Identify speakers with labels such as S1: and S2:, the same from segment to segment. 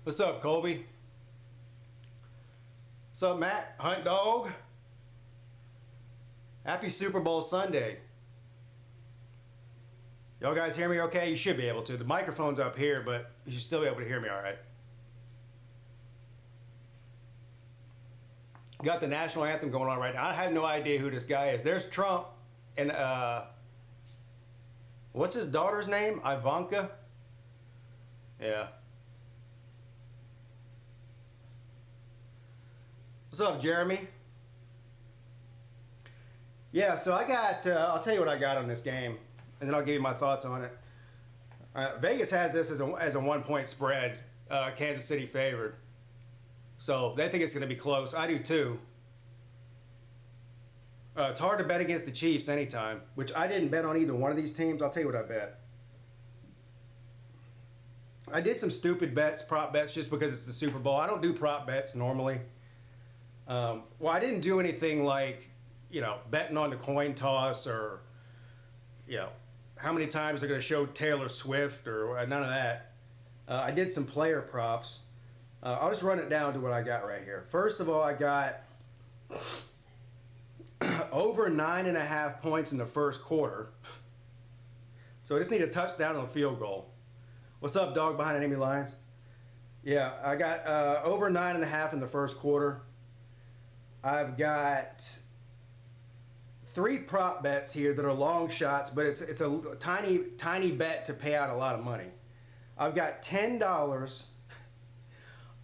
S1: What's up, Colby? What's up, Matt? Hunt Dog? Happy Super Bowl Sunday. Y'all guys hear me okay? You should be able to. The microphone's up here, but you should still be able to hear me all right. Got the national anthem going on right now. I have no idea who this guy is. There's Trump and what's his daughter's name? Ivanka? Yeah. What's up, Jeremy? Yeah, so I got, I'll tell you what I got on this game, and then I'll give you my thoughts on it. Vegas has this as a 1-point spread, Kansas City favored. So they think it's going to be close. I do too. It's hard to bet against the Chiefs anytime, which I didn't bet on either one of these teams. I'll tell you what I bet. I did some stupid bets, prop bets, just because it's the Super Bowl. I don't do prop bets normally. Well, I didn't do anything like, you know, betting on the coin toss or, you know, how many times they're going to show Taylor Swift or none of that. I did some player props. I'll just run it down to what I got right here. First of all, I got over 9.5 points in the first quarter. So I just need a touchdown and a field goal. What's up, dog behind enemy lines? Yeah, I got over 9.5 in the first quarter. I've got 3 prop bets here that are long shots, but it's a tiny bet to pay out a lot of money. I've got $10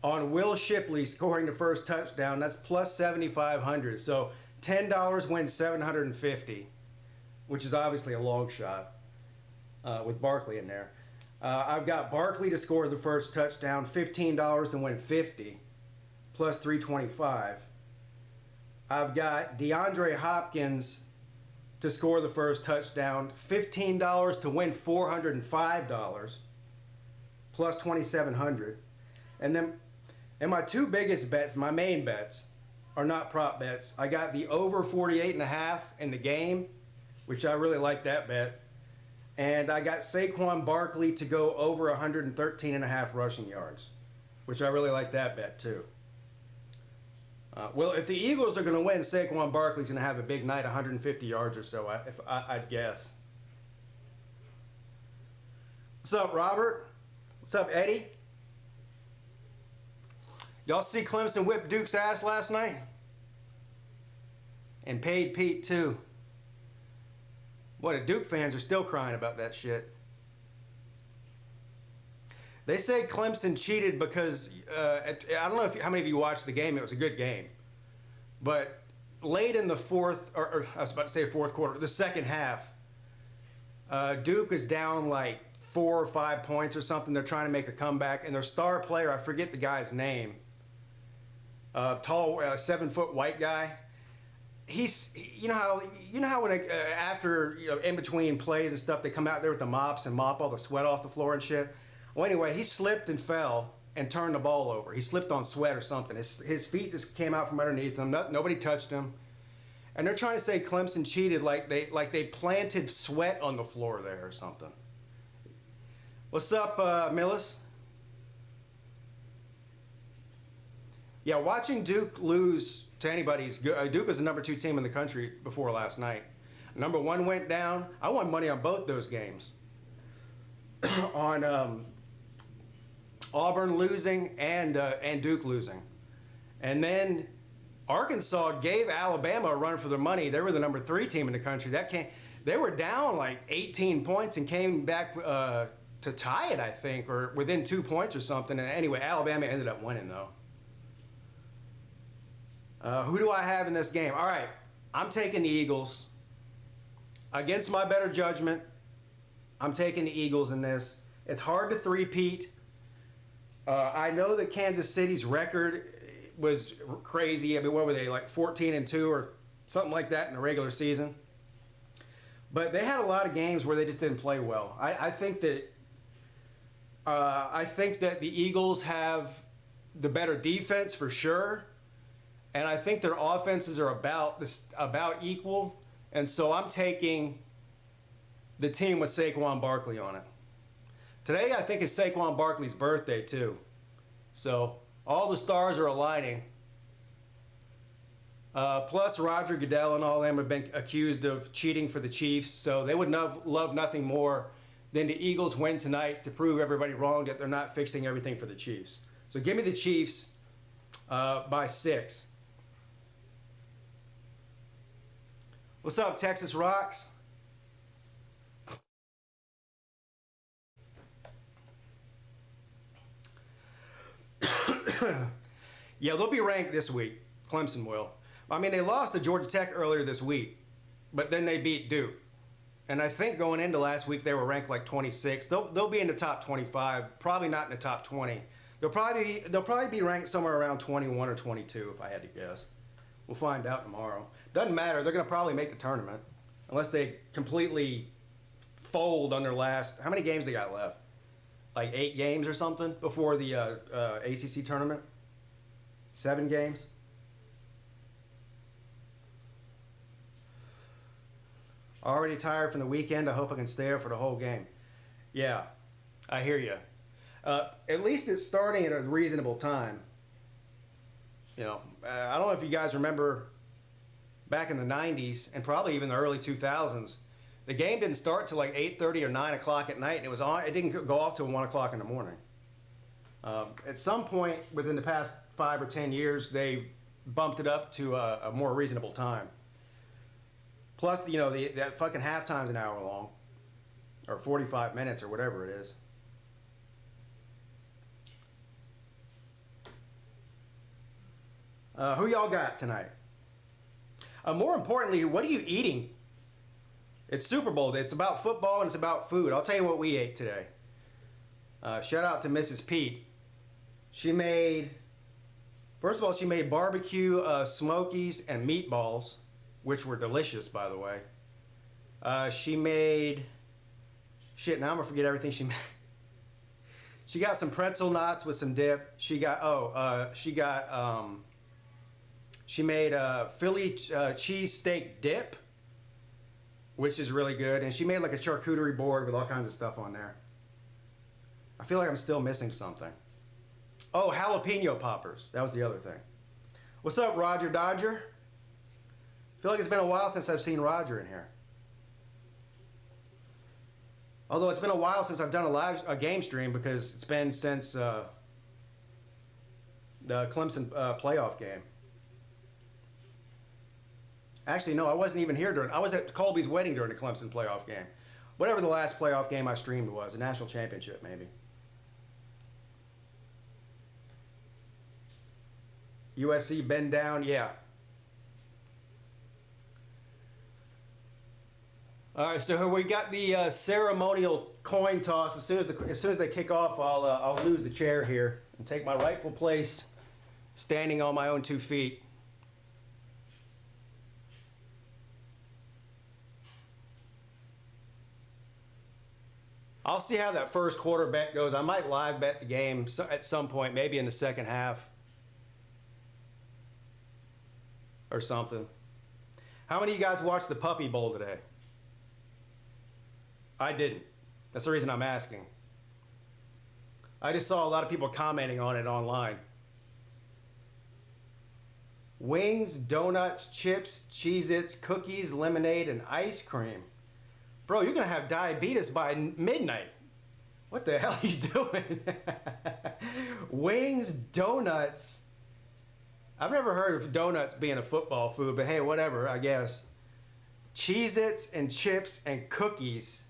S1: on Will Shipley scoring the first touchdown. That's plus 7,500. So $10 wins 750, which is obviously a long shot with Barkley in there. I've got Barkley to score the first touchdown, $15 to win 50, plus 325. I've got DeAndre Hopkins to score the first touchdown, $15 to win $405, plus 2,700. And my 2 biggest bets, my main bets, are not prop bets. I got the over 48.5 in the game, which I really like that bet. And I got Saquon Barkley to go over 113.5 rushing yards, which I really like that bet too. Well, if the Eagles are going to win, Saquon Barkley's going to have a big night, 150 yards or so, I'd guess. What's up, Robert? What's up, Eddie? Y'all see Clemson whip Duke's ass last night? And paid Peete too. Boy, the Duke fans are still crying about that shit. They say Clemson cheated because, I don't know how many of you watched the game. It was a good game. But late in the fourth, or I was about to say fourth quarter, the second half, Duke is down like 4 or 5 points or something. They're trying to make a comeback. And their star player, I forget the guy's name, tall, 7-foot white guy. He's, you know how when after, you know, in between plays and stuff, they come out there with the mops and mop all the sweat off the floor and shit. Well, anyway, he slipped and fell and turned the ball over. He slipped on sweat or something. His feet just came out from underneath him. Nobody touched him. And they're trying to say Clemson cheated, like they planted sweat on the floor there or something. What's up, Millis? Yeah, watching Duke lose to anybody is good. Duke was the number 2 team in the country before last night. Number 1 went down. I won money on both those games. On Auburn losing and Duke losing. And then Arkansas gave Alabama a run for their money. They were the number 3 team in the country. They were down like 18 points and came back to tie it, I think, or within 2 points or something. And anyway, Alabama ended up winning though. Who do I have in this game? All right, I'm taking the Eagles. Against my better judgment, I'm taking the Eagles in this. It's hard to three-peat. I know that Kansas City's record was crazy. I mean, what were they, like 14-2 or something like that in the regular season? But they had a lot of games where they just didn't play well. I think that the Eagles have the better defense for sure. And I think their offenses are about equal. And so I'm taking the team with Saquon Barkley on it. Today, I think, is Saquon Barkley's birthday, too. So all the stars are aligning. Plus Roger Goodell and all them have been accused of cheating for the Chiefs, so they would love nothing more than the Eagles win tonight to prove everybody wrong that they're not fixing everything for the Chiefs. So give me the Chiefs by 6. What's up, Texas Rocks? Yeah, they'll be ranked this week. Clemson will. I mean, they lost to Georgia Tech earlier this week, but then they beat Duke. And I think going into last week, they were ranked like 26. They'll be in the top 25, probably not in the top 20. They'll probably be ranked somewhere around 21 or 22, if I had to guess. We'll find out tomorrow. Doesn't matter. They're going to probably make the tournament, unless they completely fold on their last. How many games they got left? Like 8 games or something before the ACC tournament? 7 games? Already tired from the weekend. I hope I can stay up for the whole game. Yeah, I hear you. At least it's starting at a reasonable time. You know, I don't know if you guys remember back in the 90s and probably even the early 2000s, the game didn't start till like 8:30 or 9 o'clock at night, and it didn't go off till 1 o'clock in the morning. At some point within the past 5 or 10 years, they bumped it up to a more reasonable time. Plus, you know, that fucking halftime's an hour long, or 45 minutes, or whatever it is. Who y'all got tonight? More importantly, what are you eating? It's Super Bowl. It's about football and it's about food. I'll tell you what we ate today. Shout out to Mrs. Peete. She made, first of all, she made barbecue smokies and meatballs, which were delicious, by the way. She made, shit, now I'm gonna forget everything she made. She got some pretzel knots with some dip. She made a Philly cheese steak dip, which is really good. And she made like a charcuterie board with all kinds of stuff on there. I feel like I'm still missing something. Oh, jalapeno poppers. That was the other thing. What's up, Roger Dodger? I feel like it's been a while since I've seen Roger in here. Although it's been a while since I've done a game stream because it's been since the Clemson playoff game. Actually, no, I wasn't even here I was at Colby's wedding during the Clemson playoff game. Whatever the last playoff game I streamed was, a national championship maybe. USC bend down, yeah. All right, so we got the ceremonial coin toss. As soon as they kick off, I'll lose the chair here and take my rightful place, standing on my own 2 feet. I'll see how that first quarter bet goes. I might live bet the game at some point, maybe in the second half or something. How many of you guys watched the Puppy Bowl today? I didn't. That's the reason I'm asking. I just saw a lot of people commenting on it online. Wings, donuts, chips, Cheez-Its, cookies, lemonade, and ice cream. Bro, you're going to have diabetes by midnight. What the hell are you doing? Wings, donuts. I've never heard of donuts being a football food, but hey, whatever, I guess. Cheez-Its and chips and cookies.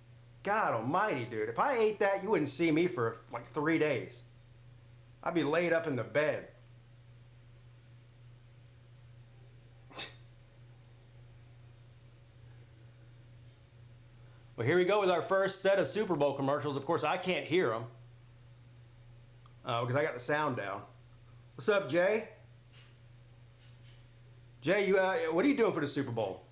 S1: God almighty, dude. If I ate that, you wouldn't see me for like 3 days. I'd be laid up in the bed. Well, here we go with our first set of Super Bowl commercials. Of course, I can't hear them because I got the sound down. What's up, Jay? Jay, what are you doing for the Super Bowl?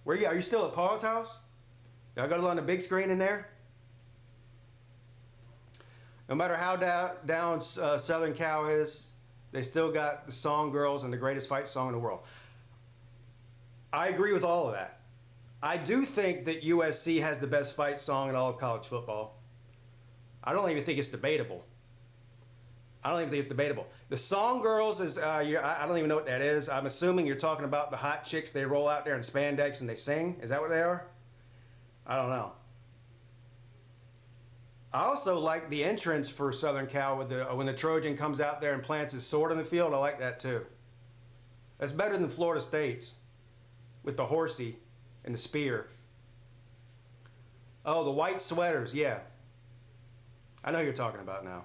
S1: Where you? Are you still at Paul's house? Y'all got it on the big screen in there? No matter how down Southern Cal is, they still got the Song Girls and the greatest fight song in the world. I agree with all of that. I do think that USC has the best fight song in all of college football. I don't even think it's debatable. I don't even think it's debatable. The Song Girls is, I don't even know what that is. I'm assuming you're talking about the hot chicks. They roll out there in spandex and they sing. Is that what they are? I don't know. I also like the entrance for Southern Cal with when the Trojan comes out there and plants his sword in the field. I like that too. That's better than Florida State's with the horsey and the spear. Oh, the white sweaters, yeah. I know who you're talking about now.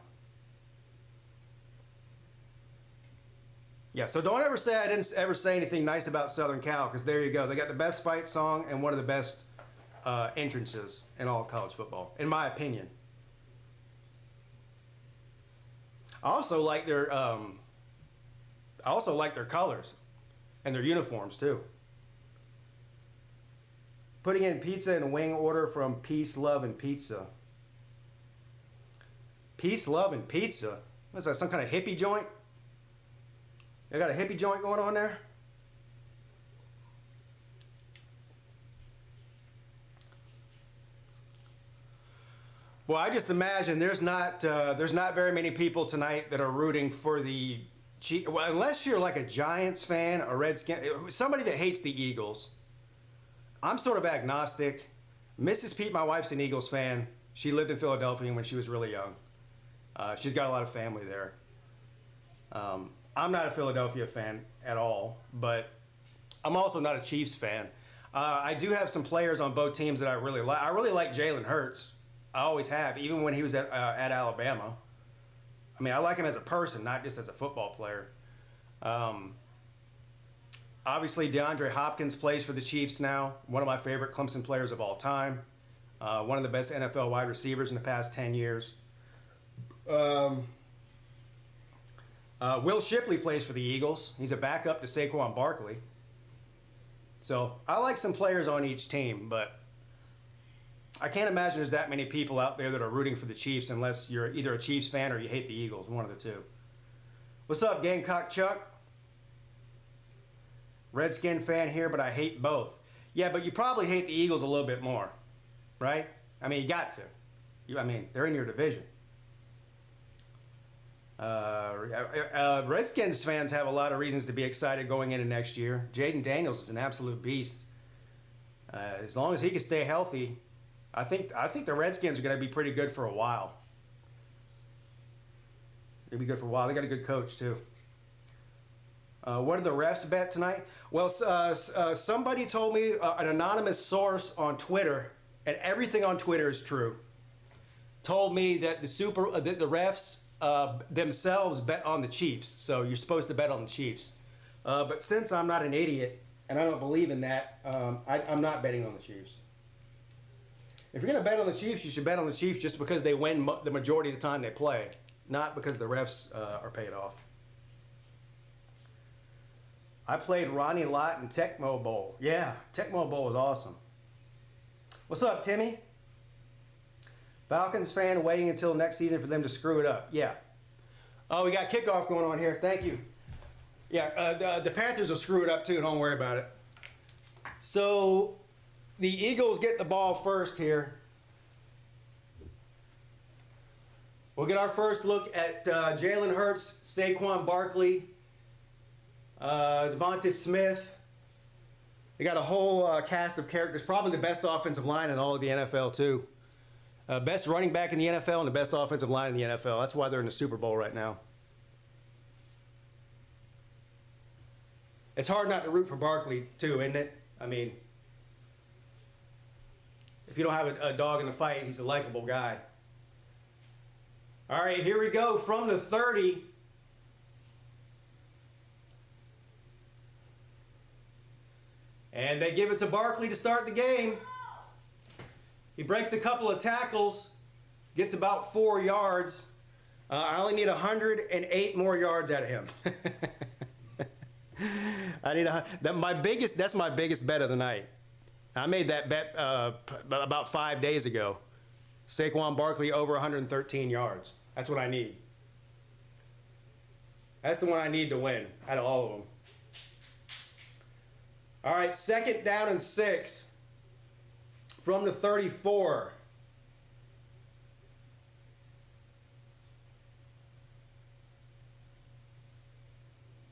S1: Yeah, so don't ever say I didn't ever say anything nice about Southern Cal, because there you go. They got the best fight song and one of the best entrances in all of college football, in my opinion. I also like their colors and their uniforms too. Putting in pizza in a wing order from Peace, Love, and Pizza. Peace, Love, and Pizza? What's that, some kind of hippie joint? They got a hippie joint going on there? Well, I just imagine there's not very many people tonight that are rooting for the Chiefs. Well, unless you're like a Giants fan, a Redskin, somebody that hates the Eagles. I'm sort of agnostic. Mrs. Peete, my wife's an Eagles fan. She lived in Philadelphia when she was really young. She's got a lot of family there. I'm not a Philadelphia fan at all, but I'm also not a Chiefs fan. I do have some players on both teams that I really like. I really like Jalen Hurts. I always have, even when he was at Alabama. I mean, I like him as a person, not just as a football player. Obviously, DeAndre Hopkins plays for the Chiefs now. One of my favorite Clemson players of all time. One of the best NFL wide receivers in the past 10 years. Will Shipley plays for the Eagles. He's a backup to Saquon Barkley. So I like some players on each team, but I can't imagine there's that many people out there that are rooting for the Chiefs unless you're either a Chiefs fan or you hate the Eagles, one of the two. What's up, Gamecock Chuck? Redskin fan here, but I hate both. Yeah, but you probably hate the Eagles a little bit more, right? I mean, you got to. I mean, they're in your division. Redskins fans have a lot of reasons to be excited going into next year. Jaden Daniels is an absolute beast. As long as he can stay healthy, I think the Redskins are going to be pretty good for a while. They'll be good for a while. They got a good coach too. What did the refs bet tonight? Well, somebody told me, an anonymous source on Twitter, and everything on Twitter is true, told me that the refs themselves bet on the Chiefs. So you're supposed to bet on the Chiefs. But since I'm not an idiot and I don't believe in that, I'm not betting on the Chiefs. If you're going to bet on the Chiefs, you should bet on the Chiefs just because they win the majority of the time they play, not because the refs are paid off. I played Ronnie Lott in Tecmo Bowl. Yeah, Tecmo Bowl was awesome. What's up, Timmy? Falcons fan waiting until next season for them to screw it up. Yeah. Oh, we got kickoff going on here. Thank you. Yeah, the Panthers will screw it up too. Don't worry about it. So the Eagles get the ball first here. We'll get our first look at Jalen Hurts, Saquon Barkley, Devonta Smith. They got a whole cast of characters. Probably the best offensive line in all of the NFL too. Best running back in the NFL and the best offensive line in the NFL. That's why they're in the Super Bowl right now. It's hard not to root for Barkley too, isn't it? I mean, if you don't have a dog in the fight, he's a likable guy. All right, here we go from the 30. And they give it to Barkley to start the game. He breaks a couple of tackles, gets about 4 yards. I only need 108 more yards out of him. I need that's my biggest bet of the night. I made that bet about 5 days ago. Saquon Barkley over 113 yards. That's what I need. That's the one I need to win out of all of them. All right, 2nd down and 6 from the 34.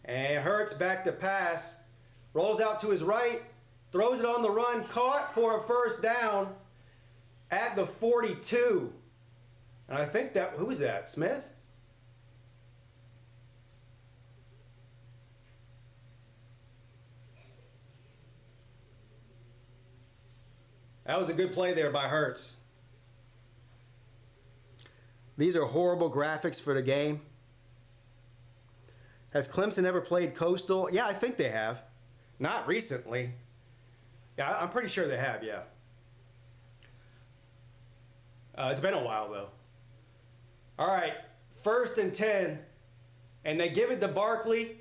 S1: And Hurts back to pass. Rolls out to his right. Throws it on the run. Caught for a first down at the 42. And I think that, who was that? Smith? That was a good play there by Hurts. These are horrible graphics for the game. Has Clemson ever played Coastal? Yeah, I think they have. Not recently. Yeah, I'm pretty sure they have, yeah. It's been a while, though. All right, 1st and 10. And they give it to Barkley.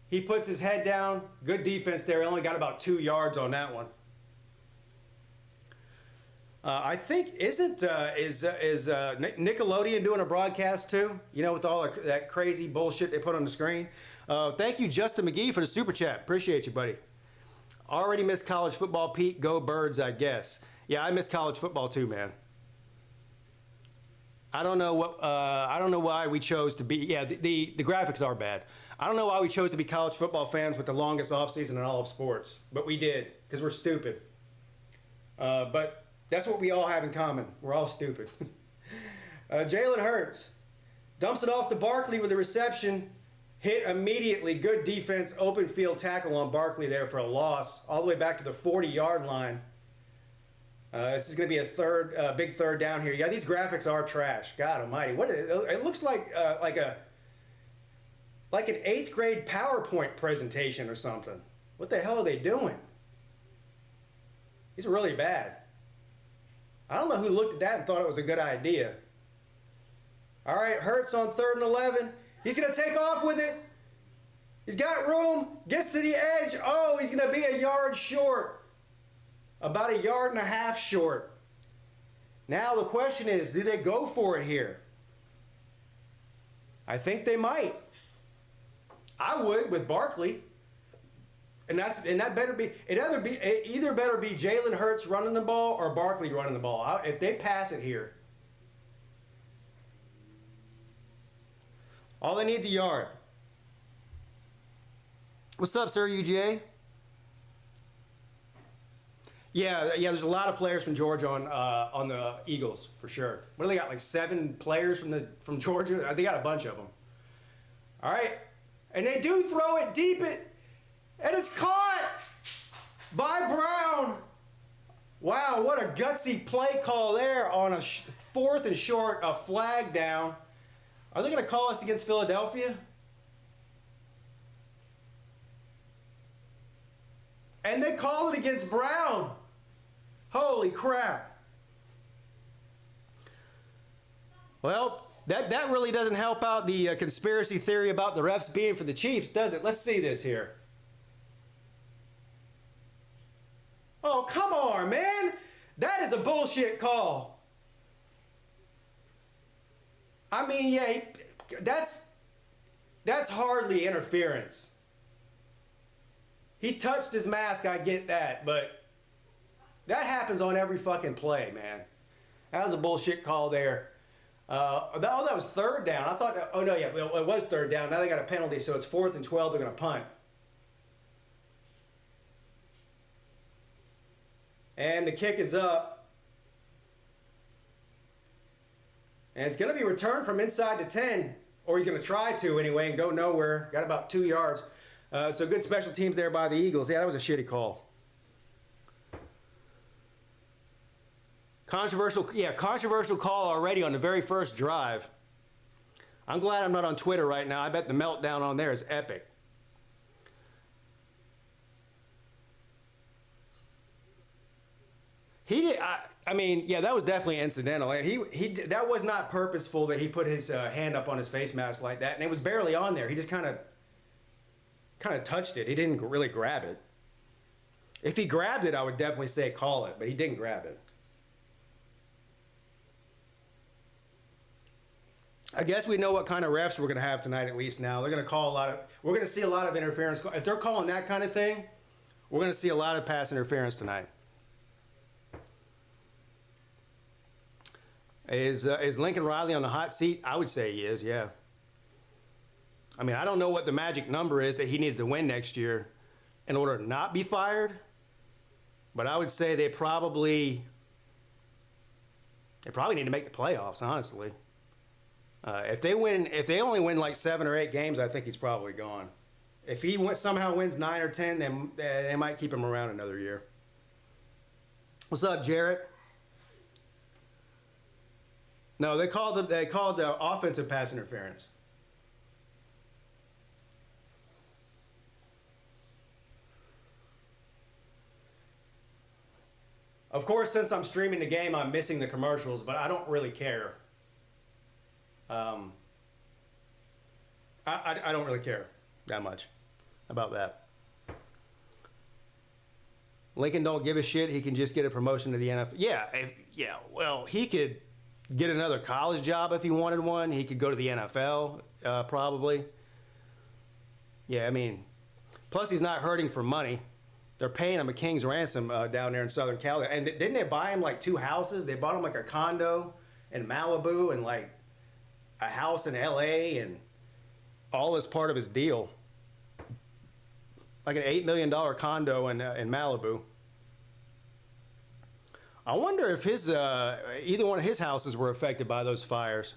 S1: He puts his head down. Good defense there. He only got about 2 yards on that one. I think is Nickelodeon doing a broadcast too? You know, with all that crazy bullshit they put on the screen. Thank you, Justin McGee, for the super chat. Appreciate you, buddy. Already missed college football, Pete. Go Birds, I guess. Yeah, I miss college football too, man. I don't know why we chose to be. Yeah, the graphics are bad. I don't know why we chose to be college football fans with the longest offseason in all of sports, but we did because we're stupid. But that's what we all have in common. We're all stupid. Jalen Hurts dumps it off to Barkley with a reception. Hit immediately. Good defense. Open field tackle on Barkley there for a loss. All the way back to the 40-yard line. This is going to be a big third down here. Yeah, these graphics are trash. God almighty. It looks like an 8th grade PowerPoint presentation or something. What the hell are they doing? These are really bad. I don't know who looked at that and thought it was a good idea. All right, Hurts on 3rd and 11. He's going to take off with it. He's got room. Gets to the edge. Oh, he's going to be a yard short. About 1.5 yards short. Now the question is, do they go for it here? I think they might. I would with Barkley. And that better be either better be Jalen Hurts running the ball or Barkley running the ball. If they pass it here, all they need is a yard. What's up, sir, UGA? Yeah. There's a lot of players from Georgia on the Eagles for sure. What do they got? Like 7 players from Georgia. They got a bunch of them. All right, and they do throw it deep. And it's caught by Brown. Wow, what a gutsy play call there on a 4th and short, a flag down. Are they going to call us against Philadelphia? And they call it against Brown. Holy crap. Well, that really doesn't help out the conspiracy theory about the refs being for the Chiefs, does it? Let's see this here. Oh, come on, man. That is a bullshit call. I mean, yeah, that's hardly interference. He touched his mask, I get that, but that happens on every fucking play, man. That was a bullshit call there. That was 3rd down. I thought, it was 3rd down. Now they got a penalty, so it's 4th and 12. They're going to punt. And the kick is up. And it's going to be returned from inside the 10. Or he's going to try to anyway and go nowhere. Got about 2 yards. So good special teams there by the Eagles. Yeah, that was a shitty call. Controversial call already on the very first drive. I'm glad I'm not on Twitter right now. I bet the meltdown on there is epic. He did. I mean, yeah, that was definitely incidental. That was not purposeful that he put his hand up on his face mask like that, and it was barely on there. He just kind of touched it. He didn't really grab it. If he grabbed it, I would definitely say call it, but he didn't grab it. I guess we know what kind of refs we're going to have tonight at least now. They're going to call we're going to see a lot of interference. If they're calling that kind of thing, we're going to see a lot of pass interference tonight. Is Lincoln Riley on the hot seat? I would say he is, yeah. I mean, I don't know what the magic number is that he needs to win next year in order to not be fired, but I would say they probably need to make the playoffs, honestly. If they only win like 7 or 8 games, I think he's probably gone. If he somehow wins 9 or 10, then they might keep him around another year. What's up, Jarrett? No, they called the offensive pass interference. Of course, since I'm streaming the game, I'm missing the commercials, but I don't really care. I don't really care that much about that. Lincoln don't give a shit. He can just get a promotion to the NFL. Yeah. Well, he could get another college job if he wanted one. He could go to the NFL, probably. Yeah, I mean, plus he's not hurting for money. They're paying him a king's ransom down there in Southern Cali. And didn't they buy him like 2 houses? They bought him like a condo in Malibu and like a house in LA, and all as part of his deal. Like an $8 million condo in Malibu. I wonder if either one of his houses were affected by those fires.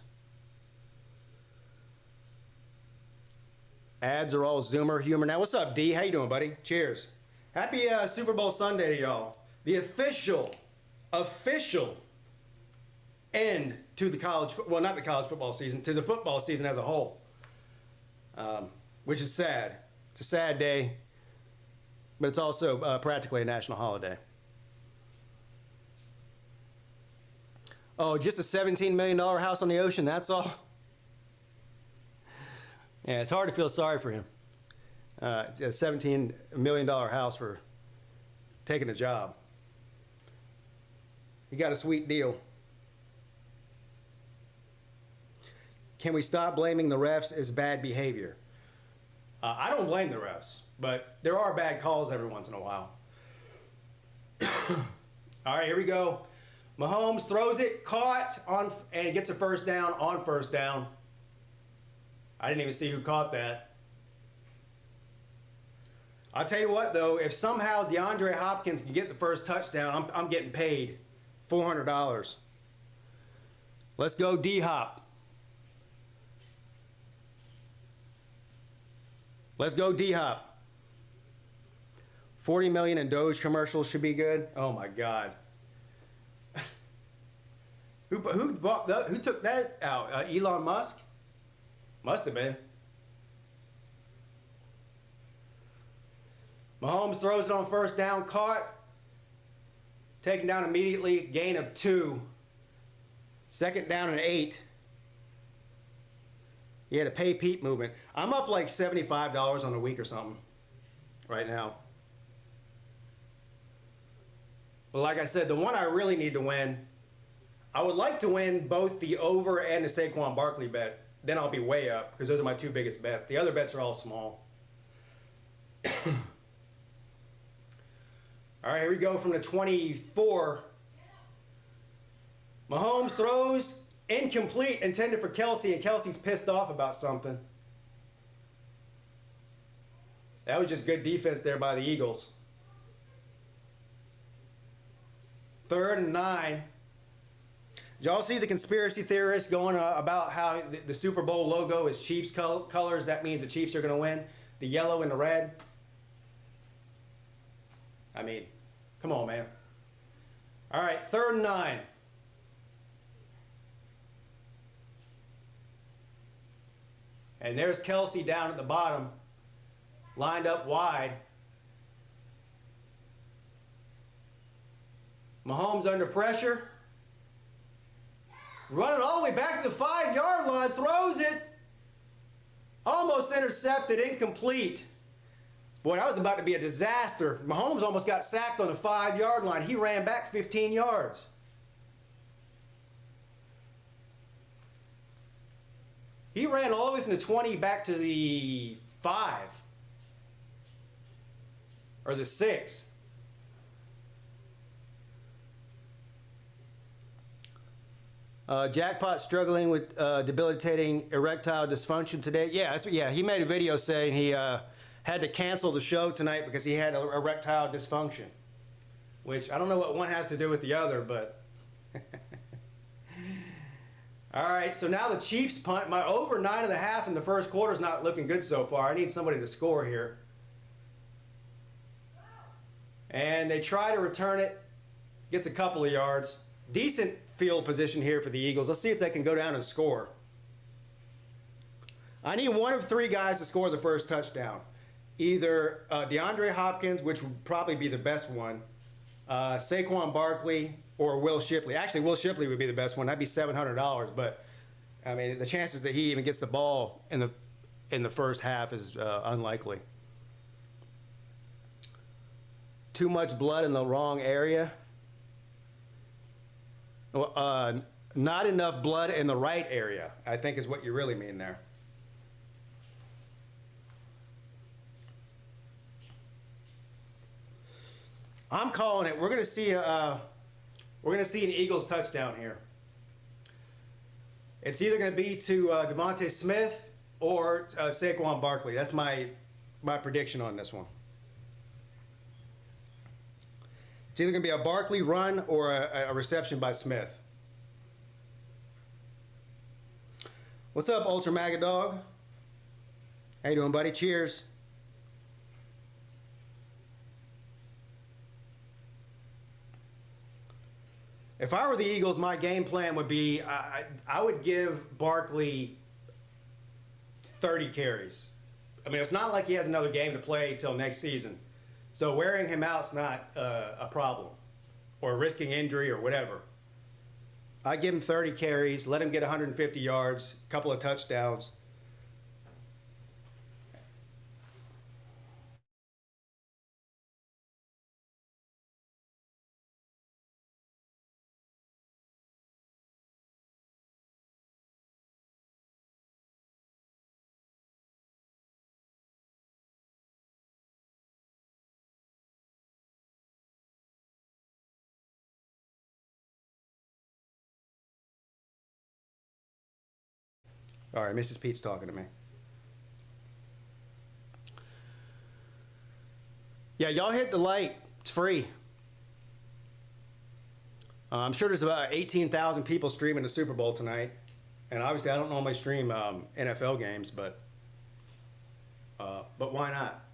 S1: Ads are all Zoomer humor now. What's up, D? How you doing, buddy? Cheers. Happy Super Bowl Sunday to y'all. The official end to the not the college football season, to the football season as a whole. Which is sad. It's a sad day, but it's also practically a national holiday. Oh, just a $17 million house on the ocean, that's all? Yeah, it's hard to feel sorry for him. It's a $17 million house for taking a job. He got a sweet deal. Can we stop blaming the refs as bad behavior? I don't blame the refs, but there are bad calls every once in a while. All right, here we go. Mahomes throws it, caught, and gets a first down on first down. I didn't even see who caught that. I'll tell you what, though, if somehow DeAndre Hopkins can get the first touchdown, I'm getting paid $400. Let's go D-Hop. Let's go D-Hop. 40 million in Doge commercials should be good. Oh my God. Who took that out? Elon Musk? Must have been. Mahomes throws it on first down, caught. Taken down immediately, gain of 2. Second down and 8. He had a pay Peete movement. I'm up like $75 on the week or something right now. But like I said, the one I really need to win, I would like to win both the over and the Saquon Barkley bet. Then I'll be way up because those are my 2 biggest bets. The other bets are all small. All right, here we go from the 24. Mahomes throws incomplete, intended for Kelsey, and Kelsey's pissed off about something. That was just good defense there by the Eagles. 3rd and 9. Did y'all see the conspiracy theorists going about how the Super Bowl logo is Chiefs colors? That means the Chiefs are going to win. The yellow and the red. I mean, come on, man. All right, 3rd and 9. And there's Kelsey down at the bottom, lined up wide. Mahomes under pressure. Running all the way back to the 5-yard line, throws it. Almost intercepted, incomplete. Boy, that was about to be a disaster. Mahomes almost got sacked on the 5-yard line. He ran back 15 yards. He ran all the way from the 20 back to the 5. Or the 6. Jackpot struggling with debilitating erectile dysfunction today. Yeah, he made a video saying he had to cancel the show tonight because he had erectile dysfunction. Which, I don't know what one has to do with the other, but... All right, so now the Chiefs punt. My over 9.5 in the first quarter is not looking good so far. I need somebody to score here. And they try to return it. Gets a couple of yards. Decent field position here for the Eagles. Let's see if they can go down and score. I need one of three guys to score the first touchdown. Either DeAndre Hopkins, which would probably be the best one, Saquon Barkley, or Will Shipley. Actually, Will Shipley would be the best one. That'd be $700. But I mean, the chances that he even gets the ball in the first half is unlikely. Too much blood in the wrong area. Not enough blood in the right area, I think is what you really mean there. I'm calling it. We're going to see an Eagles touchdown here. It's either going to be to Devontae Smith or Saquon Barkley. That's my prediction on this one. It's either going to be a Barkley run or a reception by Smith. What's up, Ultra Maga Dog? How you doing, buddy? Cheers. If I were the Eagles, my game plan would be I would give Barkley 30 carries. I mean, it's not like he has another game to play till next season. So wearing him out's not a problem, or risking injury or whatever. I give him 30 carries, let him get 150 yards, a couple of touchdowns. All right, Mrs. Pete's talking to me. Yeah, y'all hit the like. It's free. I'm sure there's about 18,000 people streaming the Super Bowl tonight. And obviously, I don't normally stream NFL games, but why not?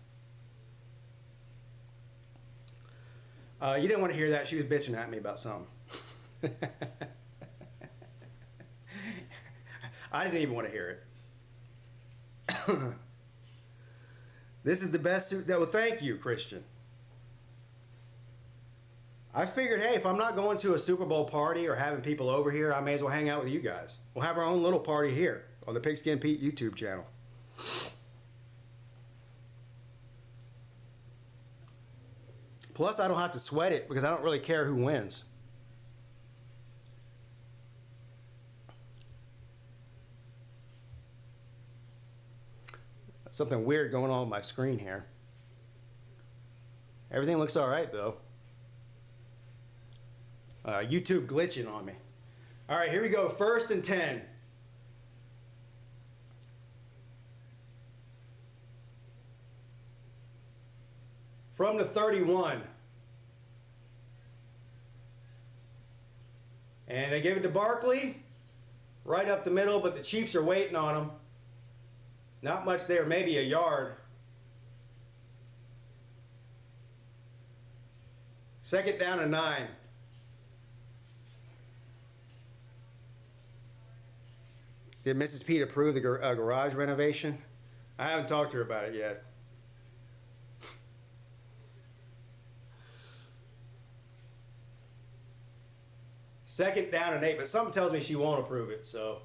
S1: You didn't want to hear that. She was bitching at me about something. I didn't even want to hear it. This is the best suit. Well, thank you, Christian. I figured, hey, if I'm not going to a Super Bowl party or having people over here, I may as well hang out with you guys. We'll have our own little party here on the PigskinPeete YouTube channel. Plus, I don't have to sweat it because I don't really care who wins. Something weird going on with my screen here. Everything looks all right, though. YouTube glitching on me. All right, here we go. 1st and 10. From the 31. And they give it to Barkley. Right up the middle, but the Chiefs are waiting on him. Not much there, maybe a yard. 2nd down and 9. Did Mrs. Peete approve the garage renovation? I haven't talked to her about it yet. Second down and 8, but something tells me she won't approve it, so.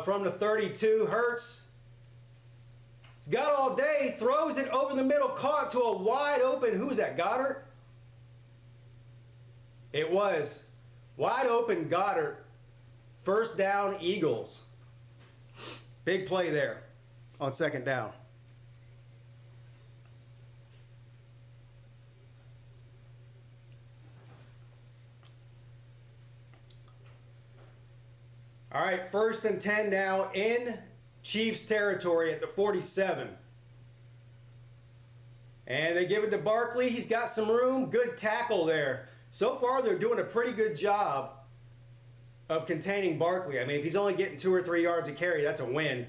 S1: From the 32, Hurts. He's got all day, throws it over the middle, caught to a wide open, who was that, Goddard? It was. Wide open Goddard. 1st down, Eagles. Big play there on 2nd down. All right, 1st and 10 now in Chiefs territory at the 47. And they give it to Barkley. He's got some room. Good tackle there. So far, they're doing a pretty good job of containing Barkley. I mean, if he's only getting 2 or 3 yards a carry, that's a win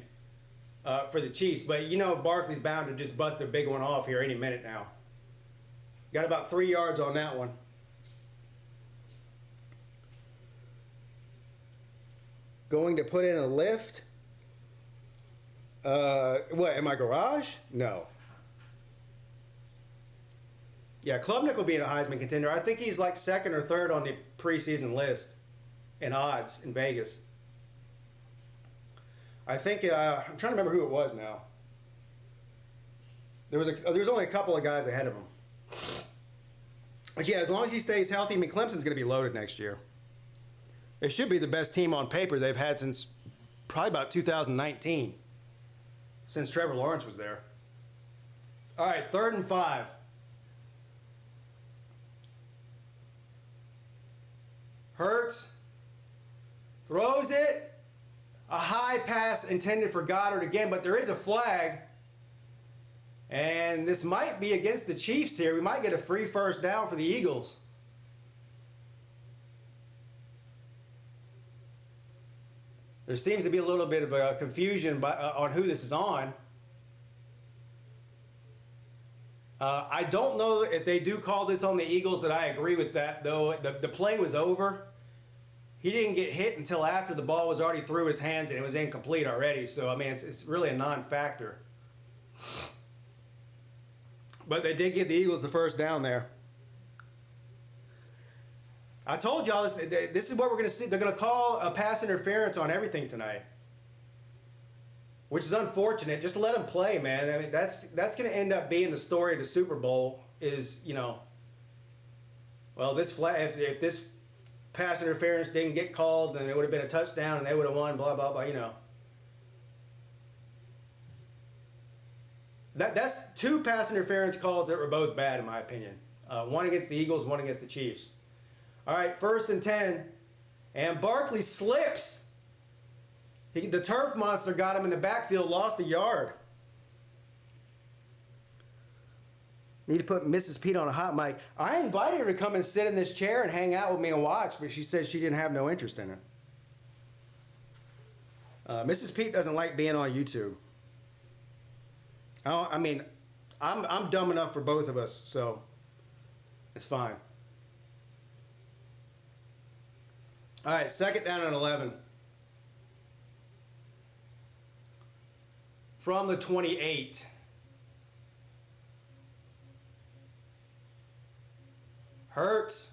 S1: for the Chiefs. But you know Barkley's bound to just bust a big one off here any minute now. Got about 3 yards on that one. Going to put in a lift. What, in my garage? No. Yeah, Klubnik will be in a Heisman contender. I think he's like 2nd or 3rd on the preseason list in odds in Vegas. I think, I'm trying to remember who it was now. There was only a couple of guys ahead of him. But yeah, as long as he stays healthy, I mean, Clemson's going to be loaded next year. They should be the best team on paper they've had since probably about 2019, since Trevor Lawrence was there. All right, 3rd and 5. Hurts, throws it, a high pass intended for Goddard again, but there is a flag. And this might be against the Chiefs here. We might get a free 1st down for the Eagles. There seems to be a little bit of a confusion on who this is on. I don't know if they do call this on the Eagles that I agree with that, though. The play was over. He didn't get hit until after the ball was already through his hands and it was incomplete already. So, I mean, it's really a non-factor. But they did give the Eagles the 1st down there. I told y'all this is what we're going to see. They're going to call a pass interference on everything tonight, which is unfortunate. Just let them play, man. I mean, that's going to end up being the story of the Super Bowl. Is, you know, well, this if this pass interference didn't get called, then it would have been a touchdown and they would have won. Blah blah blah. You know, that's 2 pass interference calls that were both bad in my opinion. One against the Eagles, one against the Chiefs. All right, 1st and 10, and Barkley slips. The turf monster got him in the backfield, lost a yard. Need to put Mrs. Peete on a hot mic. I invited her to come and sit in this chair and hang out with me and watch, but she said she didn't have no interest in it. Mrs. Peete doesn't like being on YouTube. I mean, I'm dumb enough for both of us, so it's fine. All right, 2nd down and 11. From the 28. Hurts.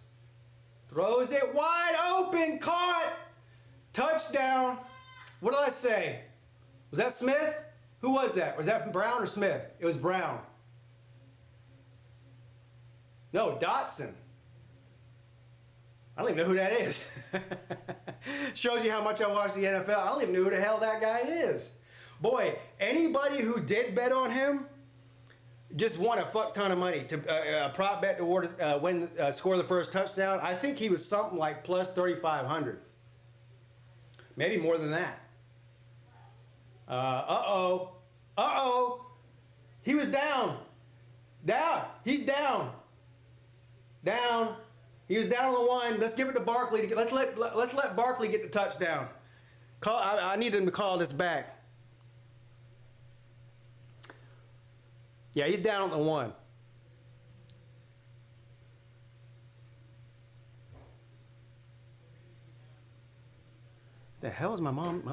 S1: Throws it wide open. Caught. Touchdown. What did I say? Was that Smith? Who was that? Was that Brown or Smith? It was Brown. No, Dotson. I don't even know who that is. Shows you how much I watch the NFL. I don't even know who the hell that guy is. Boy, anybody who did bet on him just won a fuck ton of money to prop bet to score the 1st touchdown. I think he was something like plus 3,500. Maybe more than that. Uh-oh. Uh-oh. He was down. Down. He's down. Down. He was down on the 1. Let's give it to Barkley. Let's let Barkley get the touchdown. I need him to call this back. Yeah, he's down on the 1. The hell is my mom? My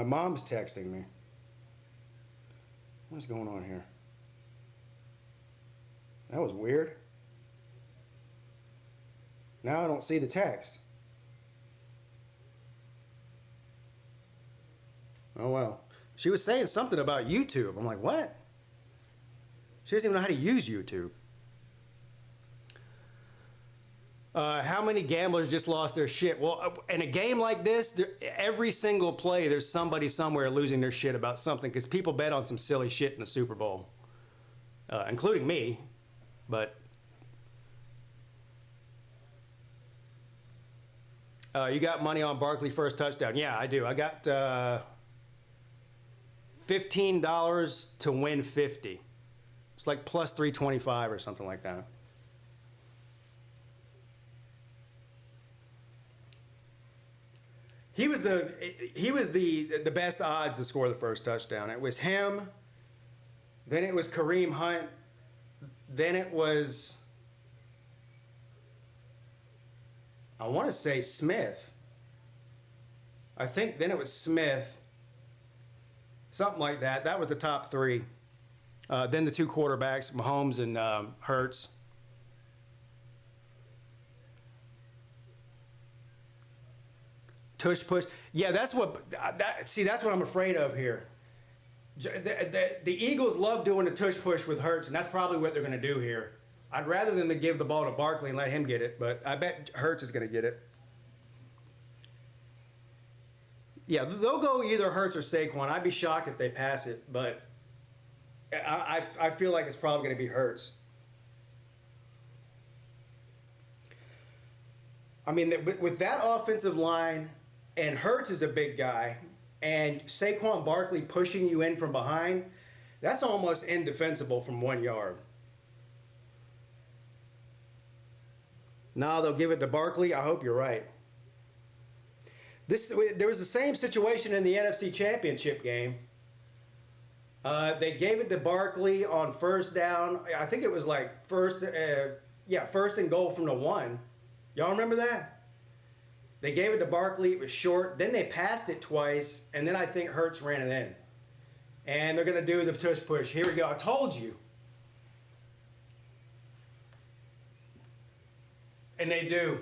S1: mom's texting me. What's going on here? That was weird. Now I don't see the text. Oh, well. She was saying something about YouTube. I'm like, what? She doesn't even know how to use YouTube. How many gamblers just lost their shit? Well, in a game like this, every single play, there's somebody somewhere losing their shit about something because people bet on some silly shit in the Super Bowl, including me. But You got money on Barkley first touchdown? Yeah, I do. I got $15 to win 50. It's like plus 325 or something like that. He was the best odds to score the first touchdown. It was him. Then it was Kareem Hunt. Then it was, I want to say Smith. I think then it was Smith. Something like that. That was the top three. Then the two quarterbacks, Mahomes and Hurts. Tush push. Yeah, that's what. That's what I'm afraid of here. The Eagles love doing the tush push with Hurts, and that's probably what they're going to do here. I'd rather than to give the ball to Barkley and let him get it, but I bet Hurts is going to get it. Yeah, they'll go either Hurts or Saquon. I'd be shocked if they pass it, but I feel like it's probably going to be Hurts. I mean, with that offensive line, and Hurts is a big guy, and Saquon Barkley pushing you in from behind, that's almost indefensible from 1 yard. Now they'll give it to Barkley. I hope you're right. There was the same situation in the NFC Championship game. They gave it to Barkley on first down. I think it was like first and goal from the 1. Y'all remember that? They gave it to Barkley. It was short. Then they passed it twice, and then I think Hurts ran it in. And they're going to do the tush push. Here we go. I told you. And they do.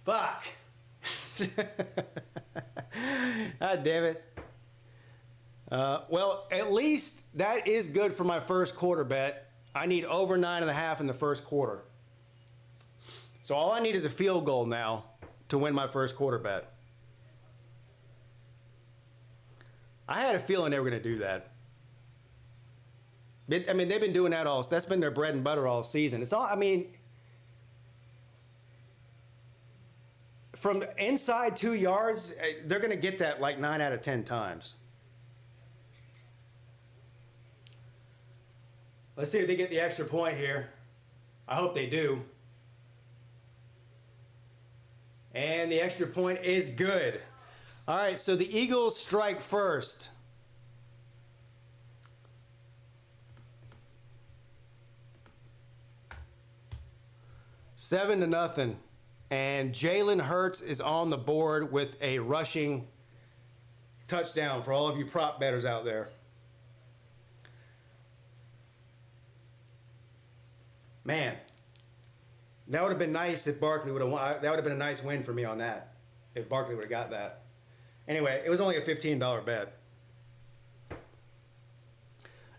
S1: Fuck. God damn it. Well, at least that is good for my first quarter bet. I need over 9.5 in the first quarter. So all I need is a field goal now to win my first quarter bet. I had a feeling they were going to do that. I mean, they've been doing that all. That's been their bread and butter all season. It's all. I mean, from inside 2 yards, they're going to get that like 9 out of 10 times. Let's see if they get the extra point here. I hope they do. And the extra point is good. All right, so the Eagles strike first. Seven to nothing. And Jalen Hurts is on the board with a rushing touchdown for all of you prop bettors out there. Man, that would have been nice if Barkley would have won. That would have been a nice win for me on that, if Barkley would have got that. Anyway, it was only a $15 bet.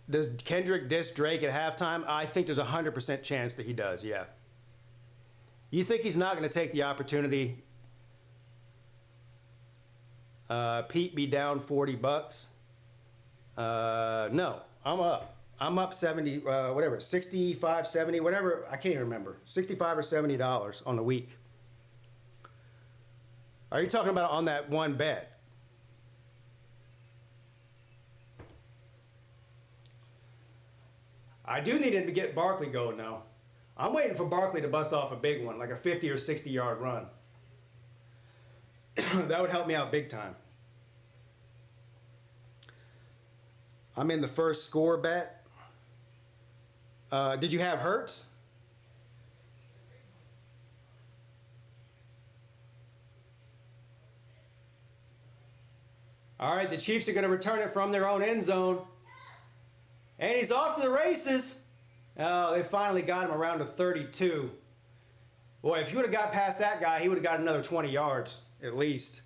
S1: Does Kendrick diss Drake at halftime? I think there's a 100% chance that he does, yeah. You think he's not going to take the opportunity? Pete be down $40. No, I'm up. I'm up 70, whatever, 65, 70, whatever. I can't even remember. $65 or $70 on the week. Are you talking about on that one bet? I do need to get Barkley going now. I'm waiting for Barkley to bust off a big one, like a 50 or 60 yard run. That would help me out big time. I'm in the first score bet. Did you have Hurts? All right, the Chiefs are going to return it from their own end zone. And he's off to the races. Oh, they finally got him around to 32. Boy, if you would have got past that guy, he would have got another 20 yards at least.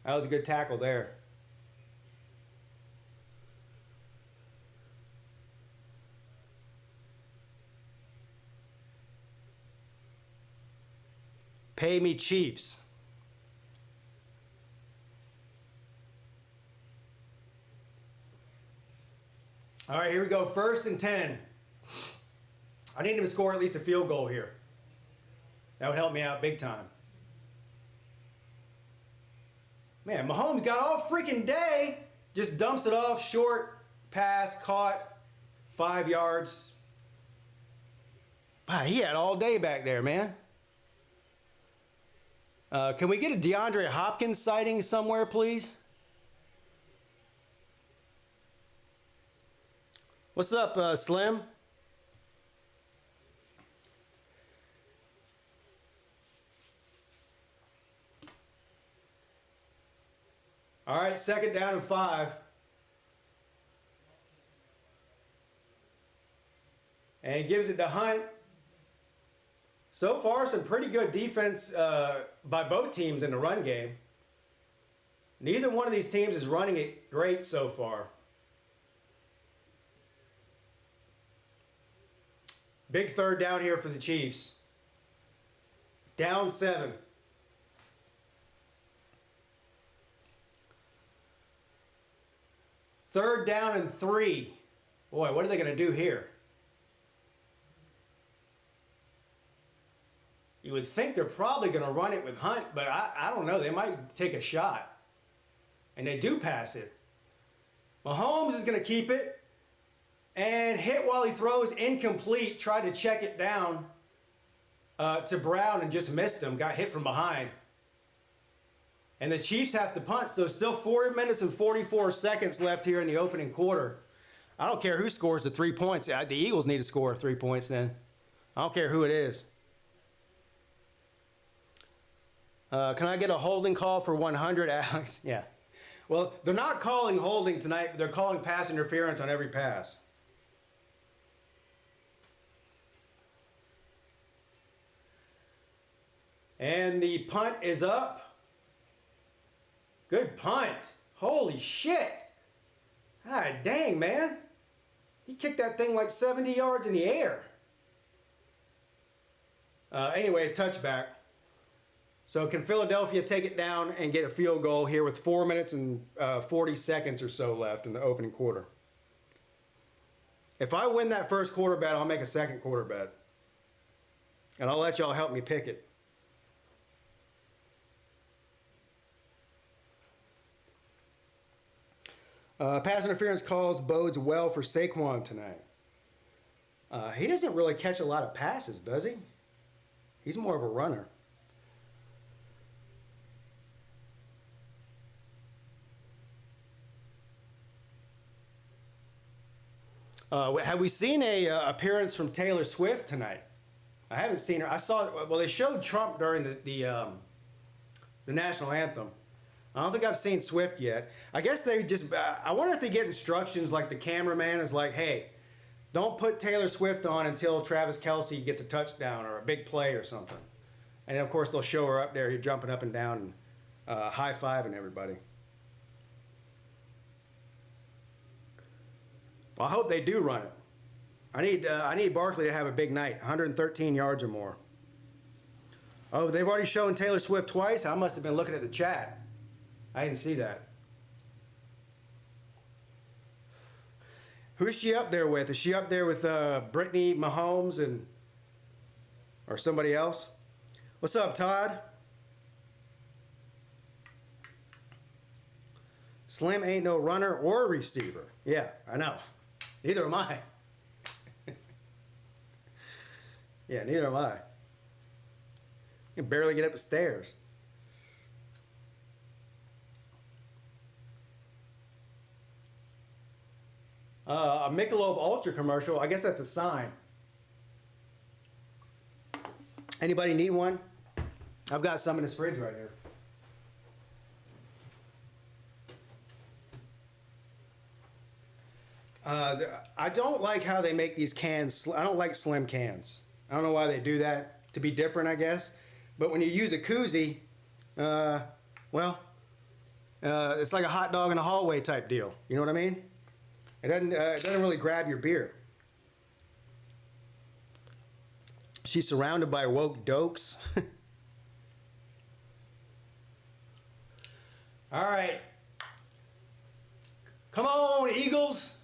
S1: That was a good tackle there. Pay me, Chiefs. All right, here we go. 1st and 10. I need him to score at least a field goal here. That would help me out big time. Man, Mahomes got all freaking day. Just dumps it off, short, pass, caught, 5 yards. Wow, he had all day back there, man. Can we get a DeAndre Hopkins sighting somewhere, please? What's up, Slim? All right, 2nd down and 5. And he gives it to Hunt. So far, some pretty good defense by both teams in the run game. Neither one of these teams is running it great so far. Big 3rd down here for the Chiefs. Down 7. Third down and 3. Boy, what are they going to do here? You would think they're probably going to run it with Hunt, but I don't know. They might take a shot. And they do pass it. Mahomes is going to keep it and hit while he throws, incomplete. Tried to check it down to Brown and just missed him. Got hit from behind. And the Chiefs have to punt, so still 4 minutes and 44 seconds left here in the opening quarter. I don't care who scores the 3 points. The Eagles need to score 3 points then. I don't care who it is. Can I get a holding call for 100, Alex? Yeah. Well, they're not calling holding tonight, but they're calling pass interference on every pass. And the punt is up. Good punt. Holy shit. God dang, man. He kicked that thing like 70 yards in the air. Anyway, a touchback. So can Philadelphia take it down and get a field goal here with 4 minutes and 40 seconds or so left in the opening quarter? If I win that first quarter bet, I'll make a second quarter bet. And I'll let y'all help me pick it. Pass interference calls bodes well for Saquon tonight. He doesn't really catch a lot of passes, does he? He's more of a runner. Have we seen a appearance from Taylor Swift tonight? I haven't seen her. I saw, well, they showed Trump during the national anthem. I don't think I've seen Swift yet. I guess they just, I wonder if they get instructions like the cameraman is like, hey, don't put Taylor Swift on until Travis Kelce gets a touchdown or a big play or something. And of course they'll show her up there, you're jumping up and down and high-fiving everybody. Well, I hope they do run it. I need Barkley to have a big night, 113 yards or more. Oh, they've already shown Taylor Swift twice? I must have been looking at the chat. I didn't see that. Who's she up there with? Is she up there with Brittany Mahomes and or somebody else? What's up, Todd? Slim ain't no runner or receiver. Yeah, I know. Neither am I. Yeah, neither am I. You can barely get up the stairs. A Michelob Ultra commercial. I guess that's a sign. Anybody need one? I've got some in this fridge right here. I don't like how they make these cans. I don't like slim cans. I don't know why they do that. To be different, I guess. But when you use a koozie, it's like a hot dog in a hallway type deal. You know what I mean? It doesn't really grab your beer. She's surrounded by woke dokes. All right. Come on, Eagles.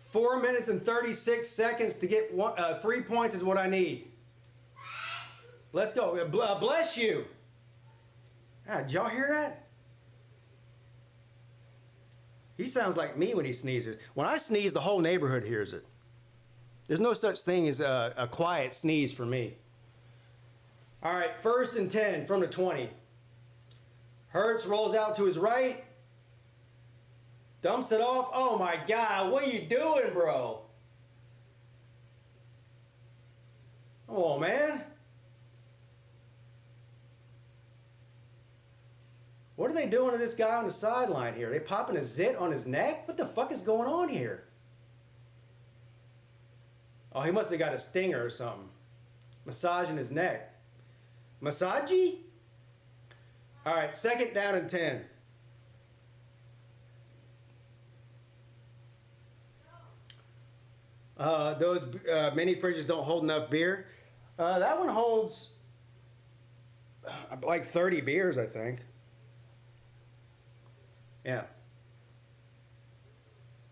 S1: 4 minutes and 36 seconds to get 3 points is what I need. Let's go. Bless you. Ah, did y'all hear that? He sounds like me when he sneezes. When I sneeze, the whole neighborhood hears it. There's no such thing as a quiet sneeze for me. All right, 1st and 10 from the 20. Hurts rolls out to his right. Dumps it off. Oh my God, what are you doing, bro? Come on, man. What are they doing to this guy on the sideline here? Are they popping a zit on his neck? What the fuck is going on here? Oh, he must have got a stinger or something. Massaging his neck. Massagey? All right, 2nd down and 10. Those mini fridges don't hold enough beer. That one holds like 30 beers, I think. Yeah.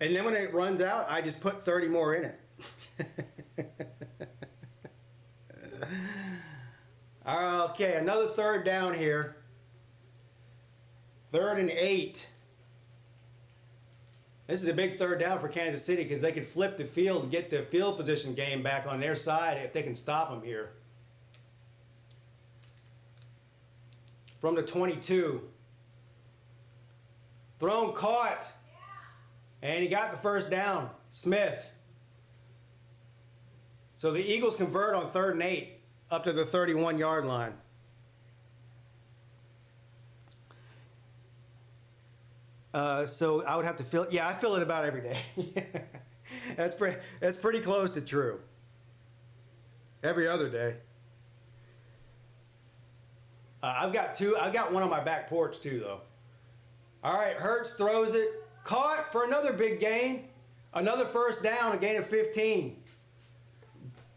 S1: And then when it runs out, I just put 30 more in it. Okay, another 3rd down here. 3rd and 8. This is a big 3rd down for Kansas City because they can flip the field and get the field position game back on their side if they can stop them here. From the 22. Thrown, caught. And he got the 1st down. Smith. So the Eagles convert on 3rd and 8 up to the 31-yard line. So I would have to fill it. Yeah, I fill it about every day. That's pretty close to true. Every other day. I've got one on my back porch too, though. All right, Hurts throws it. Caught for another big gain. Another 1st down, a gain of 15.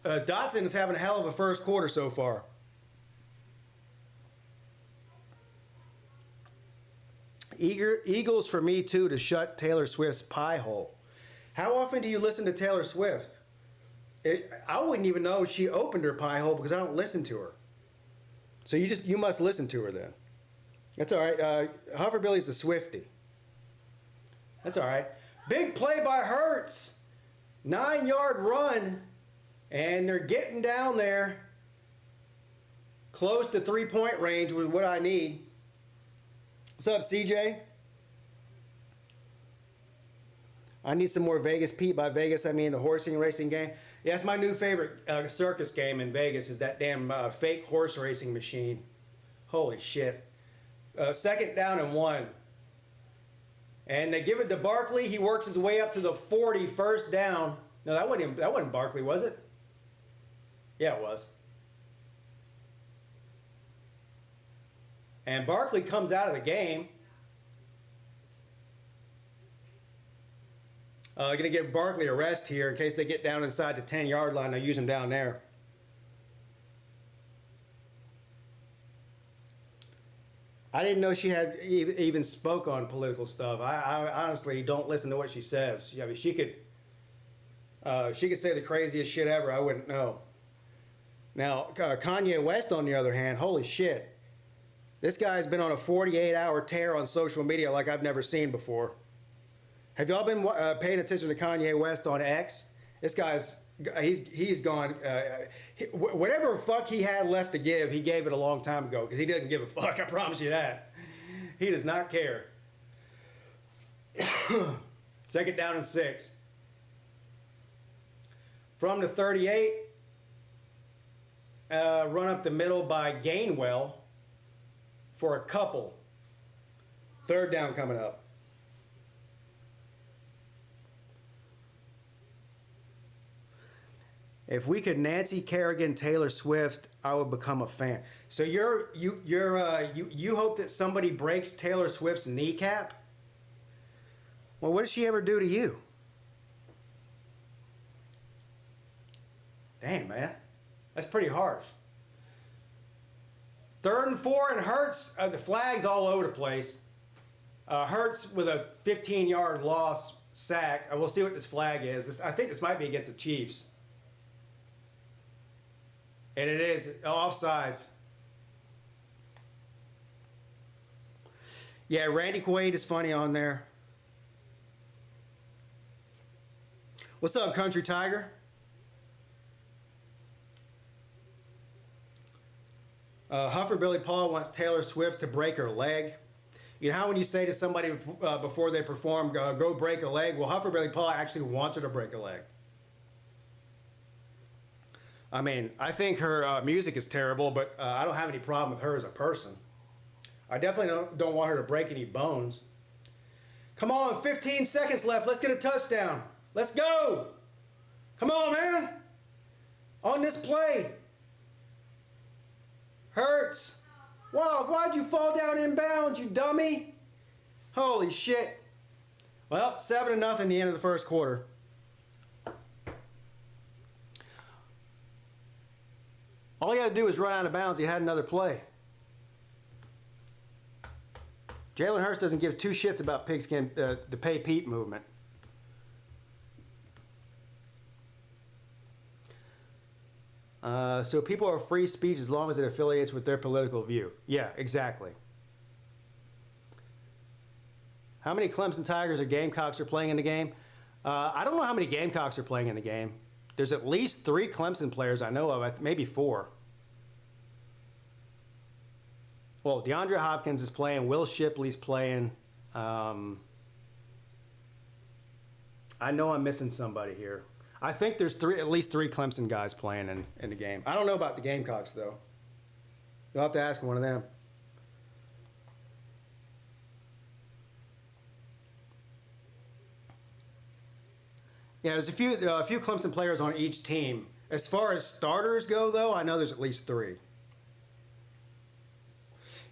S1: Dotson is having a hell of a 1st quarter so far. Eagles for me, too, to shut Taylor Swift's pie hole. How often do you listen to Taylor Swift? I wouldn't even know she opened her pie hole because I don't listen to her. So you must listen to her then. That's all right. Hoverbilly's a Swiftie. That's all right. Big play by Hurts. 9-yard run. And they're getting down there. Close to 3-point range with what I need. What's up, CJ? I need some more Vegas Pete. By Vegas, I mean the horsing racing game. Yeah, it's my new favorite circus game in Vegas is that damn fake horse racing machine. Holy shit. 2nd down and 1. And they give it to Barkley. He works his way up to the 40, 1st down. No, that wasn't Barkley, was it? Yeah, it was. And Barkley comes out of the game. Going to give Barkley a rest here in case they get down inside the 10-yard line. They'll use him down there. I didn't know she had even spoke on political stuff. I honestly don't listen to what she says. I mean, she could say the craziest shit ever. I wouldn't know. Now, Kanye West, on the other hand, holy shit. This guy's been on a 48-hour tear on social media like I've never seen before. Have y'all been paying attention to Kanye West on X? This guy's, he's gone, whatever fuck he had left to give, he gave it a long time ago because he doesn't give a fuck, I promise you that. He does not care. 2nd down and 6. From the 38, run up the middle by Gainwell for a couple. 3rd down coming up. If we could Nancy Kerrigan Taylor Swift, I would become a fan. So you hope that somebody breaks Taylor Swift's kneecap? Well, what did she ever do to you? Damn, man. That's pretty harsh. 3rd and 4 and Hurts. The flag's all over the place. Hurts with a 15-yard loss sack. We'll see what this flag is. I think this might be against the Chiefs. And it is offsides. Yeah, Randy Quaid is funny on there. What's up, Country Tiger? Huffer Billy Paul wants Taylor Swift to break her leg. You know how when you say to somebody before they perform, go break a leg? Well, Huffer Billy Paul actually wants her to break a leg. I mean, I think her music is terrible, but I don't have any problem with her as a person. I definitely don't want her to break any bones. Come on, 15 seconds left. Let's get a touchdown. Let's go. Come on, man. On this play. Hurts. Wow, why'd you fall down inbounds, you dummy? Holy shit. Well, 7-0 the end of the first quarter. All he had to do was run out of bounds. He had another play. Jalen Hurts doesn't give two shits about pigskin, the pay Pete movement. So people are free speech as long as it affiliates with their political view. Yeah, exactly. How many Clemson Tigers or Gamecocks are playing in the game? I don't know how many Gamecocks are playing in the game. There's at least 3 Clemson players I know of, maybe 4. Well, DeAndre Hopkins is playing. Will Shipley's playing. I know I'm missing somebody here. I think there's at least 3 Clemson guys playing in the game. I don't know about the Gamecocks, though. You'll have to ask one of them. Yeah, there's a few Clemson players on each team. As far as starters go, though, I know there's at least 3.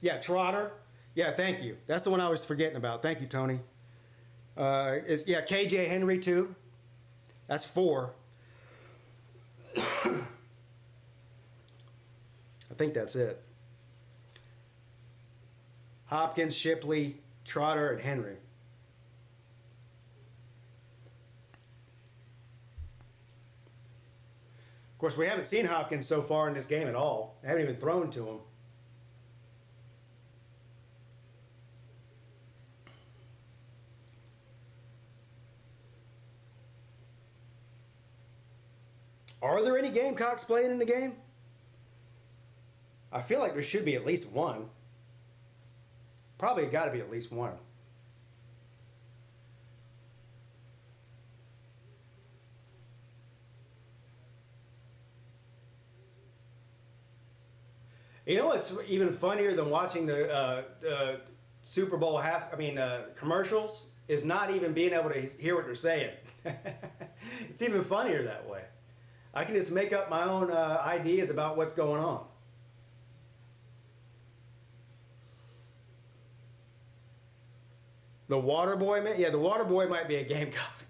S1: Yeah, Trotter. Yeah, thank you. That's the one I was forgetting about. Thank you, Tony. Yeah, KJ Henry, too. That's 4. I think that's it. Hopkins, Shipley, Trotter, and Henry. Of course, we haven't seen Hopkins so far in this game at all. They haven't even thrown to him. Are there any Gamecocks playing in the game? I feel like there should be at least one. Probably got to be at least one. You know what's even funnier than watching the Super Bowl commercials is not even being able to hear what they're saying. It's even funnier that way. I can just make up my own ideas about what's going on. The Water Boy, yeah, the Water Boy might be a Gamecock.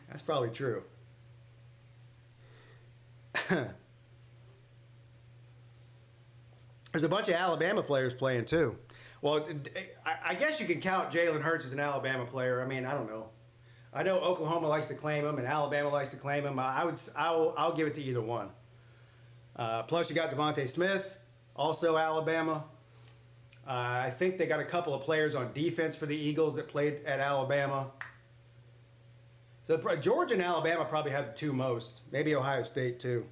S1: That's probably true. There's a bunch of Alabama players playing too. Well, I guess you can count Jalen Hurts as an Alabama player. I mean, I don't know. I know Oklahoma likes to claim him and Alabama likes to claim him. I'll give it to either one. Plus, you got Devontae Smith, also Alabama. I think they got a couple of players on defense for the Eagles that played at Alabama. So Georgia and Alabama probably have the 2 most. Maybe Ohio State too.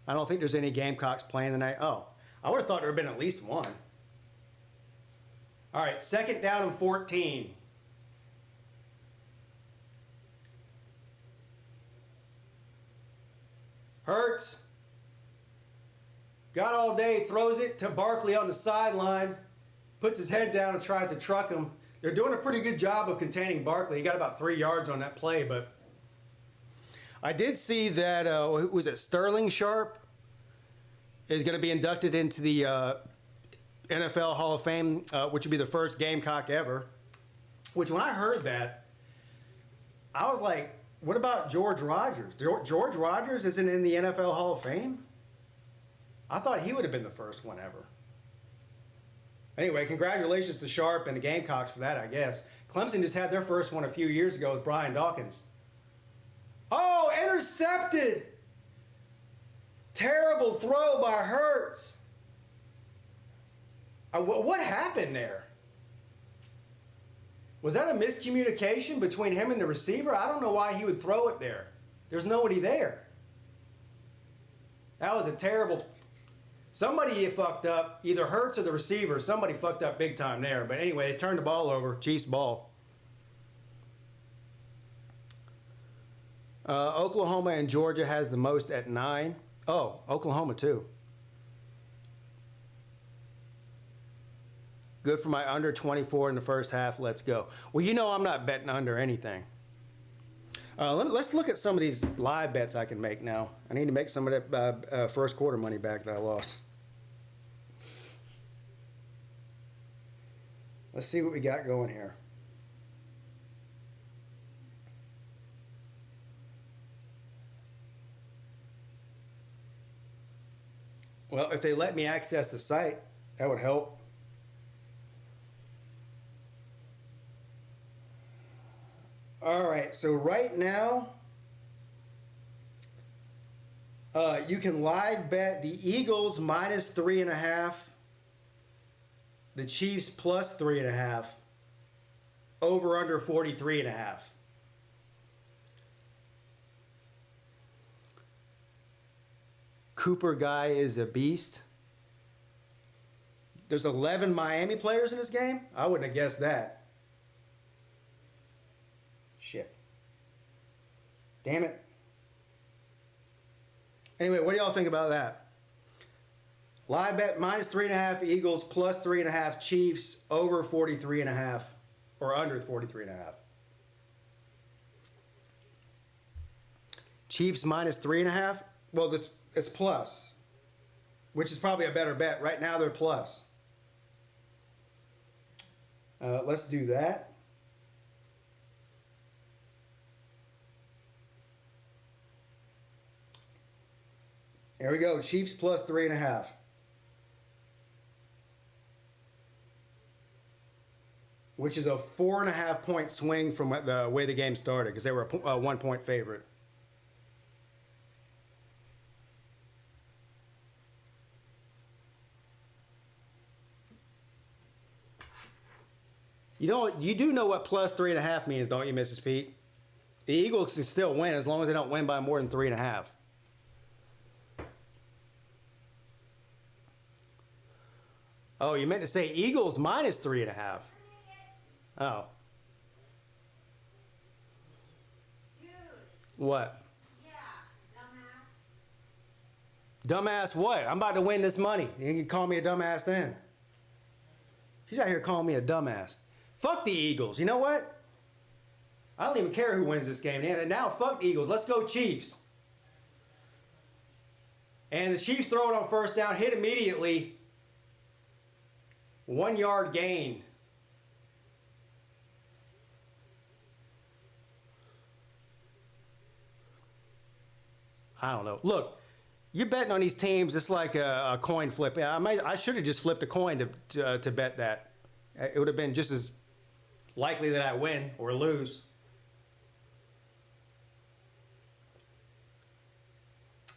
S1: I don't think there's any Gamecocks playing tonight. Oh, I would have thought there would have been at least one. All right, 2nd down and 14. Hurts. Got all day, throws it to Barkley on the sideline, puts his head down and tries to truck him. They're doing a pretty good job of containing Barkley. He got about 3 yards on that play, but I did see that, was it Sterling Sharp is going to be inducted into the NFL Hall of Fame, which would be the first Gamecock ever. Which when I heard that, I was like, what about George Rogers? George Rogers isn't in the NFL Hall of Fame? I thought he would have been the first one ever. Anyway, congratulations to Sharp and the Gamecocks for that, I guess. Clemson just had their first one a few years ago with Brian Dawkins. Oh, intercepted. Terrible throw by Hurts. What happened there? Was that a miscommunication between him and the receiver? I don't know why he would throw it there. There's nobody there. That was a terrible... Somebody fucked up. Either Hurts or the receiver. Somebody fucked up big time there. But anyway, they turned the ball over. Chiefs ball. Oklahoma and Georgia has the most at 9. Oh, Oklahoma too. Good for my under 24 in the first half. Let's go. Well, you know I'm not betting under anything. Let's look at some of these live bets I can make now. I need to make some of that first quarter money back that I lost. Let's see what we got going here. Well, if they let me access the site, that would help. All right, so right now, you can live bet the Eagles minus 3.5, the Chiefs plus 3.5, over under 43.5. Cooper guy is a beast. There's 11 Miami players in this game? I wouldn't have guessed that. Shit. Damn it. Anyway, what do y'all think about that? Live bet minus 3.5 Eagles, plus 3.5 Chiefs, over 43.5, or under 43.5. Chiefs minus 3.5? Well, it's plus, which is probably a better bet. Right now they're plus. Let's do that. There we go. Chiefs plus 3.5. Which is a 4.5 point swing from the way the game started, because they were a 1 point favorite. You do know what plus 3.5 means, don't you, Mrs. Peete? The Eagles can still win as long as they don't win by more than 3.5. Oh, you meant to say Eagles minus 3.5. Oh.
S2: Dude.
S1: What?
S2: Yeah, dumbass.
S1: Dumbass what? I'm about to win this money. You can call me a dumbass then. She's out here calling me a dumbass. Fuck the Eagles. You know what? I don't even care who wins this game. And now, fuck the Eagles. Let's go Chiefs. And the Chiefs throw it on first down, hit immediately. 1 yard gain. I don't know. Look, you're betting on these teams. It's like a coin flip. I should have just flipped a coin to bet that. It would have been just as likely that I win or lose.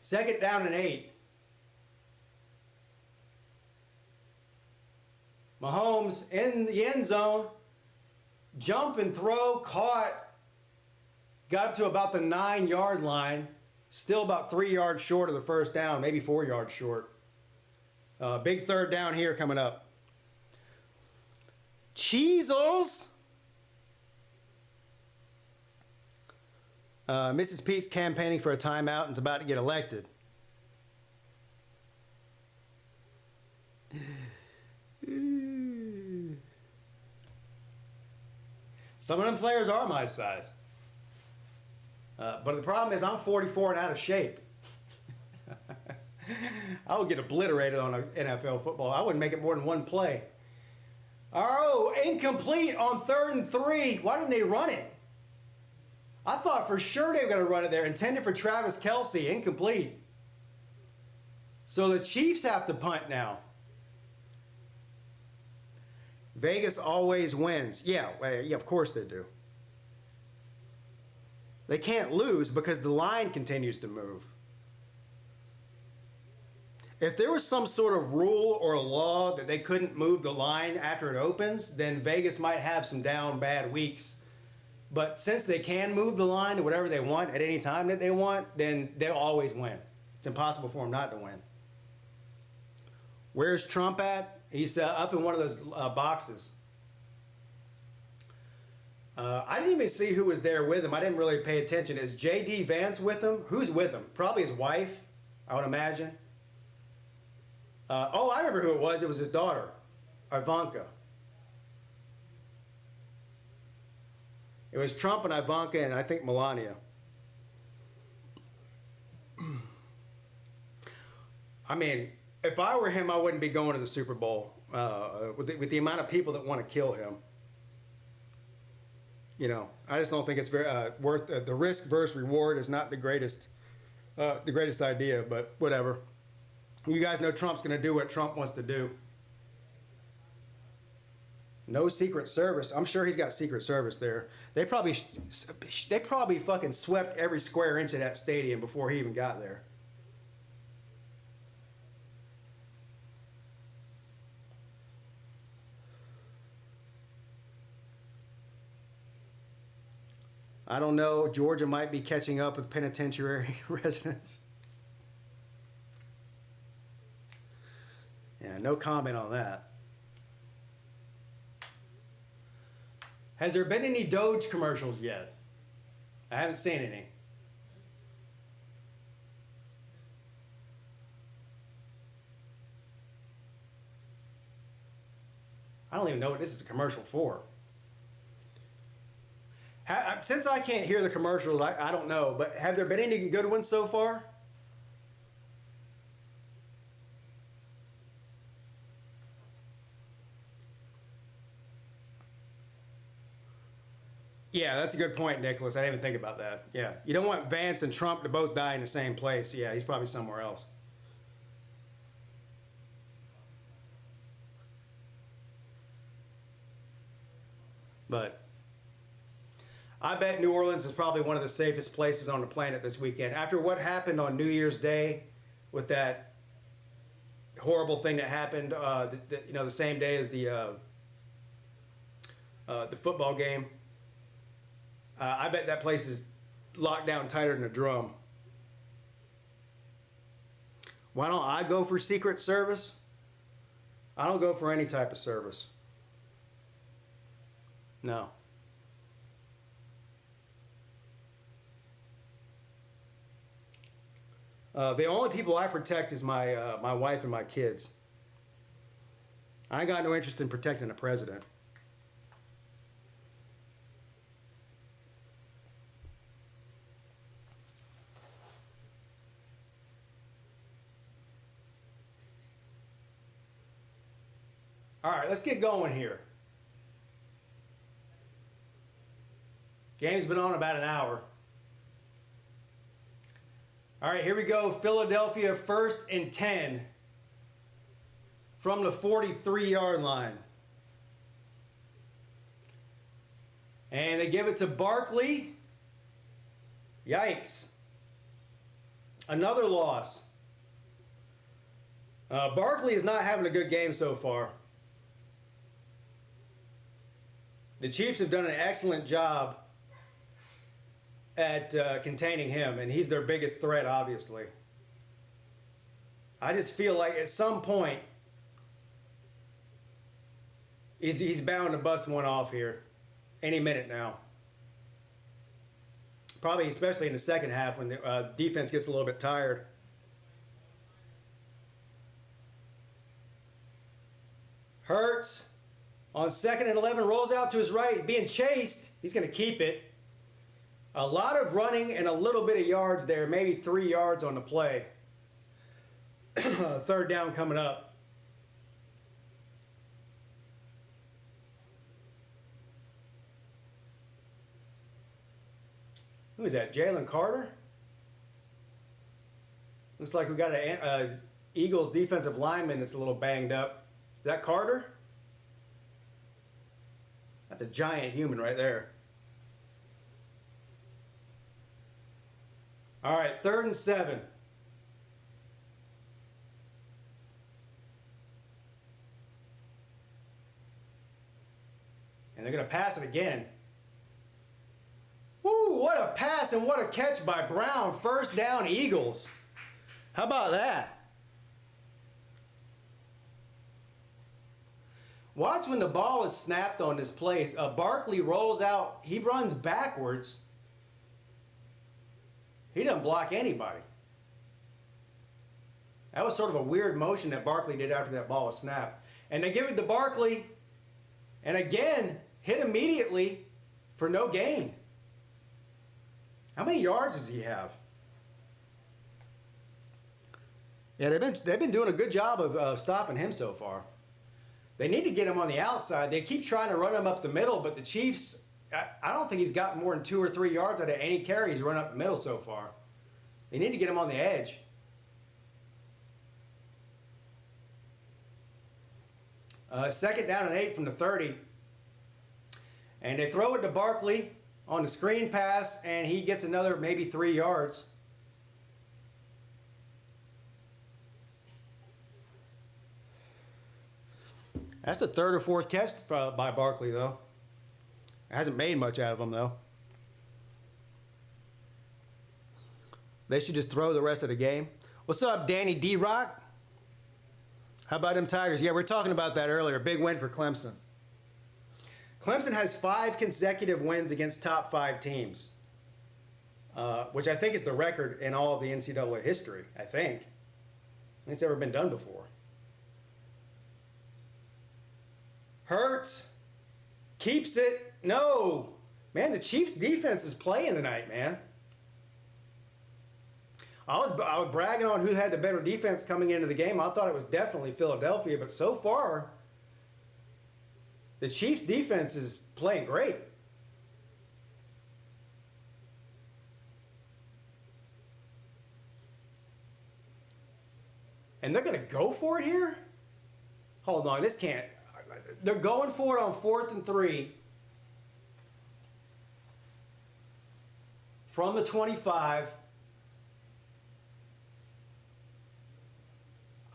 S1: Second down and 8. Mahomes in the end zone. Jump and throw, caught. Got up to about the 9 yard line. Still about 3 yards short of the first down, maybe 4 yards short. Big third down here coming up. Cheezels. Mrs. Pete's campaigning for a timeout and is about to get elected. Some of them players are my size. But the problem is I'm 44 and out of shape. I would get obliterated on an NFL football. I wouldn't make it more than one play. Oh, incomplete on 3rd and 3. Why didn't they run it? I thought for sure they were going to run it there. Intended for Travis Kelce. Incomplete. So the Chiefs have to punt now. Vegas always wins. Yeah, of course they do. They can't lose because the line continues to move. If there was some sort of rule or law that they couldn't move the line after it opens, then Vegas might have some down bad weeks. But since they can move the line to whatever they want at any time that they want, then they'll always win. It's impossible for them not to win. Where's Trump at? He's up in one of those boxes. I didn't even see who was there with him. I didn't really pay attention. Is J.D. Vance with him? Who's with him? Probably his wife, I would imagine. I remember who it was. It was his daughter, Ivanka. It was Trump and Ivanka and I think Melania. I mean, if I were him, I wouldn't be going to the Super Bowl with the amount of people that want to kill him. You know, I just don't think it's very worth the risk versus reward is not the greatest idea. But whatever. You guys know Trump's going to do what Trump wants to do. No Secret Service. I'm sure he's got Secret Service there. They probably fucking swept every square inch of that stadium before he even got there. I don't know. Georgia might be catching up with penitentiary residents. Yeah, no comment on that. Has there been any Doge commercials yet? I haven't seen any. I don't even know what this is a commercial for. Since I can't hear the commercials, I don't know. But have there been any good ones so far? Yeah, that's a good point, Nicholas. I didn't even think about that. Yeah, you don't want Vance and Trump to both die in the same place. Yeah, he's probably somewhere else. But I bet New Orleans is probably one of the safest places on the planet this weekend. After what happened on New Year's Day with that horrible thing that happened, the same day as the football game, I bet that place is locked down tighter than a drum. Why don't I go for Secret Service? I don't go for any type of service. No. The only people I protect is my wife and my kids. I ain't got no interest in protecting the president. All right, let's get going here. Game's been on about an hour. All right, here we go. Philadelphia 1st and 10 from the 43-yard line. And they give it to Barkley. Yikes. Another loss. Barkley is not having a good game so far. The Chiefs have done an excellent job at containing him, and he's their biggest threat, obviously. I just feel like at some point, he's bound to bust one off here any minute now. Probably especially in the second half when the defense gets a little bit tired. Hurts on 2nd and 11, rolls out to his right, being chased. He's going to keep it. A lot of running and a little bit of yards there, maybe 3 yards on the play. 3rd down coming up. Who is that, Jalen Carter? Looks like we got an Eagles defensive lineman that's a little banged up. Is that Carter? That's a giant human right there. All right, 3rd and 7. And they're going to pass it again. Woo, what a pass and what a catch by Brown. 1st down, Eagles. How about that? Watch when the ball is snapped on this play. Barkley rolls out. He runs backwards. He doesn't block anybody. That was sort of a weird motion that Barkley did after that ball was snapped. And they give it to Barkley. And again, hit immediately for no gain. How many yards does he have? Yeah, they've been doing a good job of stopping him so far. They need to get him on the outside. They keep trying to run him up the middle, but the Chiefs, I don't think he's gotten more than 2 or 3 yards out of any carry he's run up the middle so far. They need to get him on the edge. Second down and 8 from the 30. And they throw it to Barkley on the screen pass, and he gets another maybe 3 yards. That's the 3rd or 4th catch by Barkley, though. Hasn't made much out of him, though. They should just throw the rest of the game. What's up, Danny D-Rock? How about them Tigers? Yeah, we were talking about that earlier. Big win for Clemson. Clemson has 5 consecutive wins against top 5 teams, which I think is the record in all of the NCAA history, I think. It's ever been done before. Hurts. Keeps it. No. Man, the Chiefs defense is playing tonight, man. I was bragging on who had the better defense coming into the game. I thought it was definitely Philadelphia, but so far, the Chiefs defense is playing great. And they're going to go for it here? Hold on, this can't. They're going for it on 4th and 3 from the 25.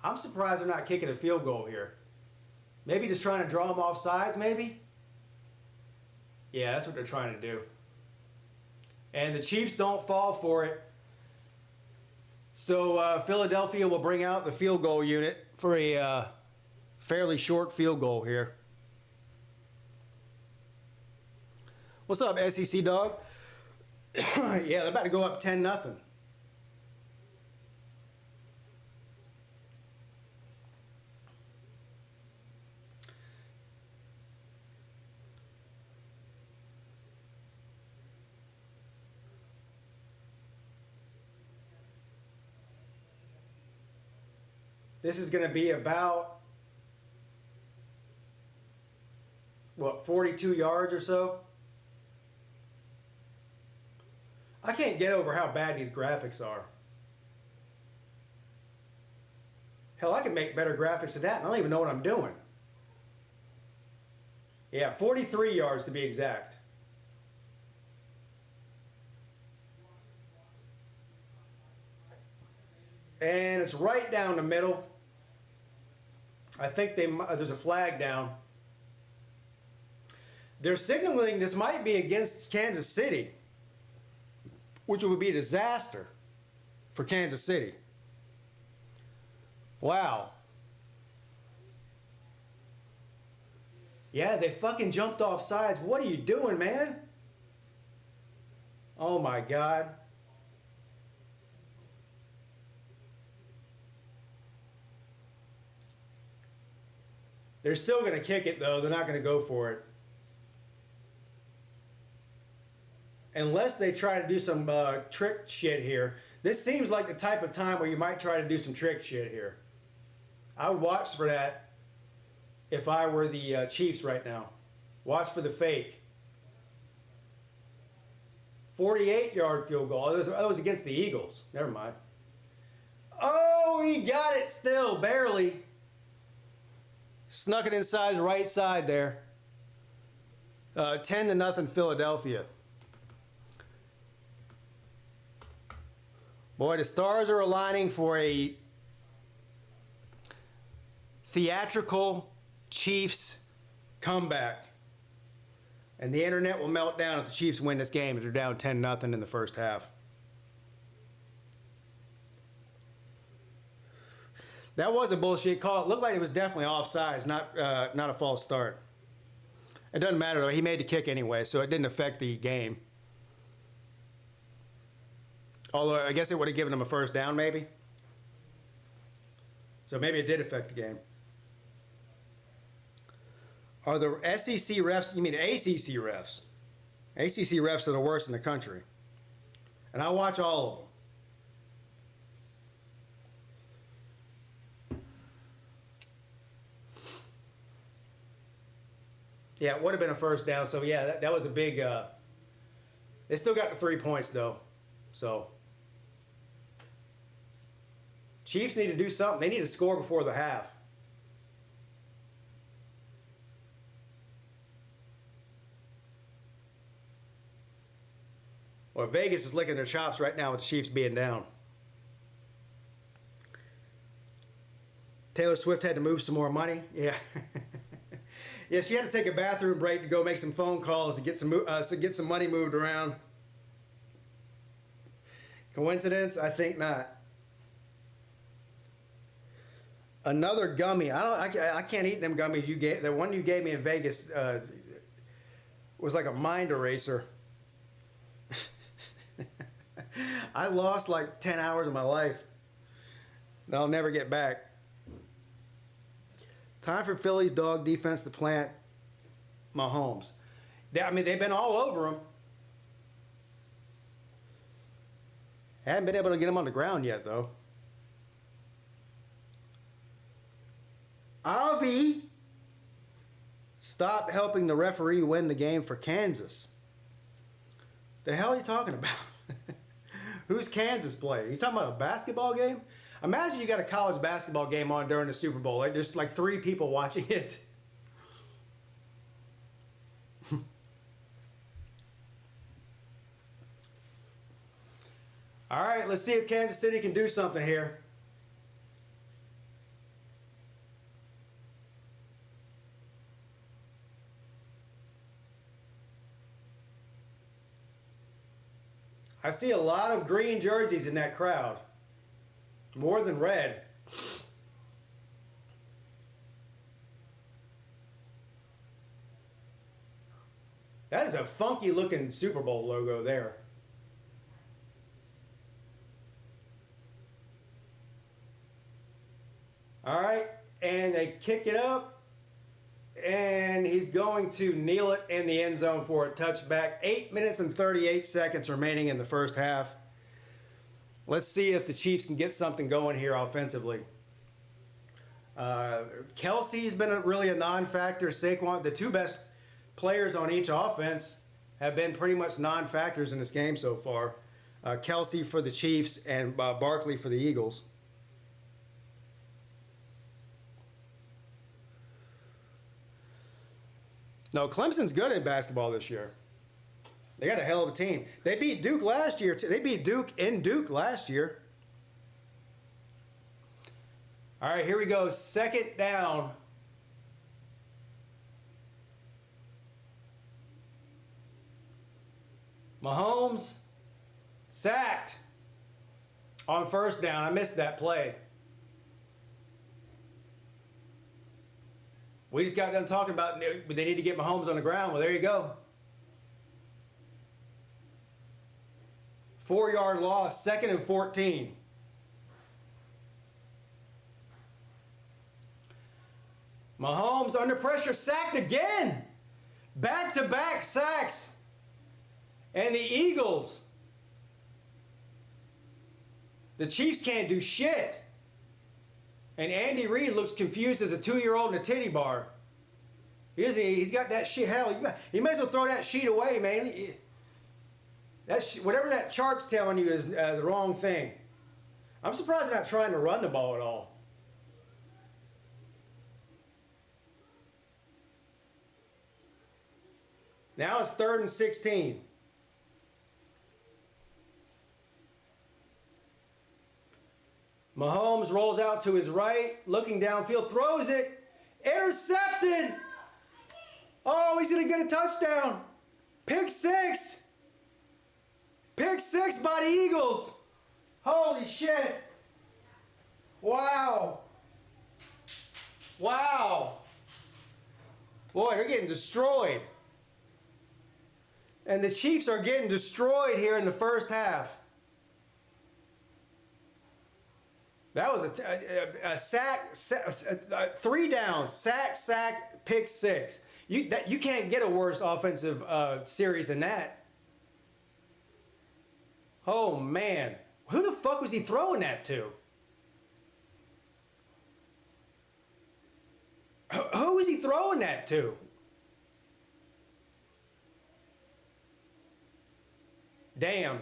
S1: I'm surprised they're not kicking a field goal here. Maybe just trying to draw them off sides, maybe? Yeah, that's what they're trying to do. And the Chiefs don't fall for it. So Philadelphia will bring out the field goal unit for a fairly short field goal here. What's up, SEC dog? Yeah, they're about to go up 10-0. This is going to be about, what, 42 yards or so? I can't get over how bad these graphics are. Hell, I can make better graphics than that, and I don't even know what I'm doing. Yeah, 43 yards to be exact. And it's right down the middle. I think there's a flag down. They're signaling this might be against Kansas City, which would be a disaster for Kansas City. Wow. Yeah, they fucking jumped off sides. What are you doing, man? Oh my God. They're still going to kick it, though. They're not going to go for it. Unless they try to do some trick shit here. This seems like the type of time where you might try to do some trick shit here. I would watch for that if I were the Chiefs right now. Watch for the fake. 48-yard field goal. That was against the Eagles. Never mind. Oh, he got it still, barely. Snuck it inside the right side there. 10-0 Philadelphia. Boy, the stars are aligning for a theatrical Chiefs comeback. And the internet will melt down if the Chiefs win this game if they're down 10-0 in the first half. That was a bullshit call. It looked like it was definitely offsides, not a false start. It doesn't matter, though. He made the kick anyway, so it didn't affect the game. Although, I guess it would have given him a first down, maybe. So maybe it did affect the game. Are the SEC refs, you mean ACC refs? ACC refs are the worst in the country. And I watch all of them. Yeah, it would have been a first down. So, yeah, that was a big... they still got the 3 points, though. So, Chiefs need to do something. They need to score before the half. Well, Vegas is licking their chops right now with the Chiefs being down. Taylor Swift had to move some more money. Yeah. Yeah, she had to take a bathroom break to go make some phone calls to get some money moved around. Coincidence? I think not. Another gummy. I can't eat them gummies you gave. The one you gave me in Vegas was like a mind eraser. I lost like 10 hours of my life that I'll never get back. Time for Philly's dog defense to plant Mahomes. They've been all over him. Haven't been able to get him on the ground yet, though. Avi, stop helping the referee win the game for Kansas. The hell are you talking about? Who's Kansas play? You talking about a basketball game? Imagine you got a college basketball game on during the Super Bowl. Like, there's like 3 people watching it. All right, let's see if Kansas City can do something here. I see a lot of green jerseys in that crowd. More than red. That is a funky looking Super Bowl logo there. All right, and they kick it up. And he's going to kneel it in the end zone for a touchback. 8 minutes and 38 seconds remaining in the first half. Let's see if the Chiefs can get something going here offensively. Kelsey's been really a non-factor. Saquon, the 2 best players on each offense, have been pretty much non-factors in this game so far. Kelsey for the Chiefs and Barkley for the Eagles. No, Clemson's good at basketball this year. They got a hell of a team. They beat Duke last year. They beat Duke in Duke last year. All right, here we go. Second down. Mahomes sacked on first down. I missed that play. We just got done talking about they need to get Mahomes on the ground. Well, there you go. 4-yard loss, 2nd and 14. Mahomes under pressure, sacked again. Back-to-back sacks. And the Eagles, the Chiefs can't do shit. And Andy Reid looks confused as a 2-year-old in a titty bar. He's got that shit. Hell, you may as well throw that sheet away, man. Whatever that chart's telling you is the wrong thing. I'm surprised they're not trying to run the ball at all. Now it's 3rd and 16. Mahomes rolls out to his right, looking downfield, throws it, intercepted. Oh, he's going to get a touchdown. Pick six. Pick six by the Eagles. Holy shit. Wow. Wow. Boy, they're getting destroyed. And the Chiefs are getting destroyed here in the first half. That was a sack, 3 downs, sack, pick six. You can't get a worse offensive series than that. Oh, man. Who the fuck was he throwing that to? Who was he throwing that to? Damn.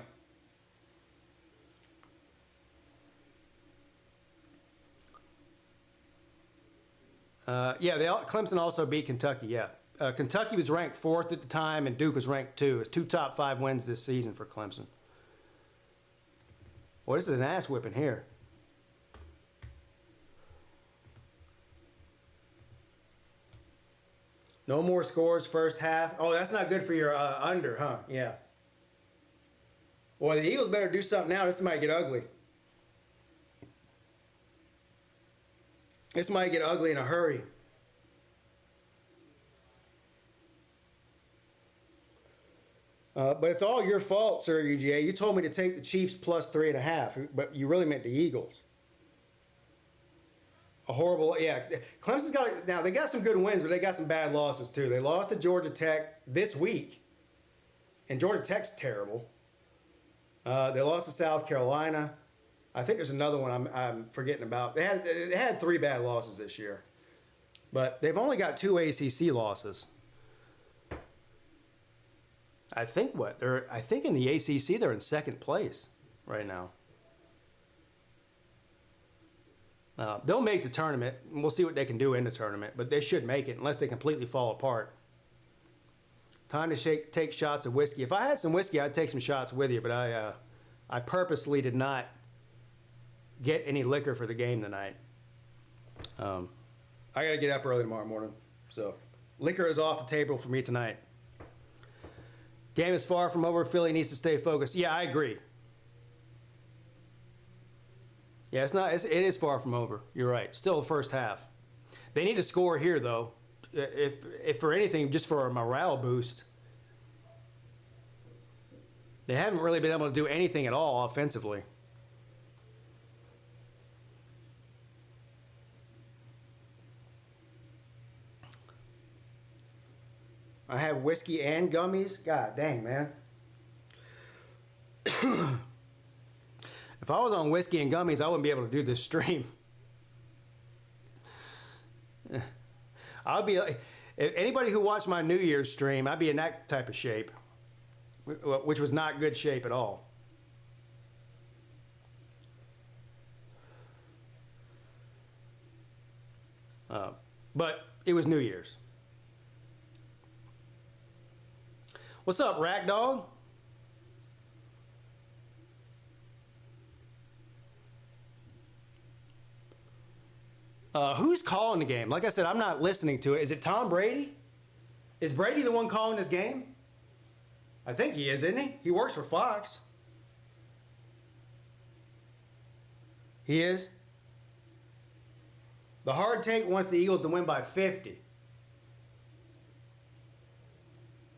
S1: Clemson also beat Kentucky, yeah. Kentucky was ranked 4th at the time, and Duke was ranked 2. It's 2 top 5 wins this season for Clemson. Well, this is an ass whipping here. No more scores first half. Oh, that's not good for your under, huh? Yeah. Boy, the Eagles better do something now. This might get ugly. This might get ugly in a hurry. But it's all your fault, Sir UGA. You told me to take the Chiefs plus 3.5, but you really meant the Eagles. A horrible, yeah. Clemson's got, now they got some good wins, but they got some bad losses too. They lost to Georgia Tech this week, and Georgia Tech's terrible. They lost to South Carolina. I think there's another one I'm forgetting about. They had 3 bad losses this year, but they've only got 2 ACC losses. I think in the ACC they're in 2nd place right now. They'll make the tournament. We'll see what they can do in the tournament, but they should make it unless they completely fall apart. Time to take shots of whiskey. If I had some whiskey, I'd take some shots with you, but I purposely did not get any liquor for the game tonight. I got to get up early tomorrow morning, so liquor is off the table for me tonight. Game is far from over. Philly needs to stay focused. Yeah, I agree. Yeah, it is far from over. You're right. Still the first half. They need to score here, though. If for anything, just for a morale boost. They haven't really been able to do anything at all offensively. I have whiskey and gummies. God dang, man. If I was on whiskey and gummies, I wouldn't be able to do this stream. I'll be like, if anybody who watched my New Year's stream, I'd be in that type of shape, which was not good shape at all. But it was New Year's. What's up, Rack Dog? Who's calling the game? Like I said, I'm not listening to it. Is it Tom Brady? Is Brady the one calling this game? I think he is, isn't he? He works for Fox. He is? The Hard Take wants the Eagles to win by 50.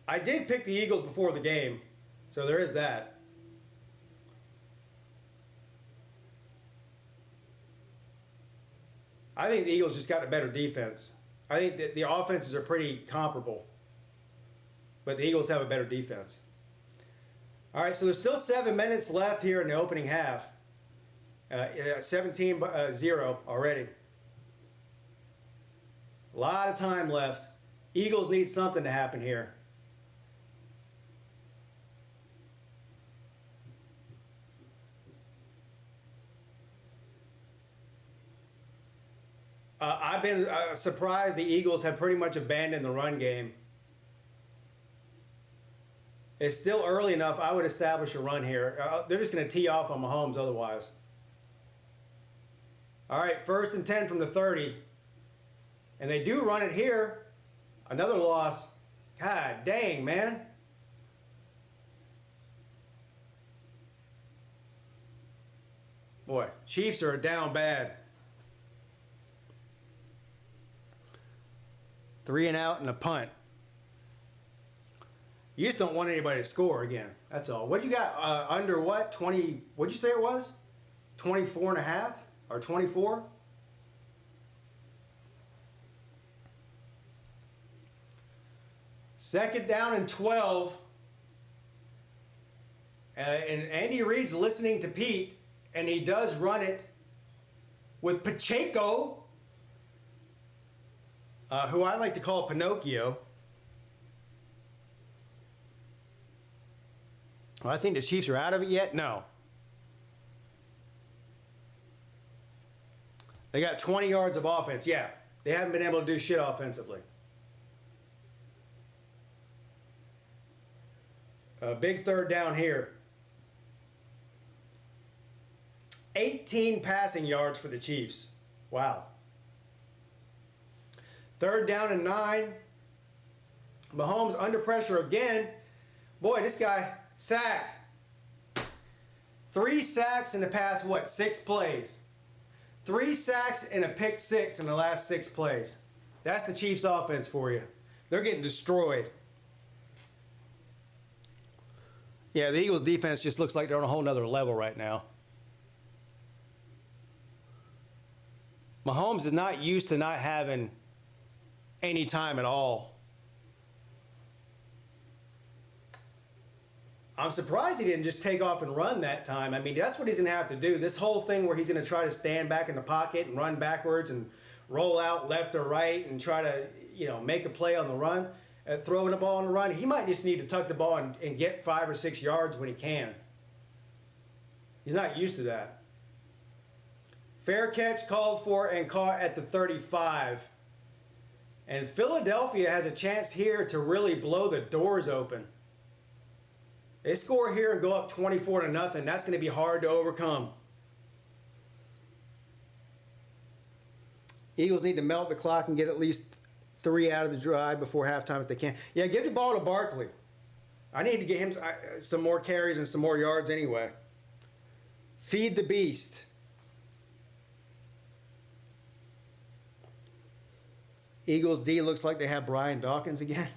S1: I did pick the Eagles before the game, so there is that. I think the Eagles just got a better defense. I think that the offenses are pretty comparable, but the Eagles have a better defense. All right, so there's still 7 minutes left here in the opening half. 17-0 already. A lot of time left. Eagles need something to happen here. I've been surprised the Eagles have pretty much abandoned the run game. It's still early enough. I would establish a run here. They're just going to tee off on Mahomes otherwise. All right, 1st and 10 from the 30. And they do run it here. Another loss. God dang, man. Boy, Chiefs are down bad. 3 and out and a punt. You just don't want anybody to score again. That's all. What you got under what? 20, what'd you say it was? 24 and a half or 24? Second down and 12. And Andy Reid's listening to Peete, and he does run it with Pacheco, who I like to call Pinocchio. Well, I think the Chiefs are out of it yet. No. They got 20 yards of offense. Yeah, they haven't been able to do shit offensively. Big third down here. 18 passing yards for the Chiefs. Wow. Third down and 9. Mahomes under pressure again. Boy, this guy sacked. 3 sacks in the past, 6 plays. 3 sacks and a pick 6 in the last 6 plays. That's the Chiefs offense for you. They're getting destroyed. Yeah, the Eagles defense just looks like they're on a whole nother level right now. Mahomes is not used to not having any time at all. I'm surprised he didn't just take off and run that time. I mean, that's what he's going to have to do. This whole thing where he's going to try to stand back in the pocket and run backwards and roll out left or right and try to, make a play on the run, throwing the ball on the run. He might just need to tuck the ball and get 5 or 6 yards when he can. He's not used to that. Fair catch called for and caught at the 35. And Philadelphia has a chance here to really blow the doors open. They score here and go up 24-0. That's going to be hard to overcome. Eagles need to melt the clock and get at least 3 out of the drive before halftime if they can. Yeah, give the ball to Barkley. I need to get him some more carries and some more yards anyway. Feed the beast. Eagles D looks like they have Brian Dawkins again.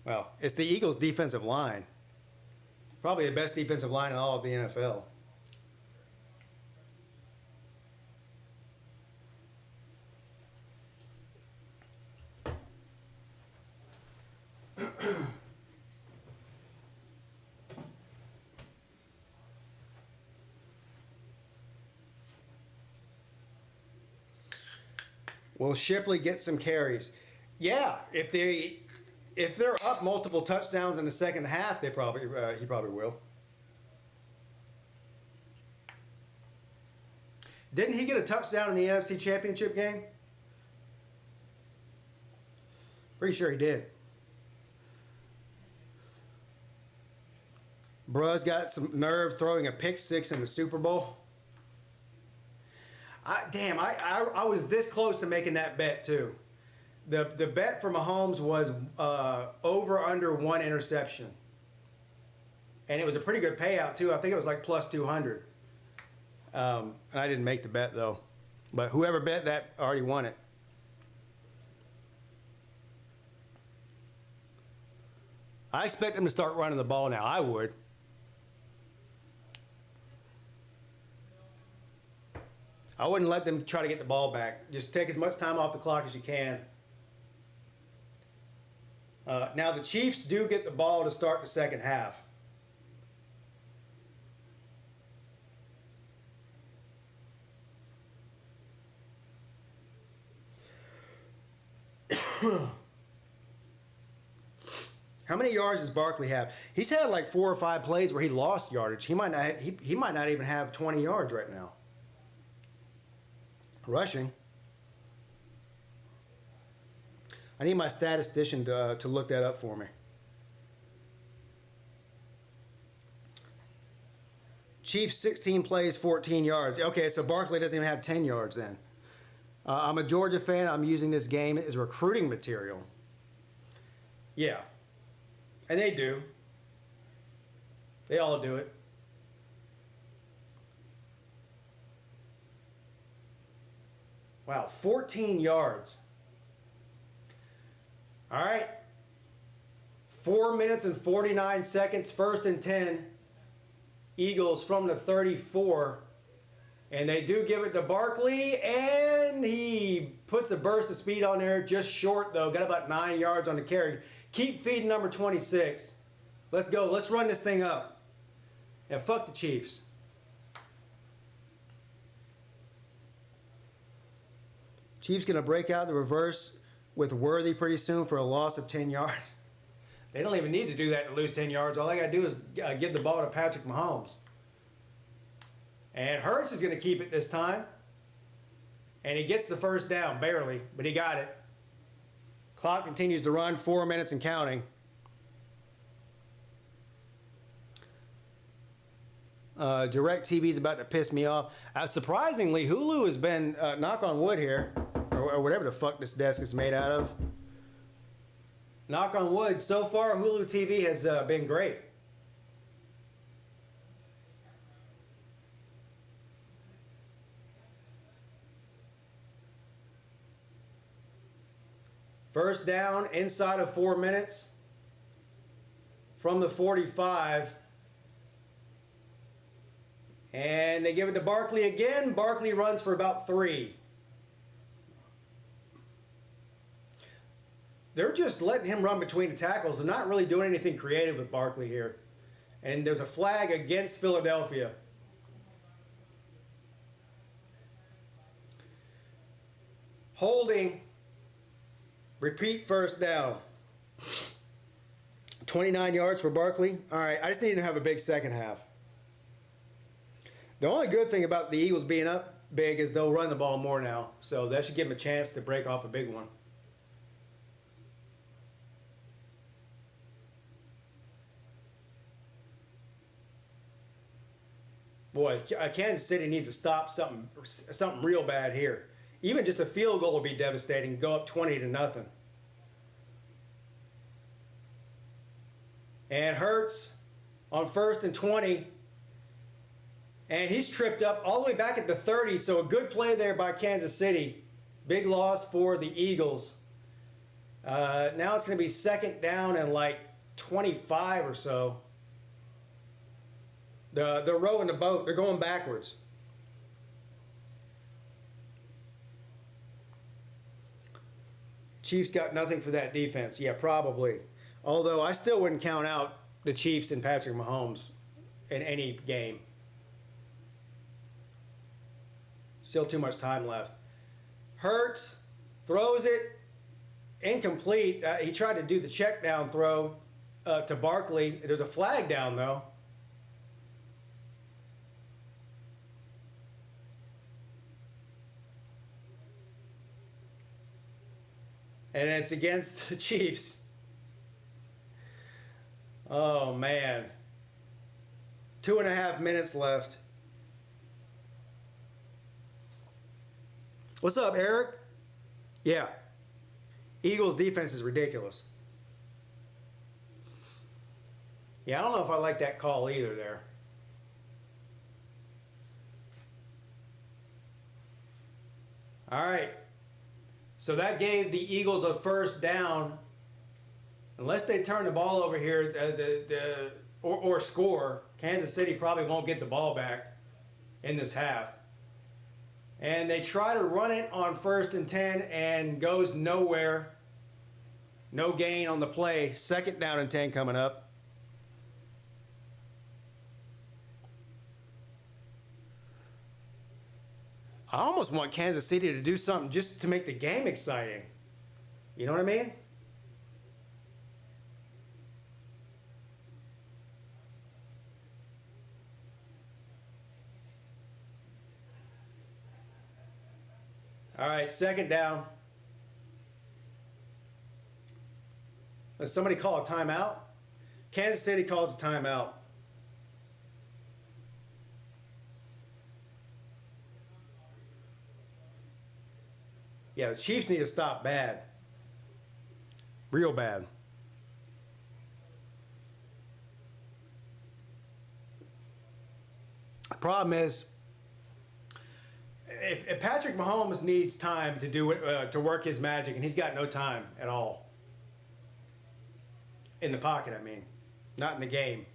S1: Well, it's the Eagles defensive line. Probably the best defensive line in all of the NFL. Will Shipley get some carries? Yeah, if they're up multiple touchdowns in the second half, he probably will. Didn't he get a touchdown in the NFC Championship game? Pretty sure he did. Bruh's got some nerve throwing a pick 6 in the Super Bowl. I was this close to making that bet too. The bet for Mahomes was over under 1 interception. And it was a pretty good payout too. I think it was like plus 200. I didn't make the bet though. But whoever bet that already won it. I expect him to start running the ball now. I would. I wouldn't let them try to get the ball back. Just take as much time off the clock as you can. Now the Chiefs do get the ball to start the second half. How many yards does Barkley have? He's had like 4 or 5 plays where he lost yardage. He might not even have 20 yards right now. Rushing. I need my statistician to look that up for me. Chiefs 16 plays, 14 yards. Okay, so Barkley doesn't even have 10 yards then. I'm a Georgia fan. I'm using this game as recruiting material. Yeah. And they do. They all do it. Wow, 14 yards. All right. 4 minutes and 49 seconds, 1st and 10. Eagles from the 34. And they do give it to Barkley, and he puts a burst of speed on there, just short though, got about 9 yards on the carry. Keep feeding number 26. Let's go, let's run this thing up. Yeah, fuck the Chiefs. Chiefs gonna break out the reverse with Worthy pretty soon for a loss of 10 yards. They don't even need to do that to lose 10 yards. All they gotta do is give the ball to Patrick Mahomes. And Hurts is going to keep it this time. And he gets the first down, barely, but he got it. Clock continues to run, 4 minutes and counting. DirecTV is about to piss me off. Surprisingly, Hulu has been, knock on wood here, or whatever the fuck this desk is made out of. Knock on wood, so far Hulu TV has been great. First down inside of 4 minutes from the 45. And they give it to Barkley again. Barkley runs for about 3. They're just letting him run between the tackles. They're not really doing anything creative with Barkley here. And there's a flag against Philadelphia. Holding. Repeat first down. 29 yards for Barkley. All right, I just need to have a big second half. The only good thing about the Eagles being up big is they'll run the ball more now. So that should give them a chance to break off a big one. Boy, Kansas City needs to stop something real bad here. Even just a field goal would be devastating. Go up 20-0. And Hurts on 1st and 20. And he's tripped up all the way back at the 30. So a good play there by Kansas City. Big loss for the Eagles. Now it's going to be 2nd down and like 25 or so. They're rowing the boat. They're going backwards. Chiefs got nothing for that defense. Yeah, probably. Although I still wouldn't count out the Chiefs and Patrick Mahomes in any game. Still too much time left. Hurts throws it incomplete. He tried to do the check down throw to Barkley. There's a flag down though. And it's against the Chiefs. Oh, man. 2.5 minutes left. What's up, Eric? Yeah. Eagles defense is ridiculous. Yeah, I don't know if I like that call either there. All right. So that gave the Eagles a first down. Unless they turn the ball over here or score, Kansas City probably won't get the ball back in this half. And they try to run it on 1st and 10 and goes nowhere. No gain on the play. 2nd down and 10 coming up. I almost want Kansas City to do something just to make the game exciting. You know what I mean? All right, 2nd down. Does somebody call a timeout? Kansas City calls a timeout. Yeah, the Chiefs need to stop bad. Real bad. The problem is, if Patrick Mahomes needs time to do it, to work his magic, and he's got no time at all. In the pocket, I mean. Not in the game.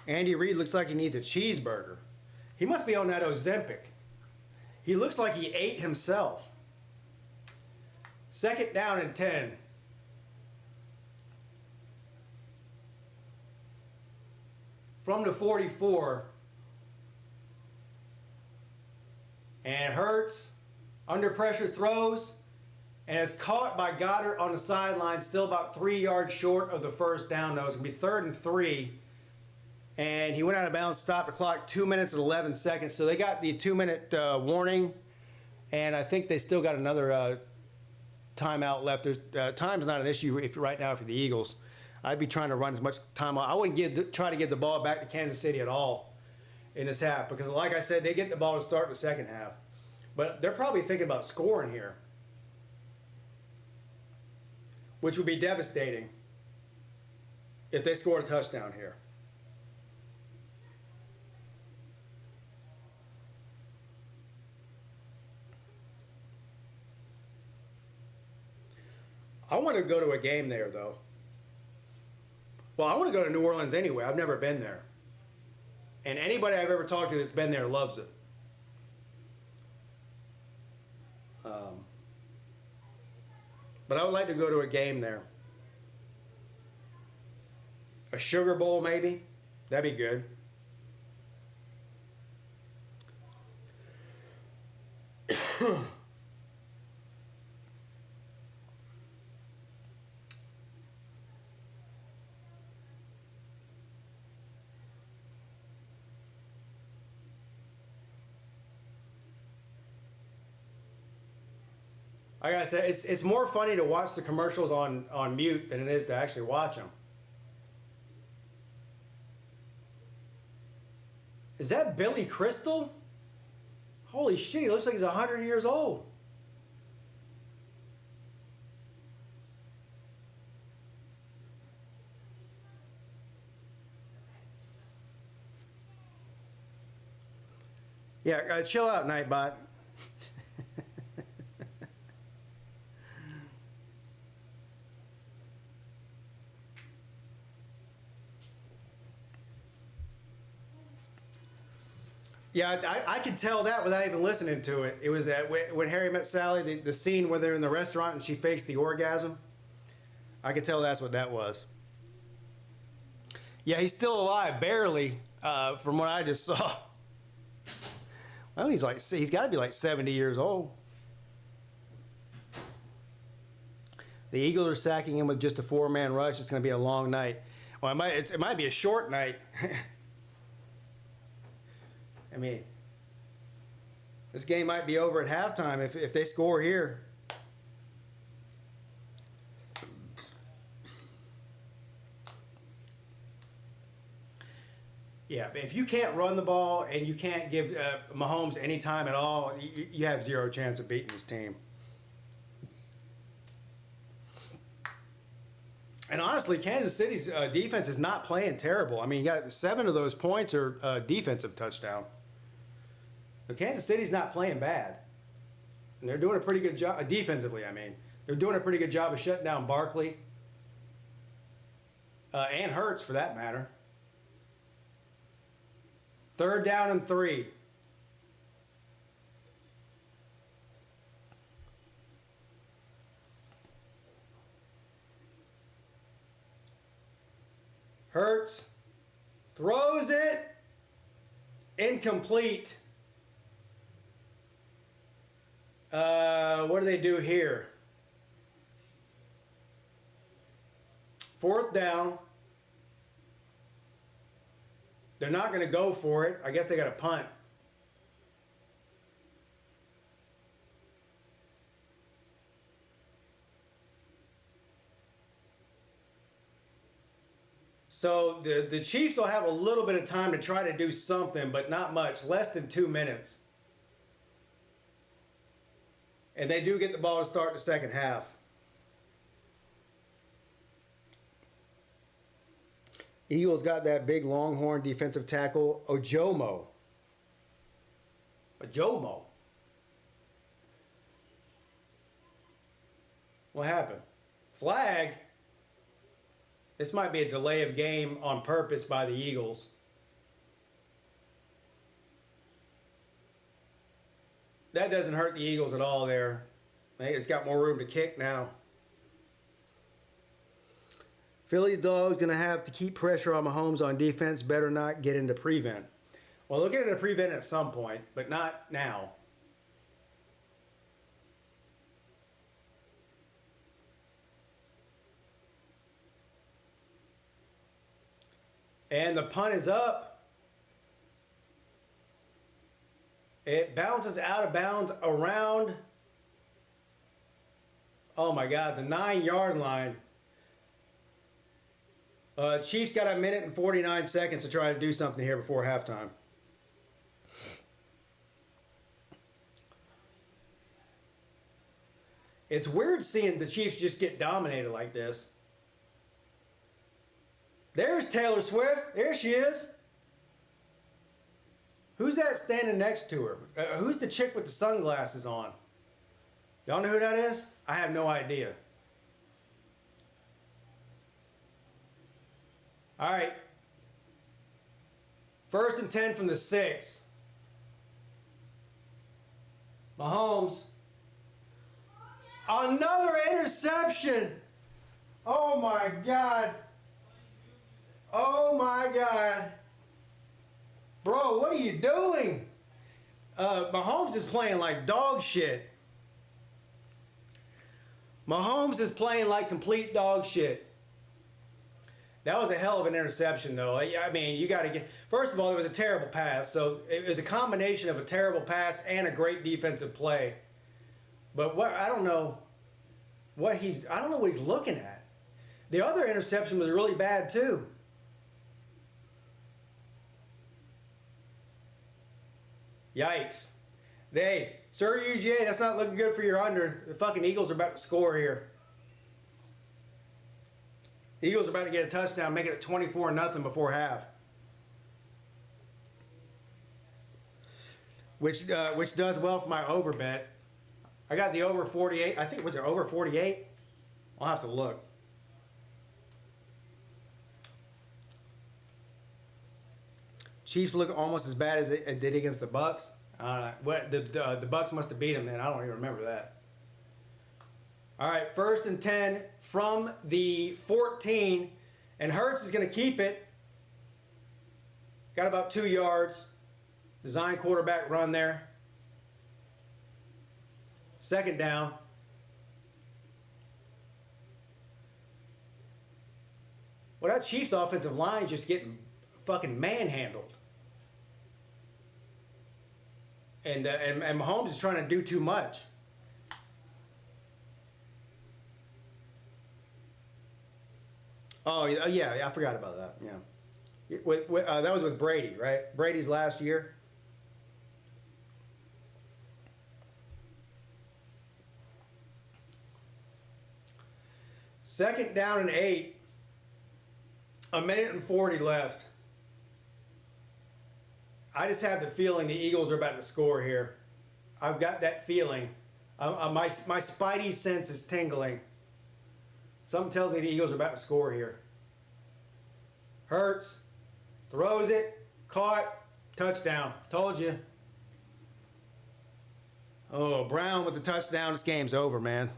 S1: Andy Reid looks like he needs a cheeseburger. He must be on that Ozempic. He looks like he ate himself. 2nd down and 10. From the 44. And Hurts, under pressure, throws, and is caught by Goddard on the sideline, still about 3 yards short of the first down. Though it's going to be 3rd and 3. And he went out of bounds, stopped the clock, 2 minutes and 11 seconds. So they got the 2-minute warning, and I think they still got another timeout left. Time's not an issue right now for the Eagles. I'd be trying to run as much time on. I wouldn't try to get the ball back to Kansas City at all in this half because, like I said, they get the ball to start in the second half. But they're probably thinking about scoring here, which would be devastating if they scored a touchdown here. I want to go to a game there, though. Well, I want to go to New Orleans anyway. I've never been there. And anybody I've ever talked to that's been there loves it. But I would like to go to a game there. A Sugar Bowl, maybe. That'd be good. I gotta say, it's more funny to watch the commercials on mute than it is to actually watch them. Is that Billy Crystal? Holy shit, he looks like he's 100 years old. Yeah, chill out, Nightbot. Yeah, I could tell that without even listening to it. It was that when Harry Met Sally, the scene where they're in the restaurant and she fakes the orgasm. I could tell that's what that was. Yeah, he's still alive, barely, from what I just saw. Well, he's got to be like 70 years old. The Eagles are sacking him with just a 4-man rush. It's going to be a long night. Well, it might be a short night. I mean, this game might be over at halftime if they score here. Yeah, but if you can't run the ball and you can't give Mahomes any time at all, you have zero chance of beating this team. And honestly, Kansas City's defense is not playing terrible. I mean, you got 7 of those points are defensive touchdown. But Kansas City's not playing bad. And they're doing a pretty good job, defensively, I mean. They're doing a pretty good job of shutting down Barkley. And Hurts, for that matter. 3rd down and 3. Hurts throws it. Incomplete. What do they do here? 4th down. They're not going to go for it. I guess they got to punt. So the Chiefs will have a little bit of time to try to do something, but not much. Less than 2 minutes. And they do get the ball to start the second half. Eagles got that big Longhorn defensive tackle, Ojomo. What happened? Flag? This might be a delay of game on purpose by the Eagles. That doesn't hurt the Eagles at all there. They just got more room to kick now. Philly's dog's going to have to keep pressure on Mahomes on defense. Better not get into prevent. Well, they'll get into prevent at some point, but not now. And the punt is up. It bounces out of bounds around, oh my God, the 9-yard line. Chiefs got a minute and 49 seconds to try to do something here before halftime. It's weird seeing the Chiefs just get dominated like this. There's Taylor Swift. There she is. Who's that standing next to her? Who's the chick with the sunglasses on? Y'all know who that is? I have no idea. All right. 1st and 10 from the 6. Mahomes. Another interception. Oh my God. Oh my God. Bro, what are you doing? Mahomes is playing like dog shit. Mahomes is playing like complete dog shit. That was a hell of an interception, though. I mean, you got to get... First of all, it was a terrible pass. So it was a combination of a terrible pass and a great defensive play. But what I don't know what he's looking at. The other interception was really bad, too. Yikes. Sir UGA, that's not looking good for your under. The fucking Eagles are about to score here. The Eagles are about to get a touchdown, making it 24-0 before half. Which does well for my over bet. I got the over 48. I think, was it over 48? I'll have to look. Chiefs look almost as bad as it did against the Bucks. The Bucks must have beat them, man. I don't even remember that. All right, 1st and 10 from the 14, and Hurts is going to keep it. Got about 2 yards. Design quarterback run there. 2nd down. Well, that Chiefs offensive line is just getting fucking manhandled. And Mahomes is trying to do too much. Oh, yeah, I forgot about that. Yeah. That was with Brady, right? Brady's last year. Second down and 8. A minute and 40 left. I just have the feeling the Eagles are about to score here. I've got that feeling. My spidey sense is tingling. Something tells me the Eagles are about to score here. Hurts. Throws it. Caught. Touchdown. Told you. Oh, Brown with the touchdown. This game's over, man.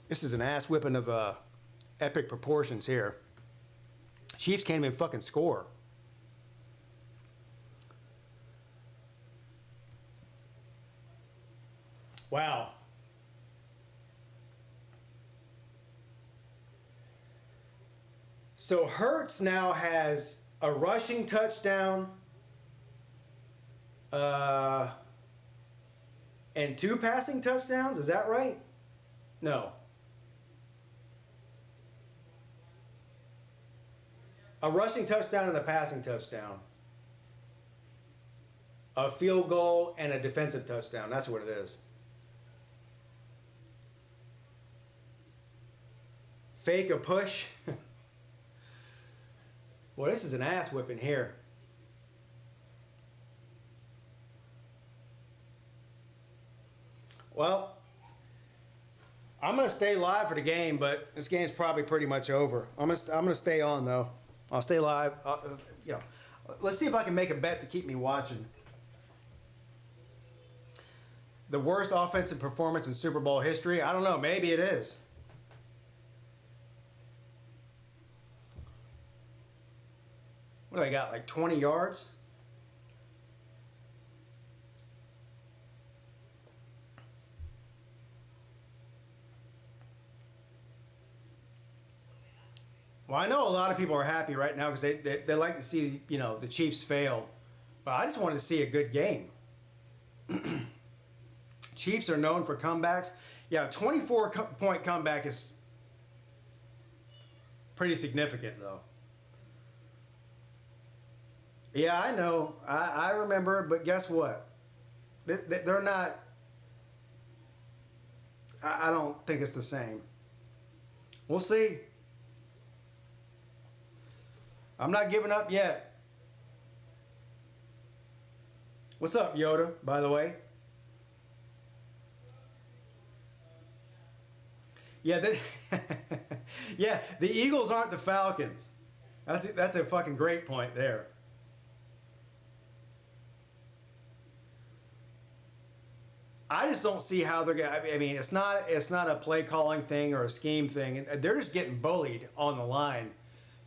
S1: This is an ass whipping of epic proportions here. Chiefs can't even fucking score. Wow. So Hurts now has a rushing touchdown and 2 passing touchdowns. Is that right? No. A rushing touchdown and a passing touchdown. a field goal, and a defensive touchdown. That's what it is. Fake a push. Well, this is an ass whipping here. Well, I'm gonna stay live for the game, but this game's probably pretty much over. I'm gonna stay on though. I'll stay live. Let's see if I can make a bet to keep me watching. The worst offensive performance in Super Bowl history? I don't know. Maybe it is. What do they got? Like 20 yards? Well, I know a lot of people are happy right now because they like to see, you know, the Chiefs fail. But I just wanted to see a good game. Chiefs are known for comebacks. Yeah, 24-point comeback is pretty significant, though. Yeah, I know. I remember, but guess what? They're not... I don't think it's the same. We'll see. I'm not giving up yet. What's up, Yoda, by the way? Yeah, yeah, the Eagles aren't the Falcons. That's a fucking great point there. I just don't see how they're gonna. I mean, it's not a play calling thing or a scheme thing. They're just getting bullied on the line.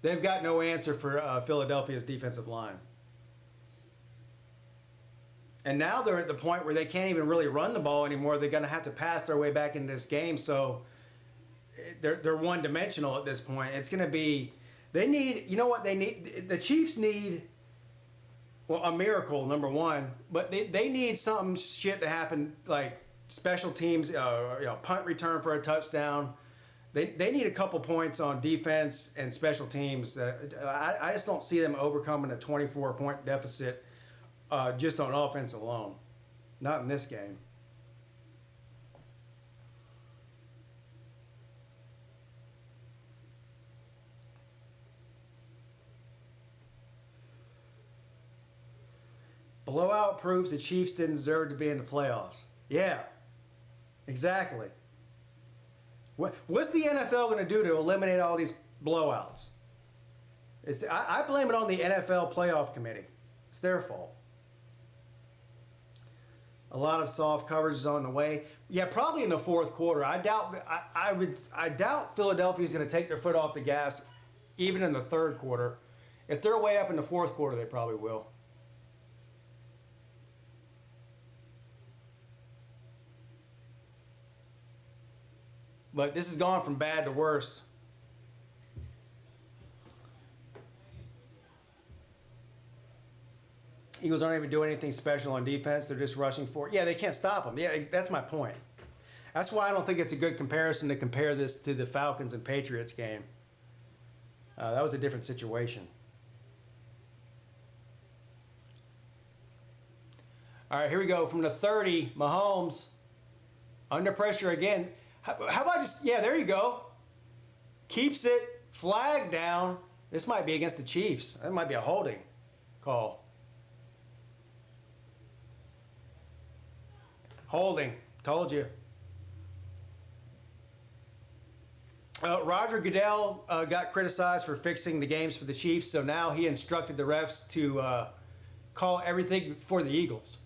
S1: They've got no answer for Philadelphia's defensive line. And now they're at the point where they can't even really run the ball anymore. They're going to have to pass their way back into this game. So they're one-dimensional at this point. It's going to be... They need... You know what they need? The Chiefs need... Well, a miracle, number one. But they need something shit to happen, like special teams, punt return for a touchdown. They need a couple points on defense and special teams. I just don't see them overcoming a 24-point deficit just on offense alone. Not in this game. Blowout proves the Chiefs didn't deserve to be in the playoffs. Yeah, exactly. What's the NFL going to do to eliminate all these blowouts? I blame it on the NFL playoff committee. It's their fault. A lot of soft coverage is on the way. Yeah, probably in the fourth quarter. I doubt Philadelphia's going to take their foot off the gas even in the third quarter. If they're way up in the fourth quarter, they probably will. But this has gone from bad to worse. Eagles aren't even doing anything special on defense. They're just rushing for it. Yeah, they can't stop them. Yeah, that's my point. That's why I don't think it's a good comparison to compare this to the Falcons and Patriots game. That was a different situation. All right, here we go. From the 30, Mahomes under pressure again. How about just, yeah, there you go. Keeps it, flag down. This might be against the Chiefs. That might be a holding call. Holding, told you. Roger Goodell got criticized for fixing the games for the Chiefs, so now he instructed the refs to call everything for the Eagles.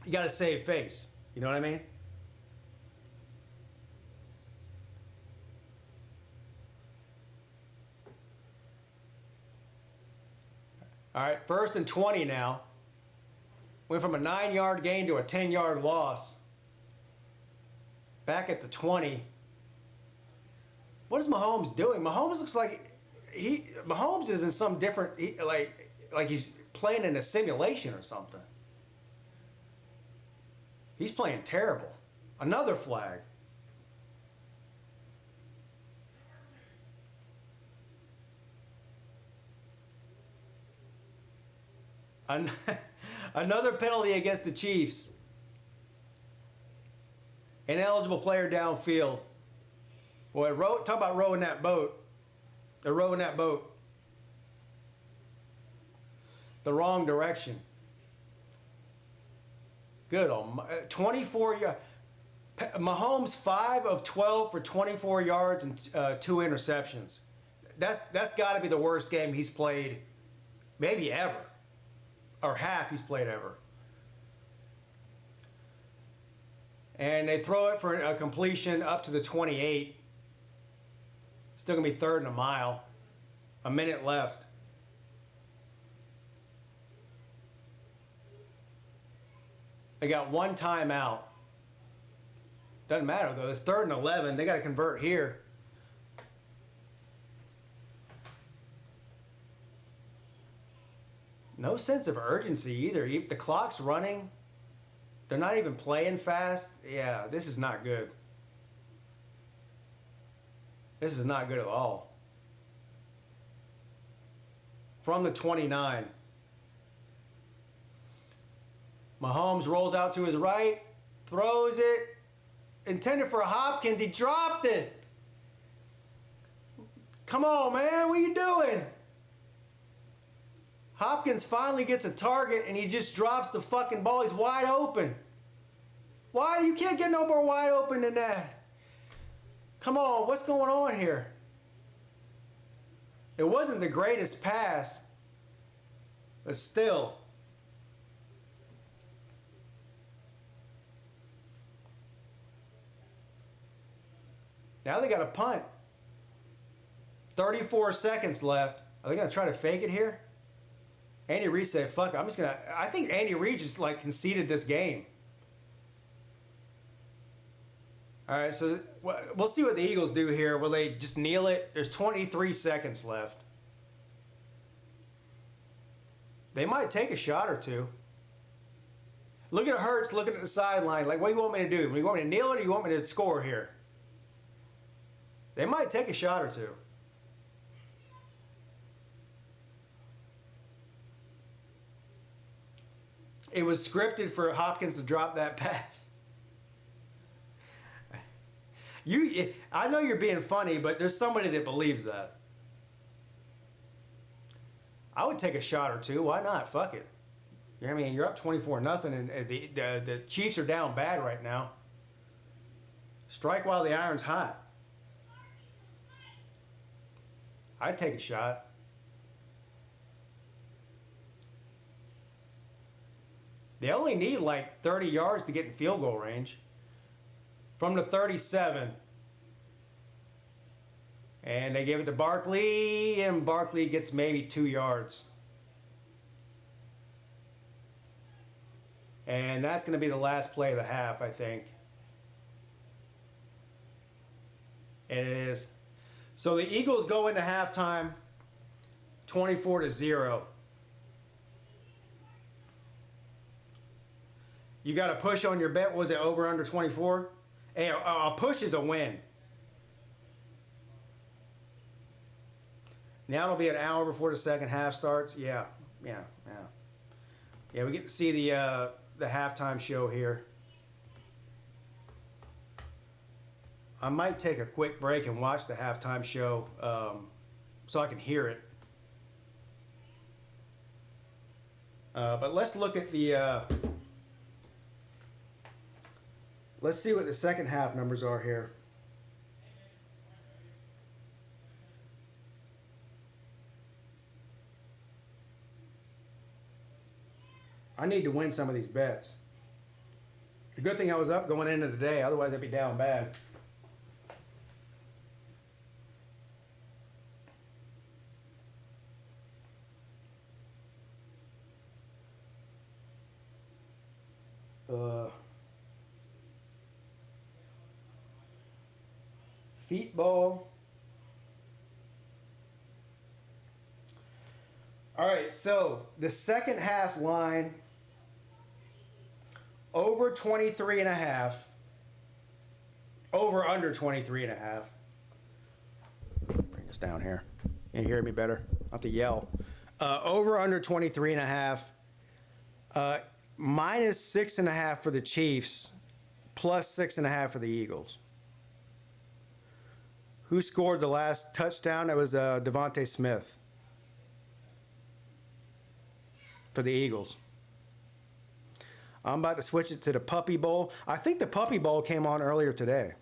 S1: You got to save face. You know what I mean? All right, 1st and 20 now. Went from a 9-yard gain to a 10-yard loss. Back at the 20. What is Mahomes doing? Mahomes looks like Mahomes is in some different, like he's playing in a simulation or something. He's playing terrible. Another flag. Another penalty against the Chiefs. Ineligible player downfield. Boy, talk about rowing that boat. They're rowing that boat the wrong direction. Good. 24 yards. Mahomes 5 of 12 for 24 yards and 2 interceptions. That's got to be the worst game he's played, maybe ever, or half he's played ever. And they throw it for a completion up to the 28. Still gonna be 3rd and a mile. A minute left. They got 1 timeout. Doesn't matter though. It's 3rd and 11. They got to convert here. No sense of urgency either. The clock's running. They're not even playing fast. Yeah, this is not good. This is not good at all. From the 29. Mahomes rolls out to his right, throws it, intended for Hopkins. He dropped it. Come on, man, what are you doing? Hopkins finally gets a target and he just drops the fucking ball. He's wide open. Why? You can't get no more wide open than that. Come on, what's going on here? It wasn't the greatest pass, but still. Now they got a punt. 34 seconds left. Are they going to try to fake it here? Andy Reid said, fuck it, I think Andy Reid just like conceded this game. All right, so we'll see what the Eagles do here. Will they just kneel it? There's 23 seconds left. They might take a shot or two. Look at Hurts looking at the sideline. Like, what do you want me to do? Do you want me to kneel it or do you want me to score here? They might take a shot or two. It was scripted for Hopkins to drop that pass. I know you're being funny, but there's somebody that believes that. I would take a shot or two. Why not? Fuck it. I mean, you're up 24-0, and the Chiefs are down bad right now. Strike while the iron's hot. I'd take a shot. They only need like 30 yards to get in field goal range. From the 37. And they give it to Barkley, and Barkley gets maybe 2 yards. And that's going to be the last play of the half, I think. And it is. So the Eagles go into halftime 24-0. You got a push on your bet. What was it, over under 24? Hey, a push is a win. Now it'll be an hour before the second half starts. Yeah, we get to see the halftime show here. I might take a quick break and watch the halftime show so I can hear it. But let's look at the... let's see what the second half numbers are here. I need to win some of these bets. It's a good thing I was up going into the day, otherwise I'd be down bad. Feet ball. All right, so the second half line, over 23.5, over under 23.5. Bring this down here. You hear me better? I'll have to yell. Over under 23.5. Minus 6.5 for the Chiefs, plus 6.5 for the Eagles. Who scored the last touchdown? It was Devontae Smith for the Eagles. I'm about to switch it to the Puppy Bowl. I think the Puppy Bowl came on earlier today.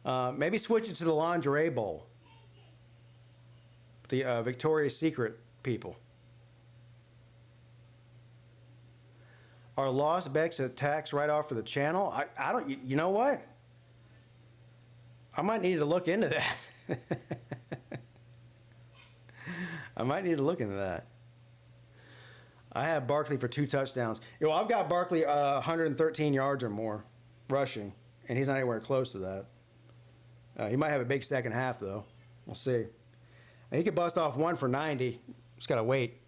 S1: Maybe switch it to the Lingerie Bowl. The Victoria's Secret people. Are Lost Becks attacks right off of the channel? I don't, you know what? I might need to look into that. I might need to look into that. I have Barkley for 2 touchdowns. You know, I've got Barkley 113 yards or more rushing, and he's not anywhere close to that. He might have a big second half, though. We'll see. And he could bust off 1 for 90. Just got to wait.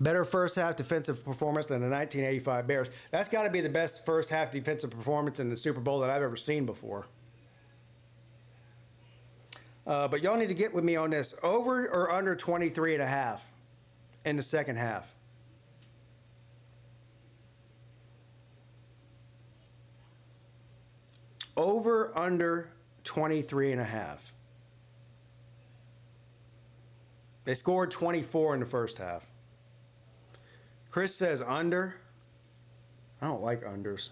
S1: Better first half defensive performance than the 1985 Bears. That's got to be the best first half defensive performance in the Super Bowl that I've ever seen before. But y'all need to get with me on this. Over or under 23.5 in the second half? Over, under 23.5. They scored 24 in the first half. Chris says under. I don't like unders.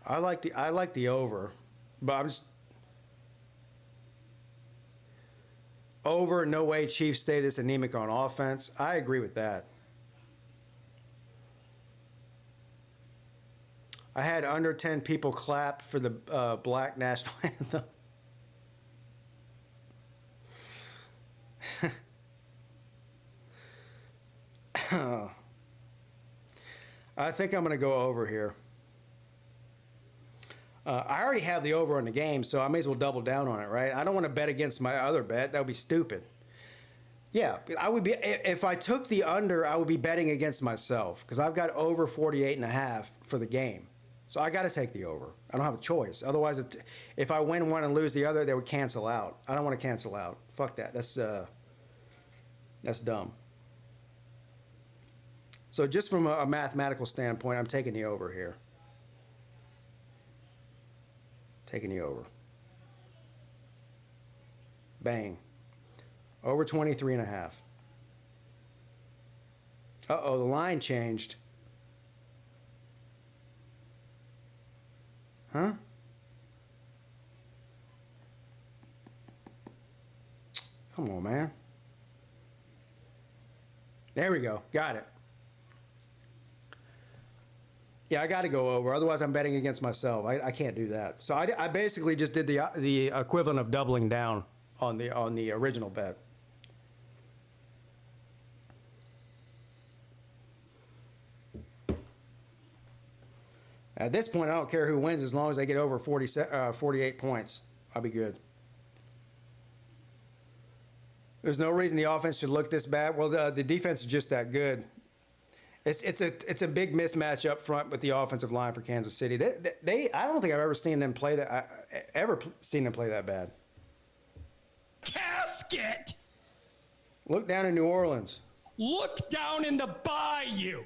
S1: I like the over, but I'm just over. No way Chiefs stay this anemic on offense. I agree with that. I had under 10 people clap for the Black National Anthem. I think I'm going to go over here. I already have the over on the game, so I may as well double down on it, right? I don't want to bet against my other bet. That would be stupid. Yeah, I would be. If I took the under, I would be betting against myself because I've got over 48.5 for the game. So I got to take the over. I don't have a choice. Otherwise, if I win one and lose the other, they would cancel out. I don't want to cancel out. Fuck that. That's dumb. So just from a mathematical standpoint, I'm taking the over here. Taking the over. Bang. Over 23.5. Uh-oh, the line changed. Huh? Come on, man. There we go. Got it. Yeah, I got to go over. Otherwise, I'm betting against myself. I can't do that. So I basically just did the equivalent of doubling down on the original bet. At this point, I don't care who wins as long as they get over 48 points. I'll be good. There's no reason the offense should look this bad. Well, the defense is just that good. It's a big mismatch up front with the offensive line for Kansas City. I don't think I've ever seen them play that bad.
S3: Casket!
S1: Look down in New Orleans.
S3: Look down in the bayou.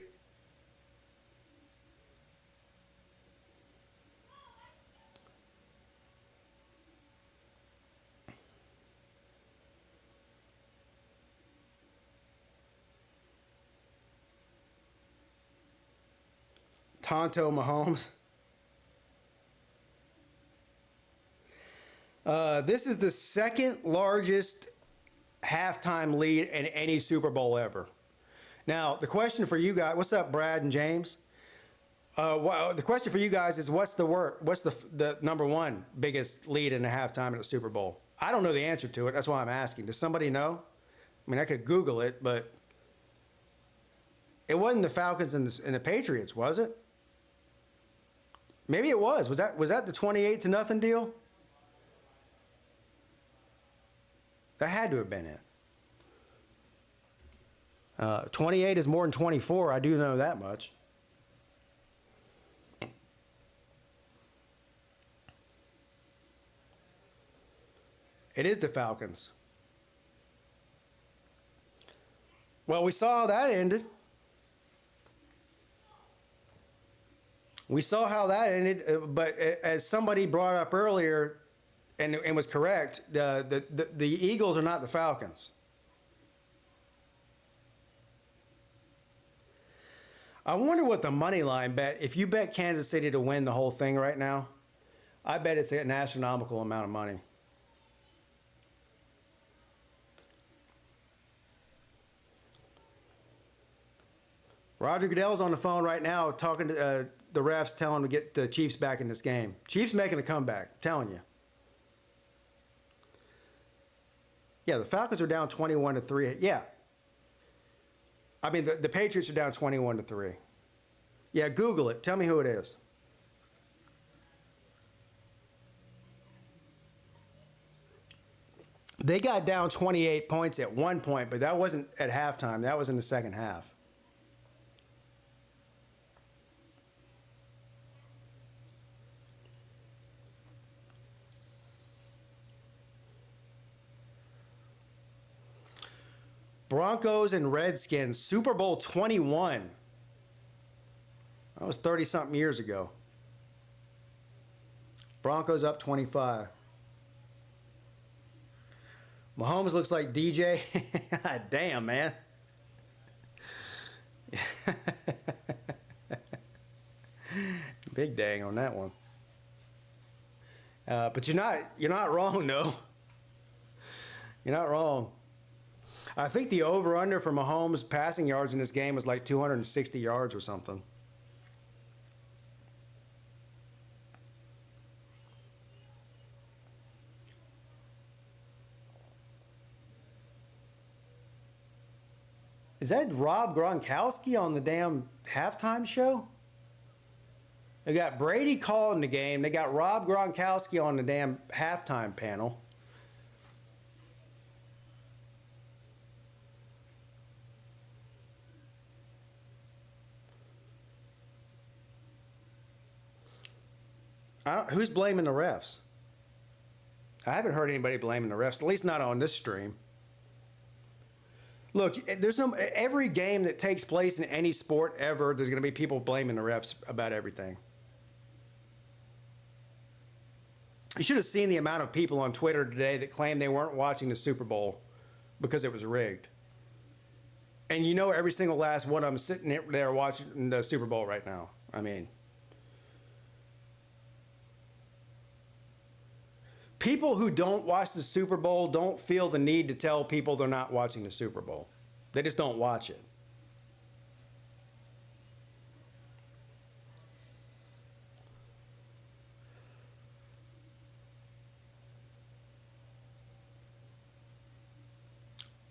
S1: Tonto Mahomes. This is the second largest halftime lead in any Super Bowl ever. Now, the question for you guys, what's up, Brad and James? The question for you guys is, what's the number one biggest lead in a halftime at a Super Bowl? I don't know the answer to it. That's why I'm asking. Does somebody know? I mean, I could Google it, but it wasn't the Falcons and the Patriots, was it? Maybe it was. Was that the 28-0 deal? That had to have been it. 28 is more than 24. I do know that much. It is the Falcons. Well, we saw how that ended. We saw how that ended, but as somebody brought up earlier, and was correct, the Eagles are not the Falcons. I wonder what the money line bet, if you bet Kansas City to win the whole thing right now, I bet it's an astronomical amount of money. Roger Goodell's on the phone right now talking to the refs, telling them to get the Chiefs back in this game. Chiefs making a comeback, I'm telling you. Yeah, the Falcons are down 21-3. Yeah. I mean, the Patriots are down 21-3. Yeah, Google it. Tell me who it is. They got down 28 points at one point, but that wasn't at halftime. That was in the second half. Broncos and Redskins, Super Bowl 21. That was 30-something years ago. Broncos up 25. Mahomes looks like DJ. Damn, man. Big dang on that one. But you're not wrong, though. You're not wrong. I think the over-under for Mahomes' passing yards in this game was like 260 yards or something. Is that Rob Gronkowski on the damn halftime show? They got Brady calling the game. They got Rob Gronkowski on the damn halftime panel. Who's blaming the refs? I haven't heard anybody blaming the refs, at least not on this stream. Look, every game that takes place in any sport ever, there's going to be people blaming the refs about everything. You should have seen the amount of people on Twitter today that claimed they weren't watching the Super Bowl because it was rigged. And you know every single last one of them sitting there watching the Super Bowl right now. I mean, people who don't watch the Super Bowl don't feel the need to tell people they're not watching the Super Bowl. They just don't watch it.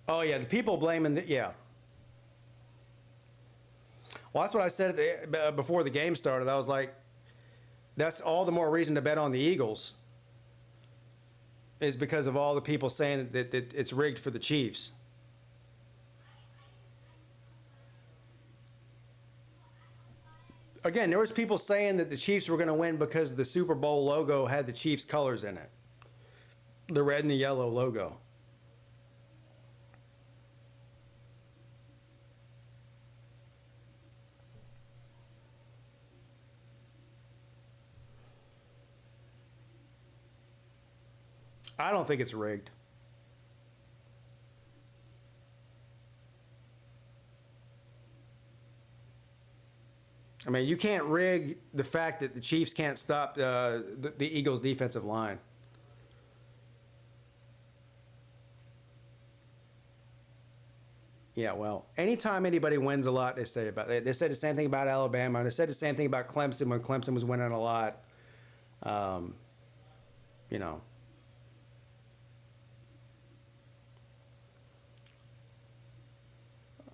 S1: Oh, yeah, the people blaming the, yeah. Well, that's what I said before the game started. I was like, that's all the more reason to bet on the Eagles, is because of all the people saying that it's rigged for the Chiefs. Again, there was people saying that the Chiefs were going to win because the Super Bowl logo had the Chiefs colors in it. The red and the yellow logo. I don't think it's rigged. I mean, you can't rig the fact that the Chiefs can't stop the Eagles' defensive line. Yeah, well, anytime anybody wins a lot, they say they said the same thing about Alabama. They said the same thing about Clemson when Clemson was winning a lot. You know.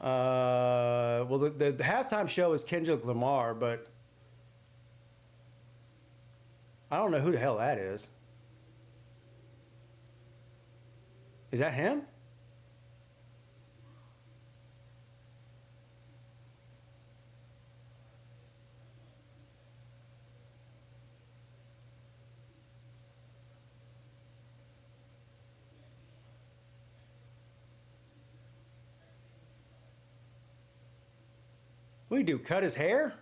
S1: Well, the halftime show is Kendrick Lamar, but I don't know who the hell that is. Is that him? What do you do? Cut his hair?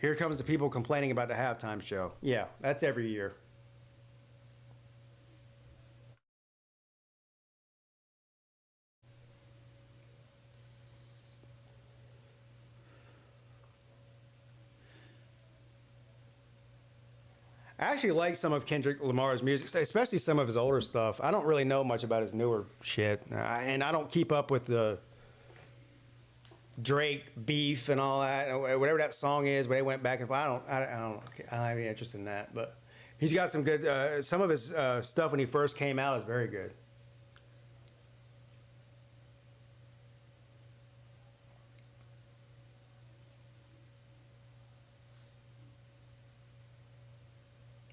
S1: Here comes the people complaining about the halftime show. Yeah, that's every year. I actually like some of Kendrick Lamar's music, especially some of his older stuff. I don't really know much about his newer shit, and I don't keep up with the Drake beef and all that, whatever that song is. But they went back and forth. I don't have any interest in that. But he's got some good. Some of his stuff when he first came out is very good.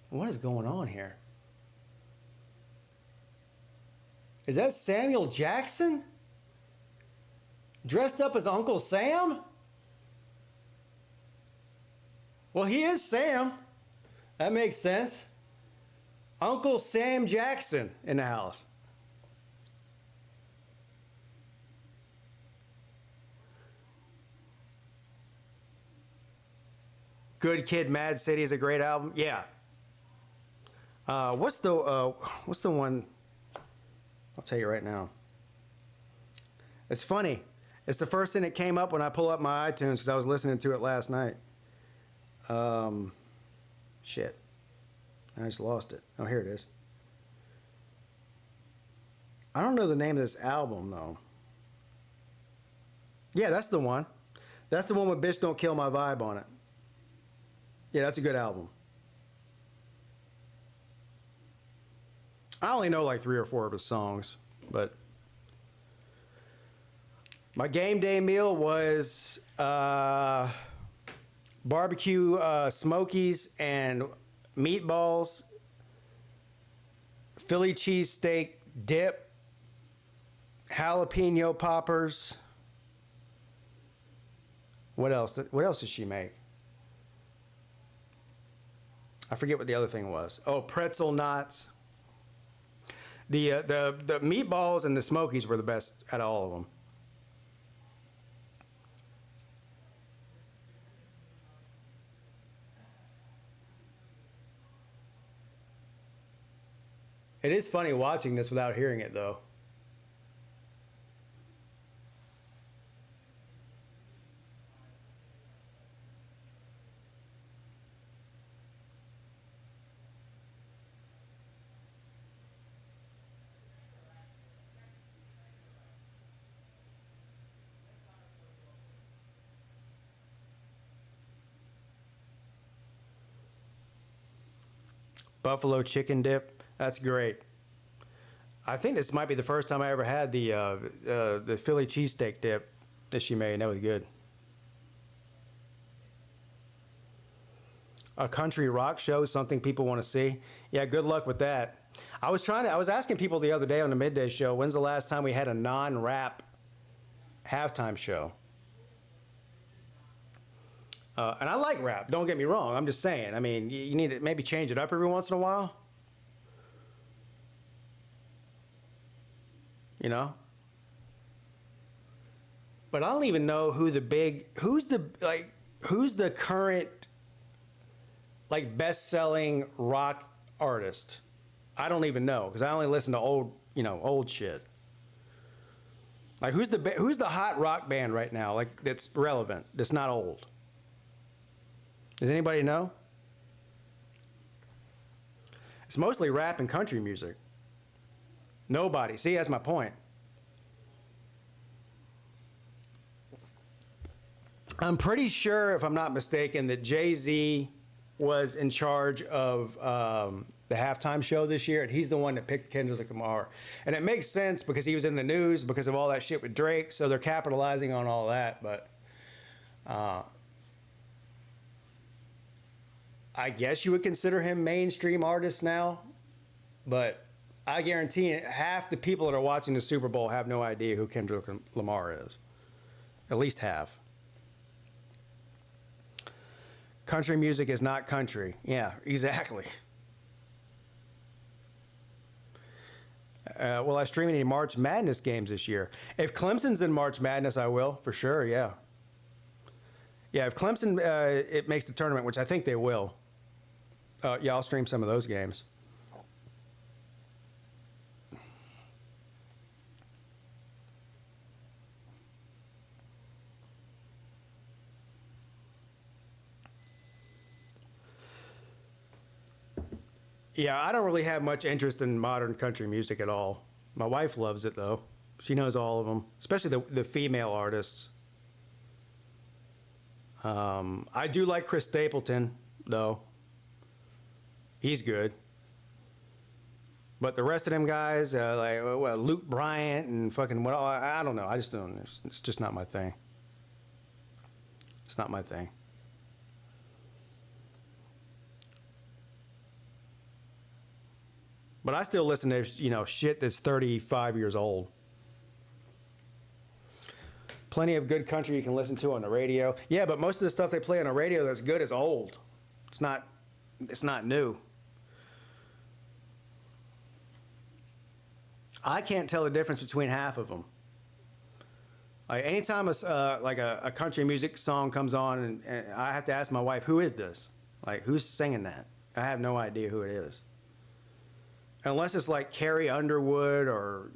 S1: What is going on here? Is that Samuel Jackson? Dressed up as Uncle Sam? Well, he is Sam. That makes sense. Uncle Sam Jackson in the house. Good Kid, Mad City is a great album. Yeah. What's the one? I'll tell you right now. It's funny. It's the first thing that came up when I pull up my iTunes because I was listening to it last night. Shit. I just lost it. Oh, here it is. I don't know the name of this album, though. Yeah, that's the one. That's the one with Bitch Don't Kill My Vibe on it. Yeah, that's a good album. I only know like 3 or 4 of his songs, but my game day meal was barbecue smokies and meatballs, Philly cheesesteak dip, jalapeno poppers. What else? What else did she make? I forget what the other thing was. Oh, pretzel knots. The meatballs and the smokies were the best out of all of them. It is funny watching this without hearing it, though. Buffalo chicken dip. That's great. I think this might be the first time I ever had the Philly cheesesteak dip that she made. That was good. A country rock show, something people want to see. Yeah, good luck with that. I was asking people the other day on the midday show, when's the last time we had a non-rap halftime show? And I like rap, don't get me wrong. I'm just saying, I mean, you need to maybe change it up every once in a while. You know? But I don't even know who's the current, like, best-selling rock artist. I don't even know, because I only listen to old shit. Like, who's the hot rock band right now, like, that's relevant, that's not old? Does anybody know? It's mostly rap and country music. Nobody. See, that's my point. I'm pretty sure, if I'm not mistaken, that Jay-Z was in charge of the halftime show this year, and he's the one that picked Kendrick Lamar. And it makes sense because he was in the news because of all that shit with Drake, so they're capitalizing on all that, but I guess you would consider him mainstream artist now, but I guarantee half the people that are watching the Super Bowl have no idea who Kendrick Lamar is. At least half. Country music is not country. Yeah, exactly. Will I stream any March Madness games this year? If Clemson's in March Madness, I will, for sure, yeah. Yeah, if Clemson it makes the tournament, which I think they will, yeah, I'll stream some of those games. Yeah, I don't really have much interest in modern country music at all. My wife loves it, though. She knows all of them, especially the female artists. I do like Chris Stapleton, though. He's good. But the rest of them guys, like Luke Bryant and fucking what, I don't know. I just don't. It's just not my thing. It's not my thing. But I still listen to, shit that's 35 years old. Plenty of good country you can listen to on the radio. Yeah, but most of the stuff they play on the radio that's good is old. It's not new. I can't tell the difference between half of them. Like anytime a country music song comes on, and I have to ask my wife, who is this? Like, who's singing that? I have no idea who it is. Unless it's like Carrie Underwood or,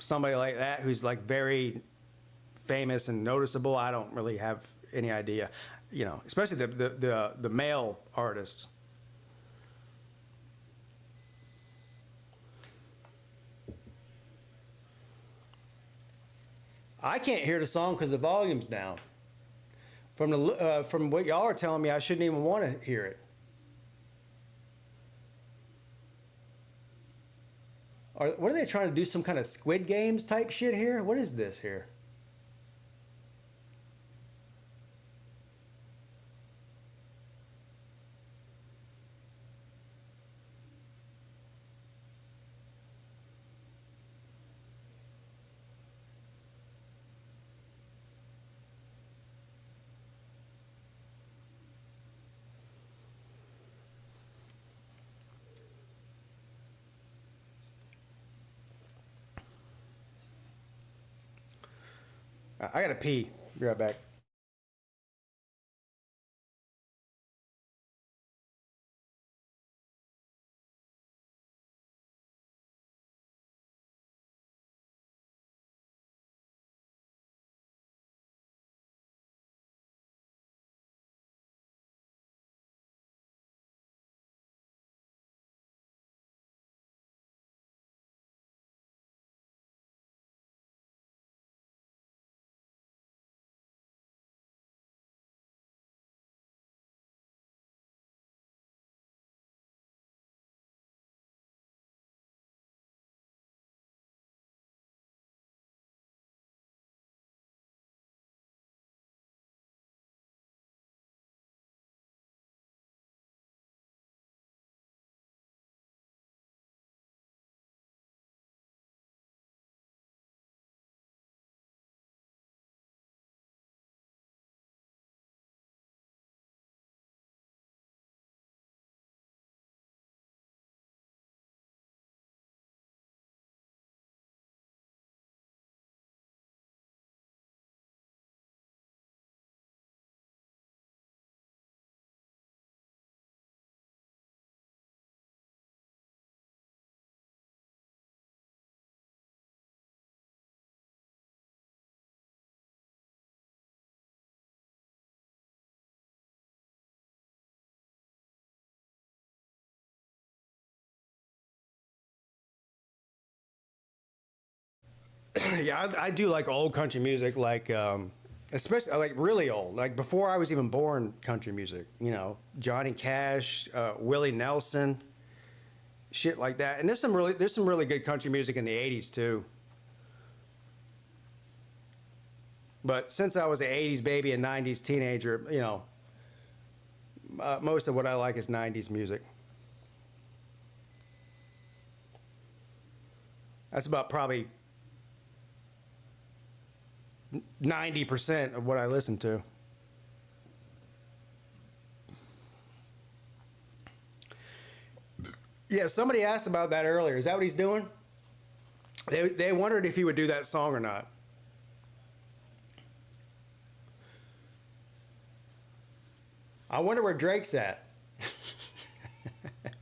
S1: somebody like that who's like very famous and noticeable, I don't really have any idea. Especially the male artists. I can't hear the song because the volume's down. From what y'all are telling me, I shouldn't even want to hear it. What are they trying to do? Some kind of Squid Games type shit here? What is this here? I gotta pee. Be right back. Yeah, I do like old country music, like especially like really old, like before I was even born. Country music, Johnny Cash, Willie Nelson, shit like that. And there's some really good country music in the '80s too. But since I was an '80s baby and '90s teenager, most of what I like is '90s music. That's about probably 90% of what I listen to. Yeah, somebody asked about that earlier. Is that what he's doing? They wondered if he would do that song or not. I wonder where Drake's at.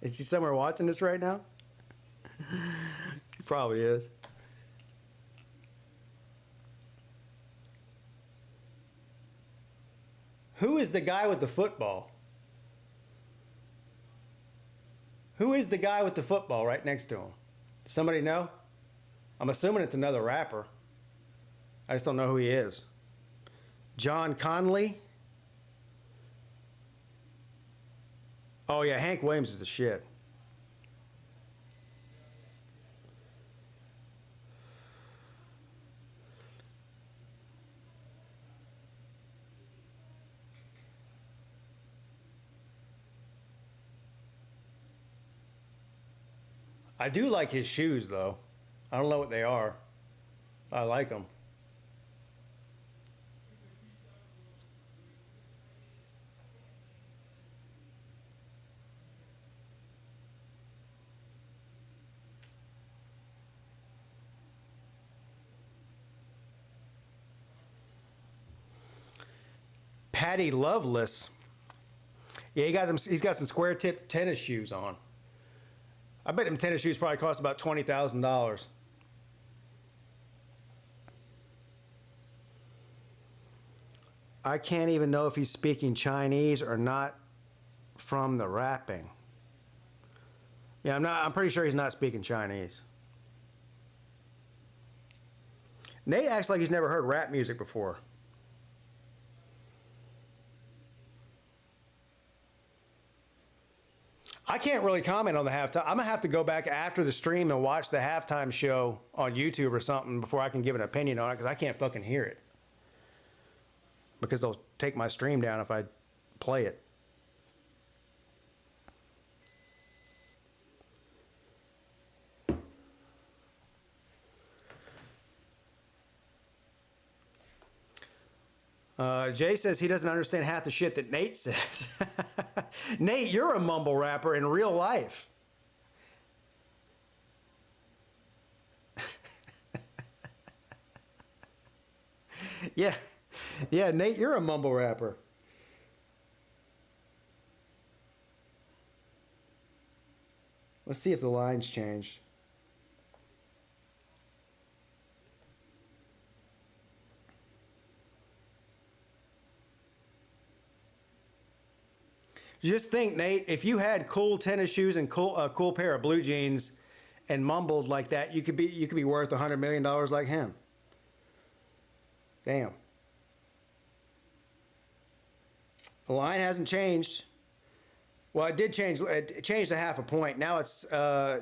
S1: Is he somewhere watching this right now? He probably is. Who is the guy with the football? Who is the guy with the football right next to him? Does somebody know? I'm assuming it's another rapper. I just don't know who he is. John Conley? Oh, yeah, Hank Williams is the shit. I do like his shoes, though. I don't know what they are. I like them. Patty Loveless. Yeah, he's got some square tip tennis shoes on. I bet them tennis shoes probably cost about $20,000. I can't even know if he's speaking Chinese or not from the rapping. Yeah, I'm pretty sure he's not speaking Chinese. Nate acts like he's never heard rap music before. I can't really comment on the halftime. I'm going to have to go back after the stream and watch the halftime show on YouTube or something before I can give an opinion on it, because I can't fucking hear it. Because they'll take my stream down if I play it. Jay says he doesn't understand half the shit that Nate says. Nate, you're a mumble rapper in real life. Yeah, Nate, you're a mumble rapper. Let's see if the line's changed. Just think, Nate, if you had cool tennis shoes and a cool pair of blue jeans and mumbled like that, you could be worth $100 million like him. Damn. The line hasn't changed. Well, it did change. It changed a half a point. Now it's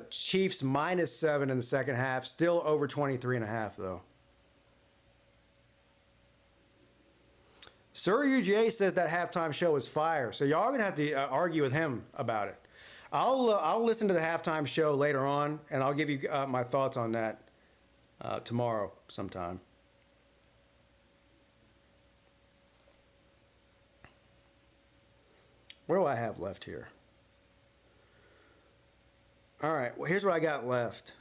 S1: Chiefs -7 in the second half. Still over 23.5 though. Sir UGA says that halftime show is fire. So y'all are gonna have to argue with him about it. I'll listen to the halftime show later on, and I'll give you my thoughts on that tomorrow sometime. What do I have left here? All right, well, here's what I got left.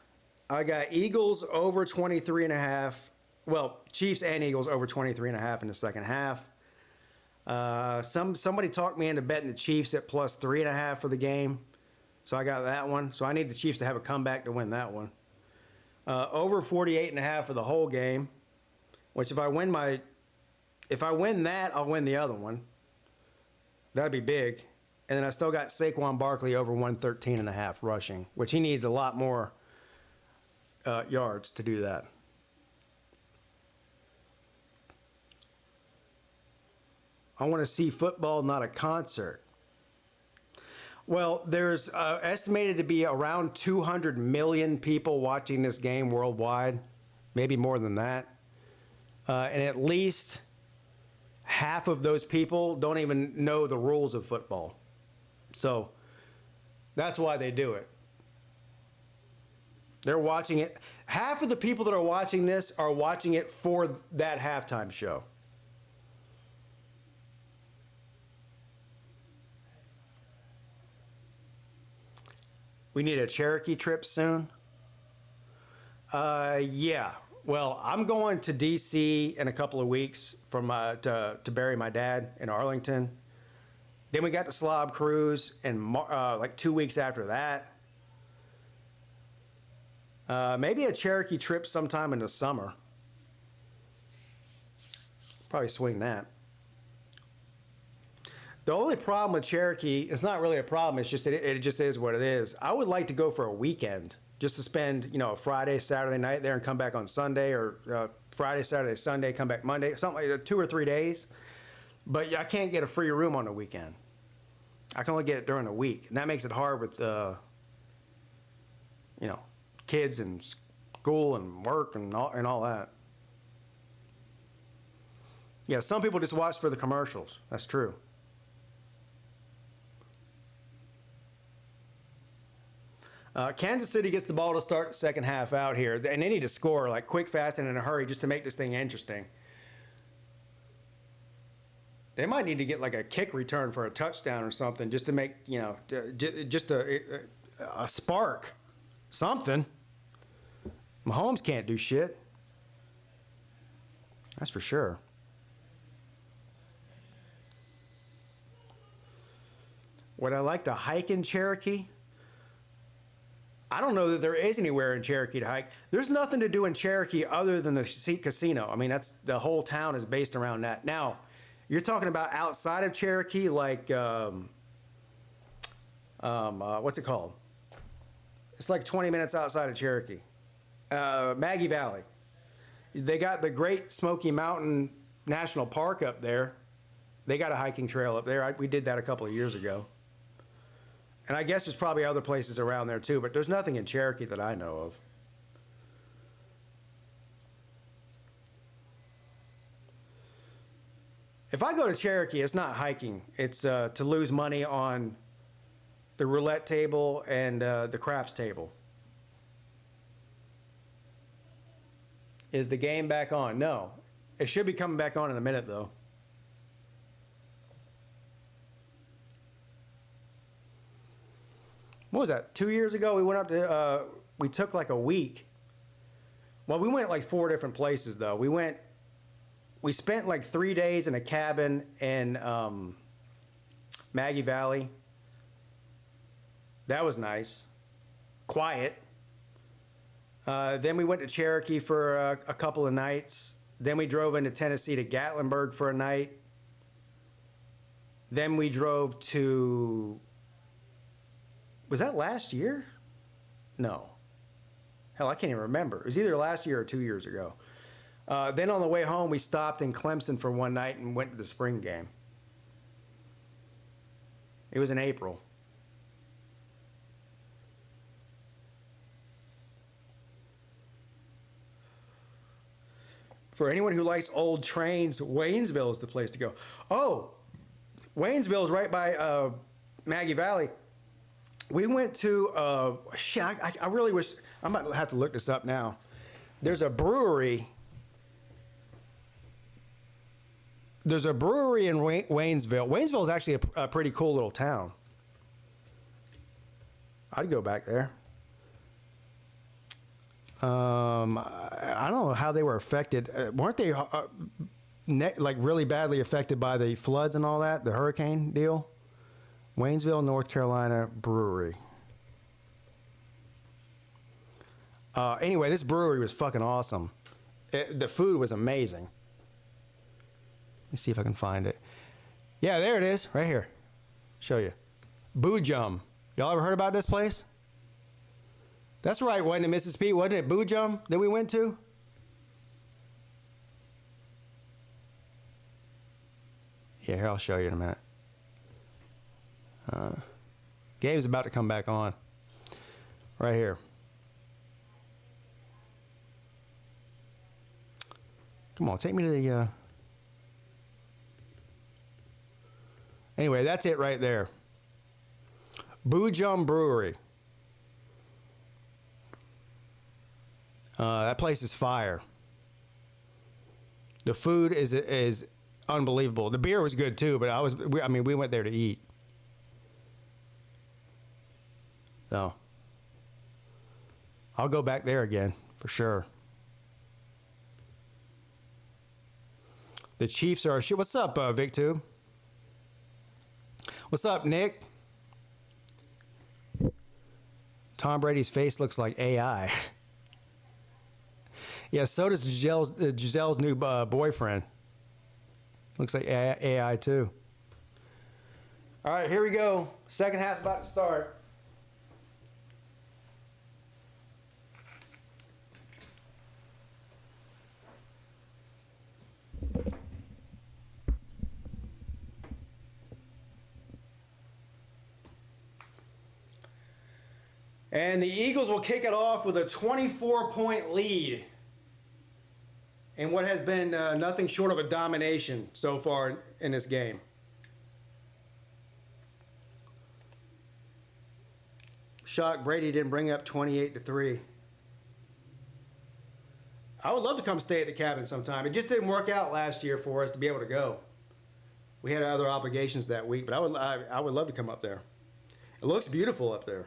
S1: I got Eagles over 23.5. Well, Chiefs and Eagles over 23.5 in the second half. Somebody talked me into betting the Chiefs at +3.5 for the game. So I got that one. So I need the Chiefs to have a comeback to win that one. Over 48.5 for the whole game, which if I win that, I'll win the other one. That'd be big. And then I still got Saquon Barkley over 113.5 rushing, which he needs a lot more yards to do that. I want to see football, not a concert. Well, there's estimated to be around 200 million people watching this game worldwide, maybe more than that. And at least half of those people don't even know the rules of football. So that's why they do it. They're watching it. Half of the people that are watching this are watching it for that halftime show. We need a Cherokee trip soon. Yeah. Well, I'm going to D.C. in a couple of weeks to bury my dad in Arlington. Then we got the Slob Cruise, and like 2 weeks after that. Maybe a Cherokee trip sometime in the summer. Probably swing that. The only problem with Cherokee, it's not really a problem, it's just it just is what it is. I would like to go for a weekend, just to spend, a Friday, Saturday night there and come back on Sunday, or Friday, Saturday, Sunday, come back Monday, something like that, 2 or 3 days. But I can't get a free room on the weekend. I can only get it during the week, and that makes it hard with, kids and school and work and all that. Yeah, some people just watch for the commercials. That's true. Kansas City gets the ball to start the second half out here, and they need to score like quick, fast, and in a hurry just to make this thing interesting. They might need to get like a kick return for a touchdown or something just to make, just a spark, something. Mahomes can't do shit. That's for sure. Would I like to hike in Cherokee? I don't know that there is anywhere in Cherokee to hike. There's nothing to do in Cherokee other than the casino. I mean, that's the whole town is based around that. Now, you're talking about outside of Cherokee, like what's it called? It's like 20 minutes outside of Cherokee. Maggie Valley. They got the Great Smoky Mountain National Park up there. They got a hiking trail up there. We did that a couple of years ago. And I guess there's probably other places around there too, but there's nothing in Cherokee that I know of. If I go to Cherokee, it's not hiking. It's to lose money on the roulette table and the craps table. Is the game back on? No. It should be coming back on in a minute, though. What was that? 2 years ago, we went up to, we took like a week. Well, we went like 4 different places, though. We spent like 3 days in a cabin in Maggie Valley. That was nice. Quiet. Then we went to Cherokee for a couple of nights. Then we drove into Tennessee to Gatlinburg for a night. Then we drove to... Was that last year? No. Hell, I can't even remember. It was either last year or 2 years ago. Then on the way home, we stopped in Clemson for one night and went to the spring game. It was in April. For anyone who likes old trains, Waynesville is the place to go. Oh, Waynesville is right by Maggie Valley. We went to, I really wish, I might have to look this up now. There's a brewery. There's a brewery in Waynesville. Waynesville is actually a pretty cool little town. I'd go back there. I don't know how they were affected. Weren't they like really badly affected by the floods and all that, the hurricane deal? Waynesville, North Carolina brewery. Anyway, this brewery was fucking awesome. The food was amazing. Let me see if I can find it. Yeah, there it is, right here. Show you. Boojum. Y'all ever heard about this place? That's right, wasn't it, Mrs. Peete? Wasn't it Boojum that we went to? Yeah, here, I'll show you in a minute. Game's about to come back on. Right here. Come on, take me to the... Anyway, that's it right there. Boojum Brewery. That place is fire. The food is unbelievable. The beer was good too, but we went there to eat. So, I'll go back there again for sure. The Chiefs are shit. What's up, Vic2? What's up, Nick? Tom Brady's face looks like AI. Yeah, so does Giselle's new boyfriend. Looks like AI too. All right, here we go. Second half about to start. And the Eagles will kick it off with a 24-point lead in what has been nothing short of a domination so far in this game. Shocked Brady didn't bring up 28-3. I would love to come stay at the cabin sometime. It just didn't work out last year for us to be able to go. We had other obligations that week, but I would love to come up there. It looks beautiful up there.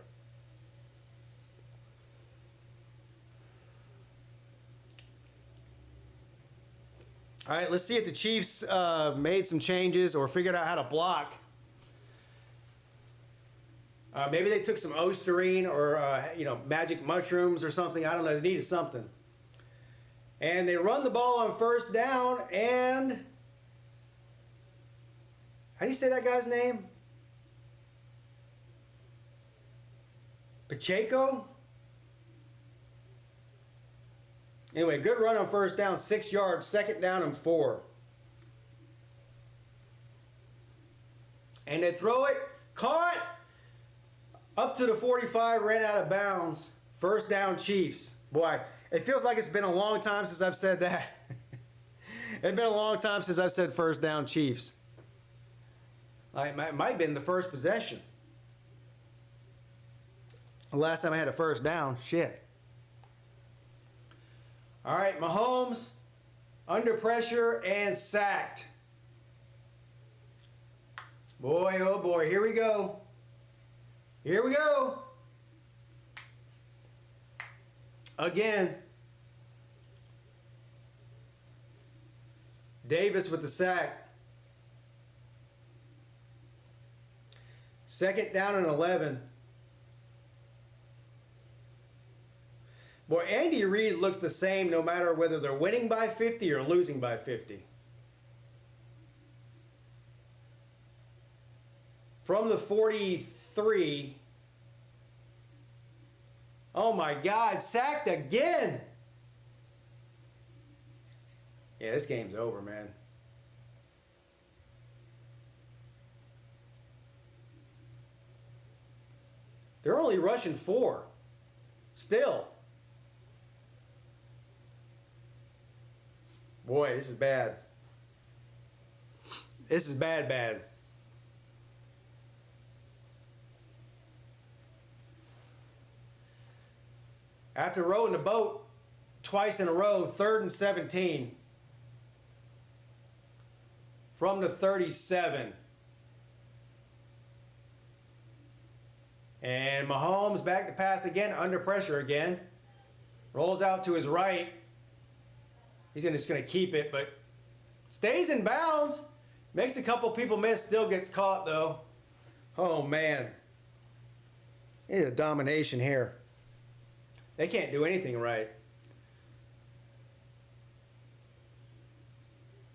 S1: All right, let's see if the Chiefs made some changes or figured out how to block. Maybe they took some Osterine or, magic mushrooms or something. I don't know. They needed something. And they run the ball on first down, and how do you say that guy's name? Pacheco? Anyway, good run on first down, 6 yards, second down and 4. And they throw it, caught, up to the 45, ran out of bounds. First down Chiefs. Boy, it feels like it's been a long time since I've said that. It's been a long time since I've said first down Chiefs. It might have been the first possession. The last time I had a first down, shit. All right, Mahomes, under pressure and sacked. Boy, oh boy, here we go. Here we go. Again. Davis with the sack. Second down and 11. Boy, Andy Reid looks the same no matter whether they're winning by 50 or losing by 50. From the 43. Oh my God, sacked again. Yeah, this game's over, man. They're only rushing 4. Still. Boy, this is bad. This is bad. After rowing the boat twice in a row, 3rd and 17. From the 37. And Mahomes back to pass again, under pressure again. Rolls out to his right. He's just going to keep it, but stays in bounds. Makes a couple people miss, still gets caught, though. Oh, man. It's a domination here. They can't do anything right.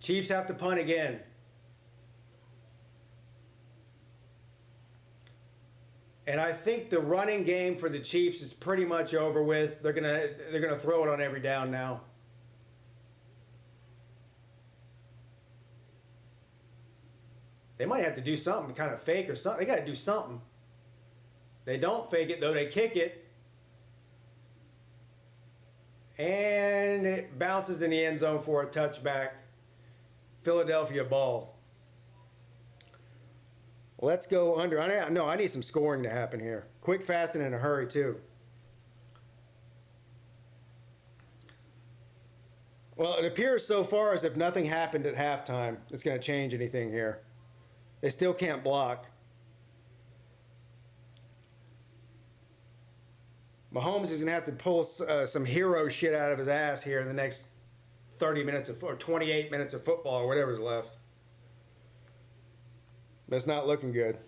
S1: Chiefs have to punt again. And I think the running game for the Chiefs is pretty much over with. They're gonna throw it on every down now. They might have to do something, kind of fake or something. They got to do something. They don't fake it, though. They kick it. And it bounces in the end zone for a touchback. Philadelphia ball. Let's go under. I need some scoring to happen here. Quick, fast, and in a hurry, too. Well, it appears so far as if nothing happened at halftime. It's going to change anything here. They still can't block. Mahomes is going to have to pull some hero shit out of his ass here in the next 30 minutes or 28 minutes of football or whatever's left. But it's not looking good.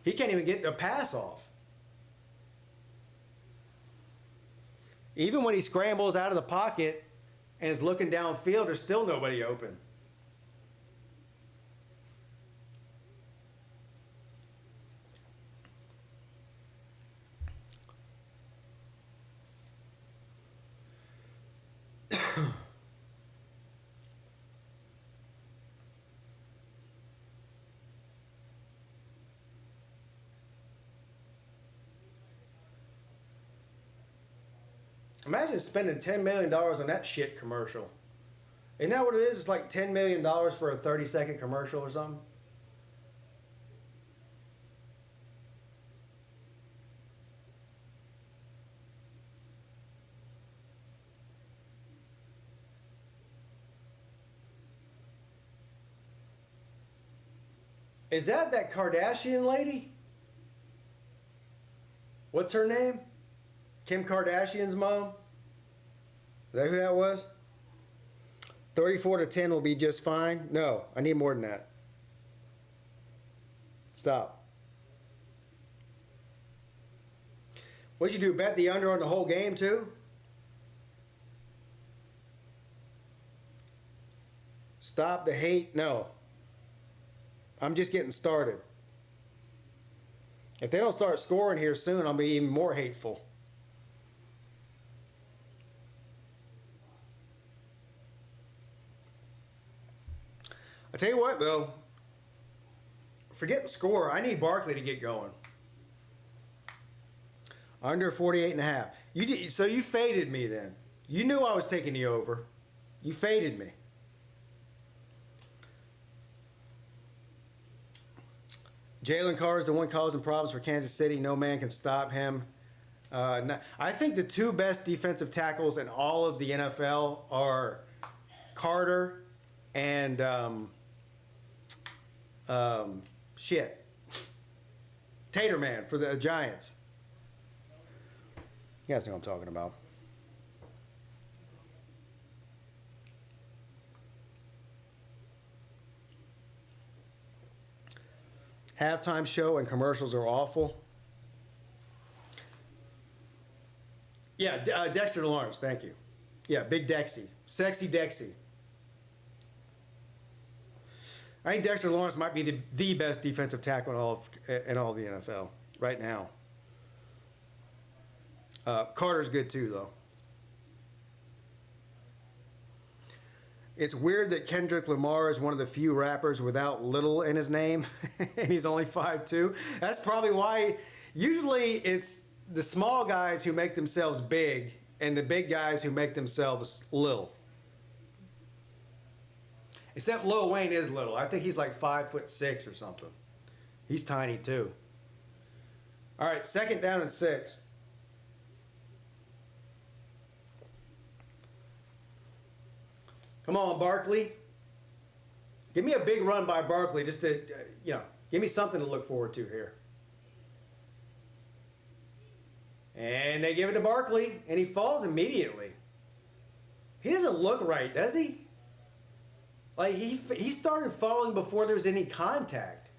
S1: He can't even get a pass off. Even when he scrambles out of the pocket and is looking downfield, there's still nobody open. Imagine spending $10 million on that shit commercial. Isn't that what it is? It's like $10 million for a 30-second commercial or something? Is that Kardashian lady? What's her name? Kim Kardashian's mom? Is that who that was? 34-10 will be just fine. No, I need more than that. Stop. What'd you do? Bet the under on the whole game too? Stop the hate. No. I'm just getting started. If they don't start scoring here soon, I'll be even more hateful. I tell you what, though, forget the score. I need Barkley to get going. Under 48.5. So you faded me then. You knew I was taking the over. You faded me. Jalen Carr is the one causing problems for Kansas City. No man can stop him. I think the two best defensive tackles in all of the NFL are Carter and Taterman for the Giants. You guys know what I'm talking about. Halftime show and commercials are awful. Yeah, Dexter Lawrence, thank you. Yeah, Big Dexy. Sexy Dexy. I think Dexter Lawrence might be the best defensive tackle in all of the NFL right now. Carter's good too, though. It's weird that Kendrick Lamar is one of the few rappers without little in his name, and he's only 5'2". That's probably why usually it's the small guys who make themselves big and the big guys who make themselves little. Except Lil Wayne is little. I think he's like 5'6" or something. He's tiny too. All right, 2nd down and 6. Come on, Barkley. Give me a big run by Barkley just to, give me something to look forward to here. And they give it to Barkley, and he falls immediately. He doesn't look right, does he? Like, he started falling before there was any contact.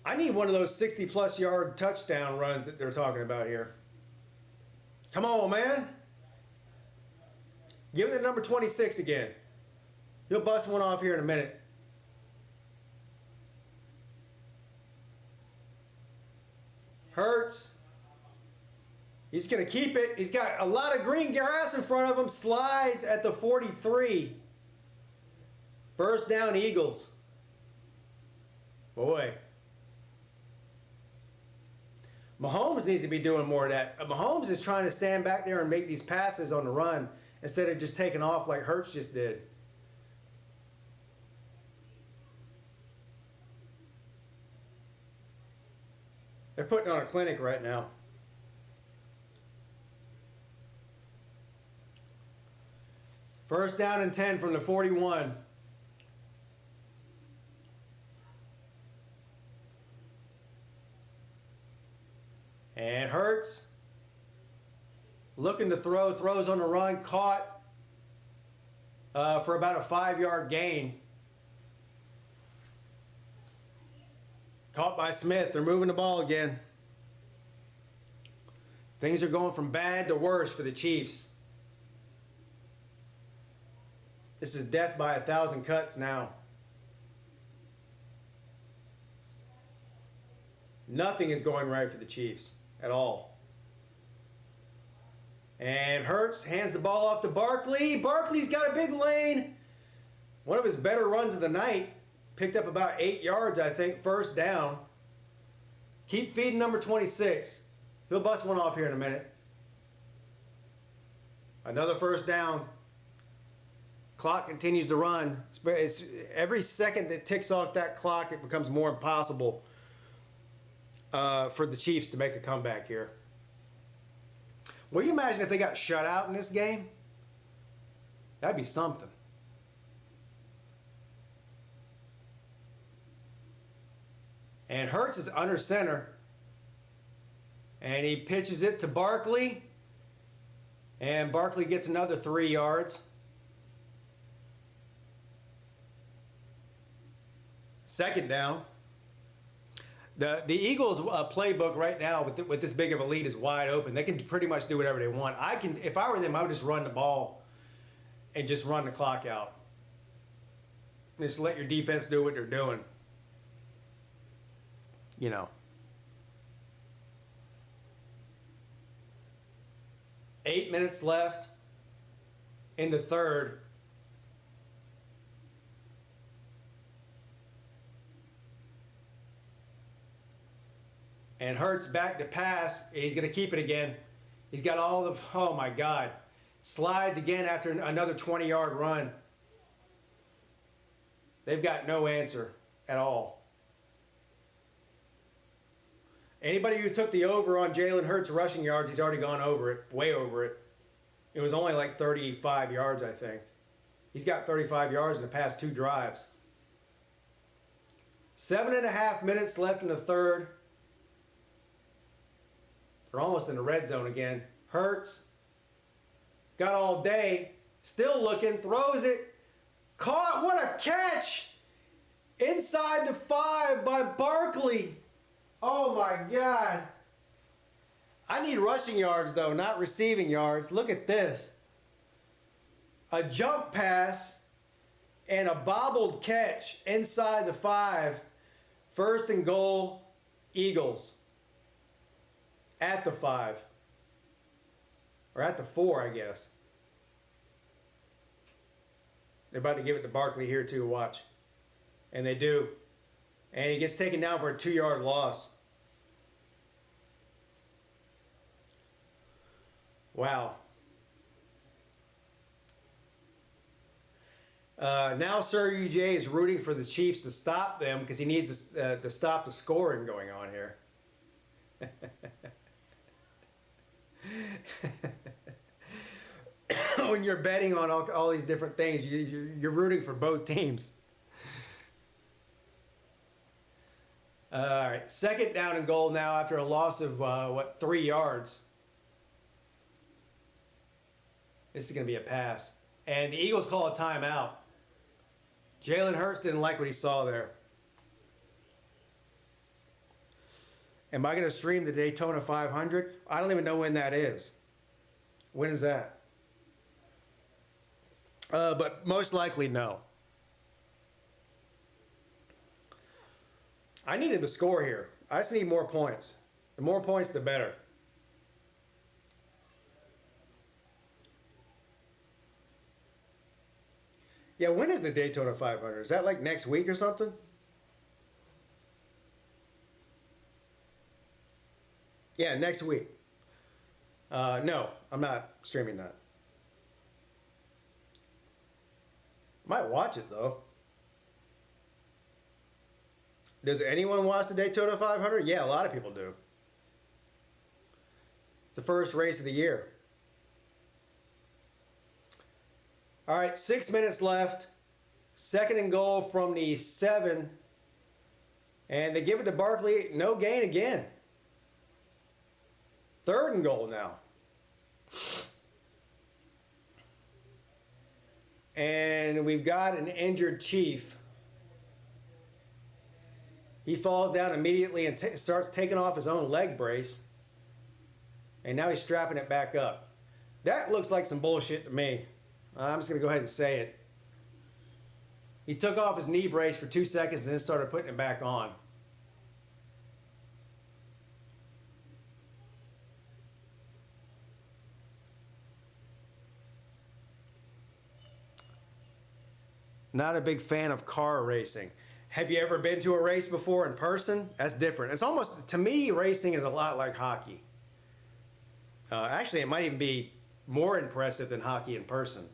S1: I need one of those 60-plus yard touchdown runs that they're talking about here. Come on, man. Give it to number 26 again. He'll bust one off here in a minute. Hurts. He's going to keep it. He's got a lot of green grass in front of him. Slides at the 43. 1st down, Eagles. Boy. Mahomes needs to be doing more of that. Mahomes is trying to stand back there and make these passes on the run instead of just taking off like Hurts just did. They're putting on a clinic right now. First down and 10 from the 41. And Hurts looking to throw, throws on the run, caught for about a 5-yard gain. Caught by Smith. They're moving the ball again. Things are going from bad to worse for the Chiefs. This is death by 1,000 cuts now. Nothing is going right for the Chiefs at all. And Hurts hands the ball off to Barkley. Barkley's got a big lane. One of his better runs of the night. Picked up about 8 yards, I think, first down. Keep feeding number 26. He'll bust one off here in a minute. Another first down. Clock continues to run. Every second that ticks off that clock, it becomes more impossible for the Chiefs to make a comeback here. Will you imagine if they got shut out in this game? That'd be something. And Hurts is under center. And he pitches it to Barkley. And Barkley gets another 3 yards. Second down. The Eagles' playbook right now with this big of a lead is wide open. They can pretty much do whatever they want. If I were them, I would just run the ball and just run the clock out. Just let your defense do what they're doing. You know. 8 minutes left in the third. And Hurts back to pass. He's going to keep it again. He's got all the, oh my God. Slides again after another 20-yard run. They've got no answer at all. Anybody who took the over on Jalen Hurts rushing yards, he's already gone over it, way over it. It was only like 35 yards, I think. He's got 35 yards in the past 2 drives. 7.5 minutes left in the third. They're almost in the red zone again. Hurts. Got all day. Still looking. Throws it. Caught. What a catch. Inside the 5 by Barkley. Oh my God. I need rushing yards though, not receiving yards. Look at this. A jump pass and a bobbled catch inside the 5. First and goal, Eagles. At the 5. Or at the 4, I guess. They're about to give it to Barkley here too, watch. And they do. And he gets taken down for a 2-yard loss. Wow. Now Sir UJ is rooting for the Chiefs to stop them because he needs to stop the scoring going on here. When you're betting on all these different things, you're rooting for both teams. All right, second down and goal now after a loss of, 3 yards. This is going to be a pass. And the Eagles call a timeout. Jalen Hurts didn't like what he saw there. Am I going to stream the Daytona 500? I don't even know when that is. When is that? But most likely no. I need them to score here. I just need more points. The more points, the better. Yeah, when is the Daytona 500? Is that like next week or something? Yeah, next week. No, I'm not streaming that. Might watch it though. Does anyone watch the Daytona 500? Yeah, a lot of people do. It's the first race of the year. All right, 6 minutes left. Second and goal from the 7. And they give it to Barkley. No gain again. Third and goal now. And we've got an injured Chief. He falls down immediately and starts taking off his own leg brace. And now he's strapping it back up. That looks like some bullshit to me. I'm just going to go ahead and say it. He took off his knee brace for 2 seconds and then started putting it back on. Not a big fan of car racing. Have you ever been to a race before in person? That's different. It's almost, to me, racing is a lot like hockey. Actually, it might even be more impressive than hockey in person.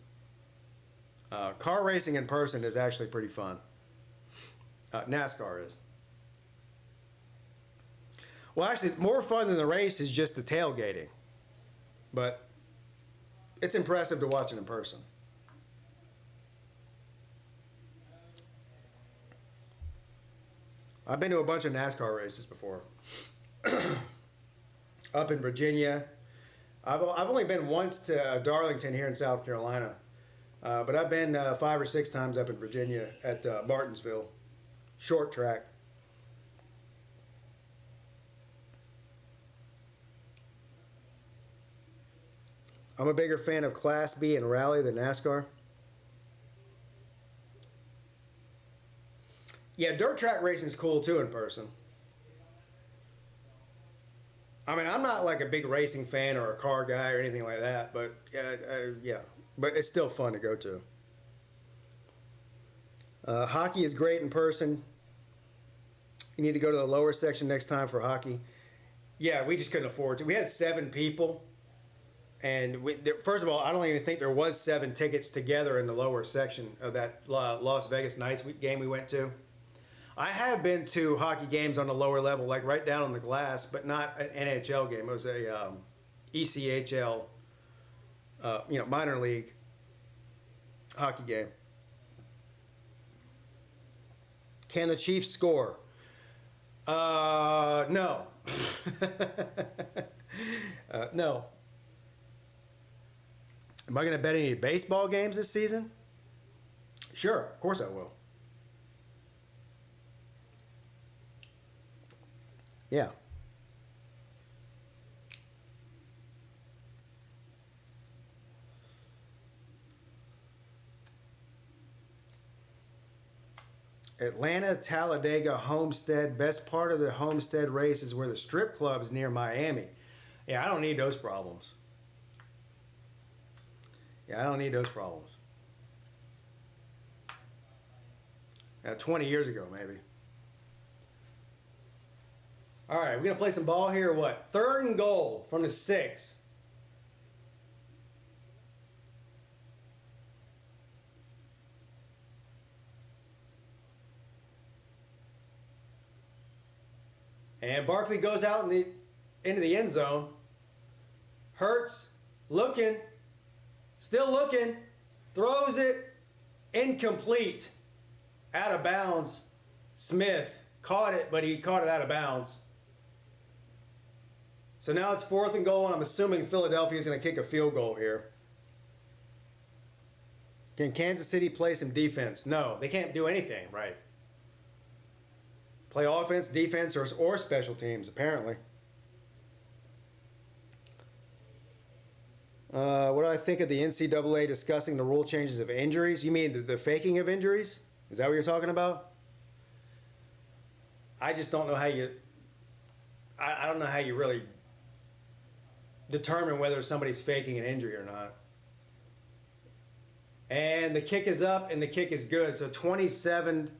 S1: Car racing in person is actually pretty fun. NASCAR is. Well, actually, more fun than the race is just the tailgating. But it's impressive to watch it in person. I've been to a bunch of NASCAR races before. Up in Virginia. I've only been once to Darlington here in South Carolina. But I've been 5 or 6 times up in Virginia at Martinsville. Short track. I'm a bigger fan of Class B and Rally than NASCAR. Yeah, dirt track racing is cool too in person. I mean, I'm not like a big racing fan or a car guy or anything like that, but yeah, but it's still fun to go to. Hockey is great in person. You need to go to the lower section next time for hockey. Yeah, we just couldn't afford to. We had 7 people, and first of all, I don't even think there was 7 tickets together in the lower section of that Las Vegas Knights game we went to. I have been to hockey games on the lower level, like right down on the glass, but not an NHL game. It was a ECHL, minor league hockey game. Can the Chiefs score? No. No. Am I going to bet any baseball games this season? Sure, of course I will. Yeah. Atlanta, Talladega, Homestead. Best part of the Homestead race is where the strip club is near Miami. Yeah, I don't need those problems. Yeah, I don't need those problems. 20 years ago, maybe. All right, we're going to play some ball here. What? Third and goal from the 6. And Barkley goes out into the end zone. Hurts, looking, still looking, throws it, incomplete, out of bounds. Smith caught it, but he caught it out of bounds. So now it's 4th and goal, and I'm assuming Philadelphia is going to kick a field goal here. Can Kansas City play some defense? No, they can't do anything right. Play offense, defense, or special teams, apparently. What do I think of the NCAA discussing the rule changes of injuries? You mean the faking of injuries? Is that what you're talking about? I just don't know how you... I don't know how you really determine whether somebody's faking an injury or not. And the kick is up, and the kick is good. So 27-0.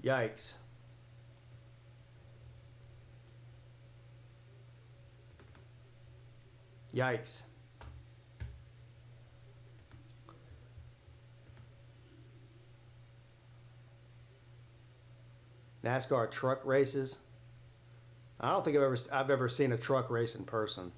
S1: Yikes. Yikes. NASCAR truck races. I don't think I've ever seen a truck race in person.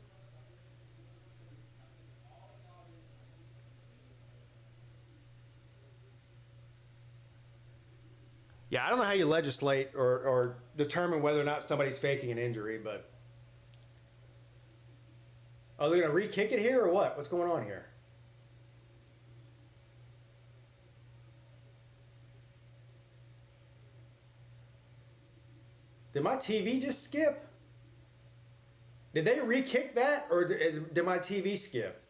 S1: Yeah, I don't know how you legislate or determine whether or not somebody's faking an injury, but. Are they going to re-kick it here or what? What's going on here? Did my TV just skip? Did they re-kick that or did my TV skip?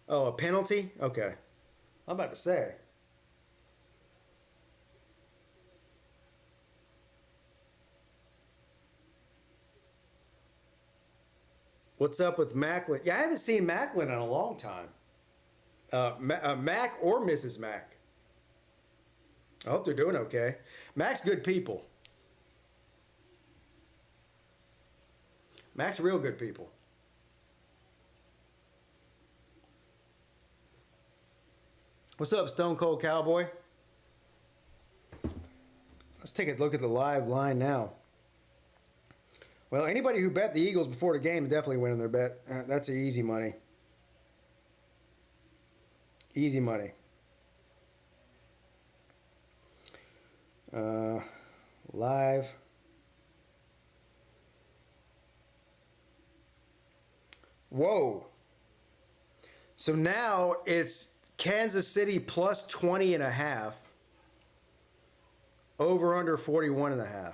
S1: Oh, a penalty? Okay. I'm about to say. What's up with Macklin? Yeah, I haven't seen Macklin in a long time. Mac or Mrs. Mac. I hope they're doing okay. Mac's good people. Mac's real good people. What's up, Stone Cold Cowboy? Let's take a look at the live line now. Well, anybody who bet the Eagles before the game definitely winning their bet. That's easy money. Easy money. Live. Whoa. So now it's Kansas City plus 20.5. Over under 41.5.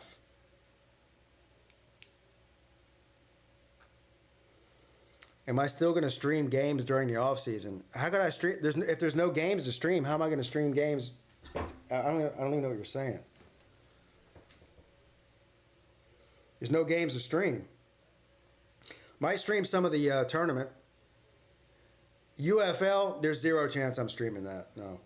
S1: Am I still going to stream games during the off season? How could I stream? If there's no games to stream, how am I going to stream games? I don't even know what you're saying. There's no games to stream. Might stream some of the tournament. UFL, there's zero chance I'm streaming that. No.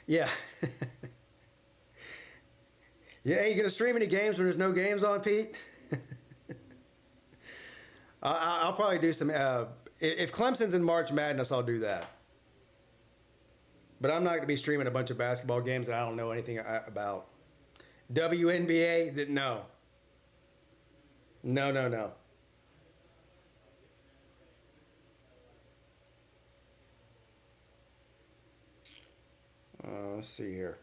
S1: Yeah. Yeah, you gonna stream any games when there's no games on, Pete? I'll probably do some. If Clemson's in March Madness, I'll do that. But I'm not gonna be streaming a bunch of basketball games that I don't know anything about. WNBA, no. No. Let's see here.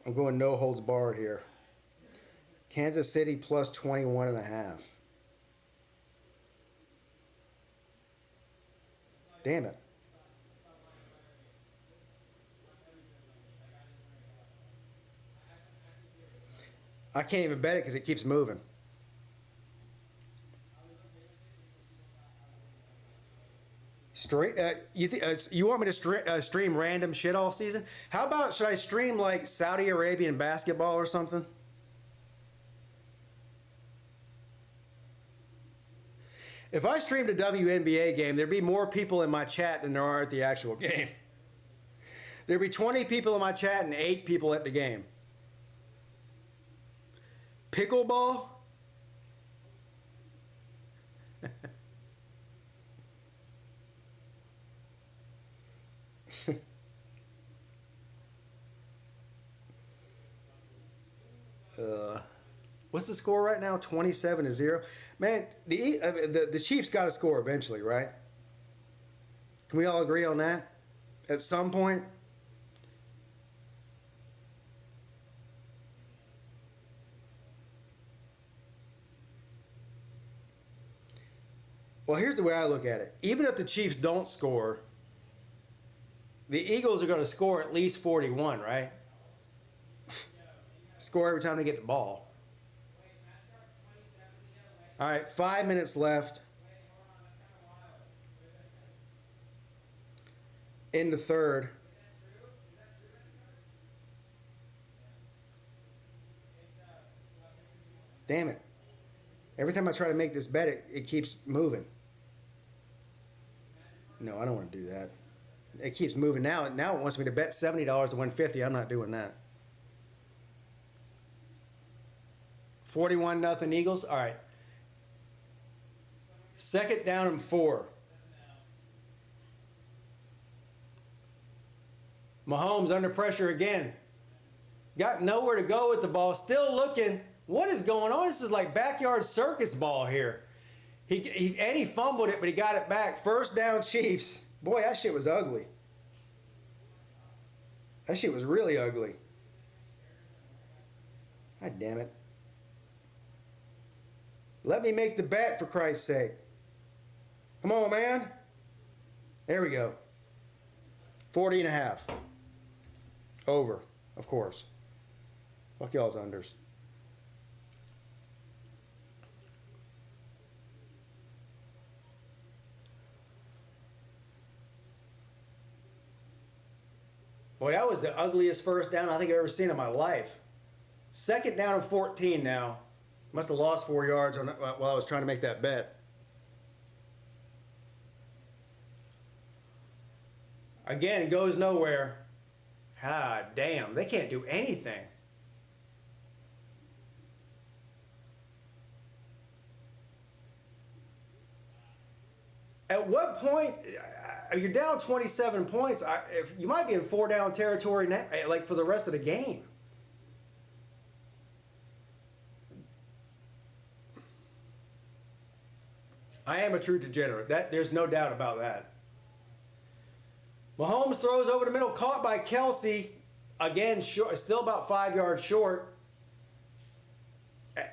S1: I'm going no holds barred here. Kansas City plus 21.5. Damn it. I can't even bet it because it keeps moving. You want me to stream random shit all season? How about, should I stream like Saudi Arabian basketball or something? If I streamed a WNBA game, there'd be more people in my chat than there are at the actual game. There'd be 20 people in my chat and 8 people at the game. Pickleball? What's the score right now? 27-0. Man, the Chiefs got to score eventually, right? Can we all agree on that? At some point? Well, here's the way I look at it. Even if the Chiefs don't score, the Eagles are going to score at least 41, right? Score every time they get the ball. All right, 5 minutes left in the third. Damn it. Every time I try to make this bet, it keeps moving. No, I don't want to do that. It keeps moving. Now it wants me to bet $70 to win 50. I'm not doing that. 41-0 Eagles. All right. Second down and 4. Mahomes under pressure again. Got nowhere to go with the ball. Still looking. What is going on? This is like backyard circus ball here. He fumbled it, but he got it back. First down, Chiefs. Boy, that shit was ugly. That shit was really ugly. God damn it. Let me make the bet, for Christ's sake. Come on, man. There we go. 40.5. Over, of course. Fuck y'all's unders. Boy, that was the ugliest first down I think I've ever seen in my life. Second down and 14 now. Must have lost 4 yards while I was trying to make that bet. Again, it goes nowhere. God damn, they can't do anything. At what point, you're down 27 points, if you might be in 4-down territory now, like for the rest of the game. I am a true degenerate. There's no doubt about that. Mahomes throws over the middle, caught by Kelsey. Again, still about 5 yards short.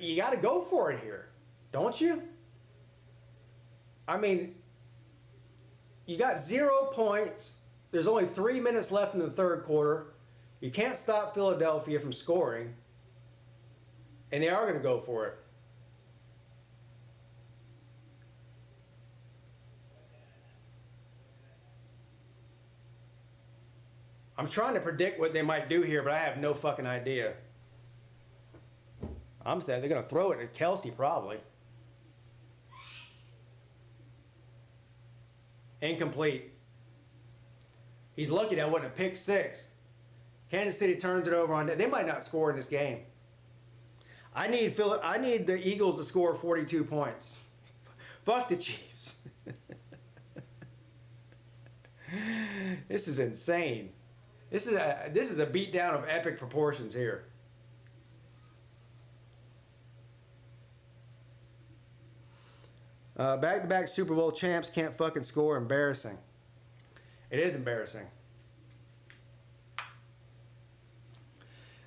S1: You got to go for it here, don't you? I mean, you got 0 points. There's only 3 minutes left in the third quarter. You can't stop Philadelphia from scoring. And they are going to go for it. I'm trying to predict what they might do here, but I have no fucking idea. I'm saying they're going to throw it at Kelsey probably. Incomplete. He's lucky that wasn't a pick six. Kansas City turns it over on. They might not score in this game. I need the Eagles to score 42 points. Fuck the Chiefs. This is insane. This is a beatdown of epic proportions here. Back-to-back Super Bowl champs can't fucking score. Embarrassing. It is embarrassing.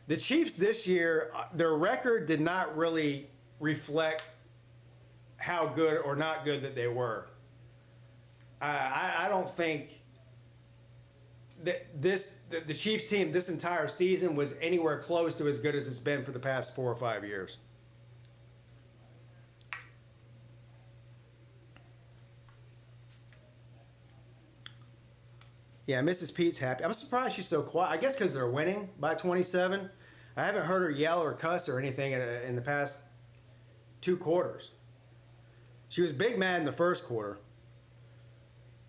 S1: The Chiefs this year, their record did not really reflect how good or not good that they were. I don't think that the Chiefs team this entire season was anywhere close to as good as it's been for the past 4 or 5 years. Yeah, Mrs. Pete's happy. I'm surprised she's so quiet. I guess because they're winning by 27. I haven't heard her yell or cuss or anything in the past 2 quarters. She was big mad in the first quarter,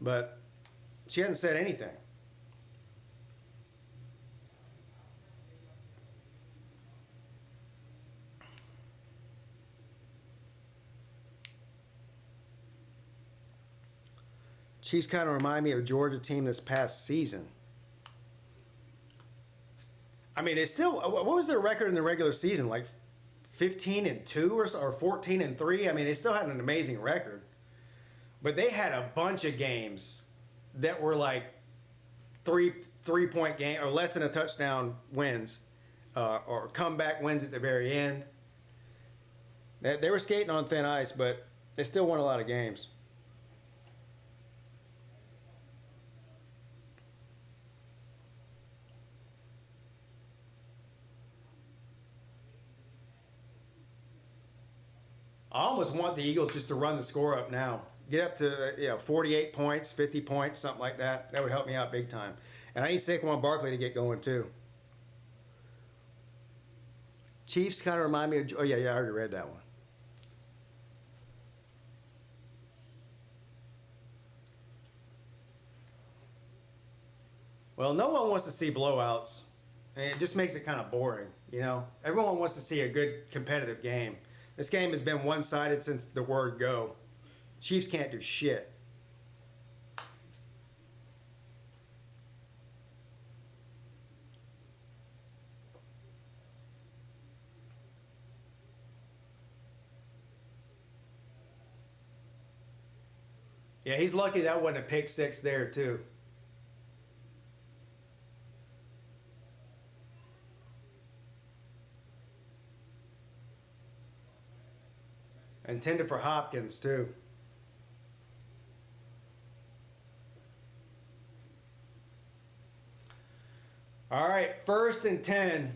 S1: but she hasn't said anything. Chiefs kind of remind me of a Georgia team this past season. I mean, it's still, what was their record in the regular season? Like 15-2 or 14-3? I mean, they still had an amazing record. But they had a bunch of games that were like three-point game or less than a touchdown wins or comeback wins at the very end. They were skating on thin ice, but they still won a lot of games. I almost want the Eagles just to run the score up now. Get up to 48 points, 50 points, something like that. That would help me out big time. And I need Saquon Barkley to get going too. Chiefs kind of remind me of... Oh, yeah, I already read that one. Well, no one wants to see blowouts. And it just makes it kind of boring, you know? Everyone wants to see a good competitive game. This game has been one-sided since the word go. Chiefs can't do shit. Yeah, he's lucky that wasn't a pick six there, too. Intended for Hopkins, too. All right, 1st and 10.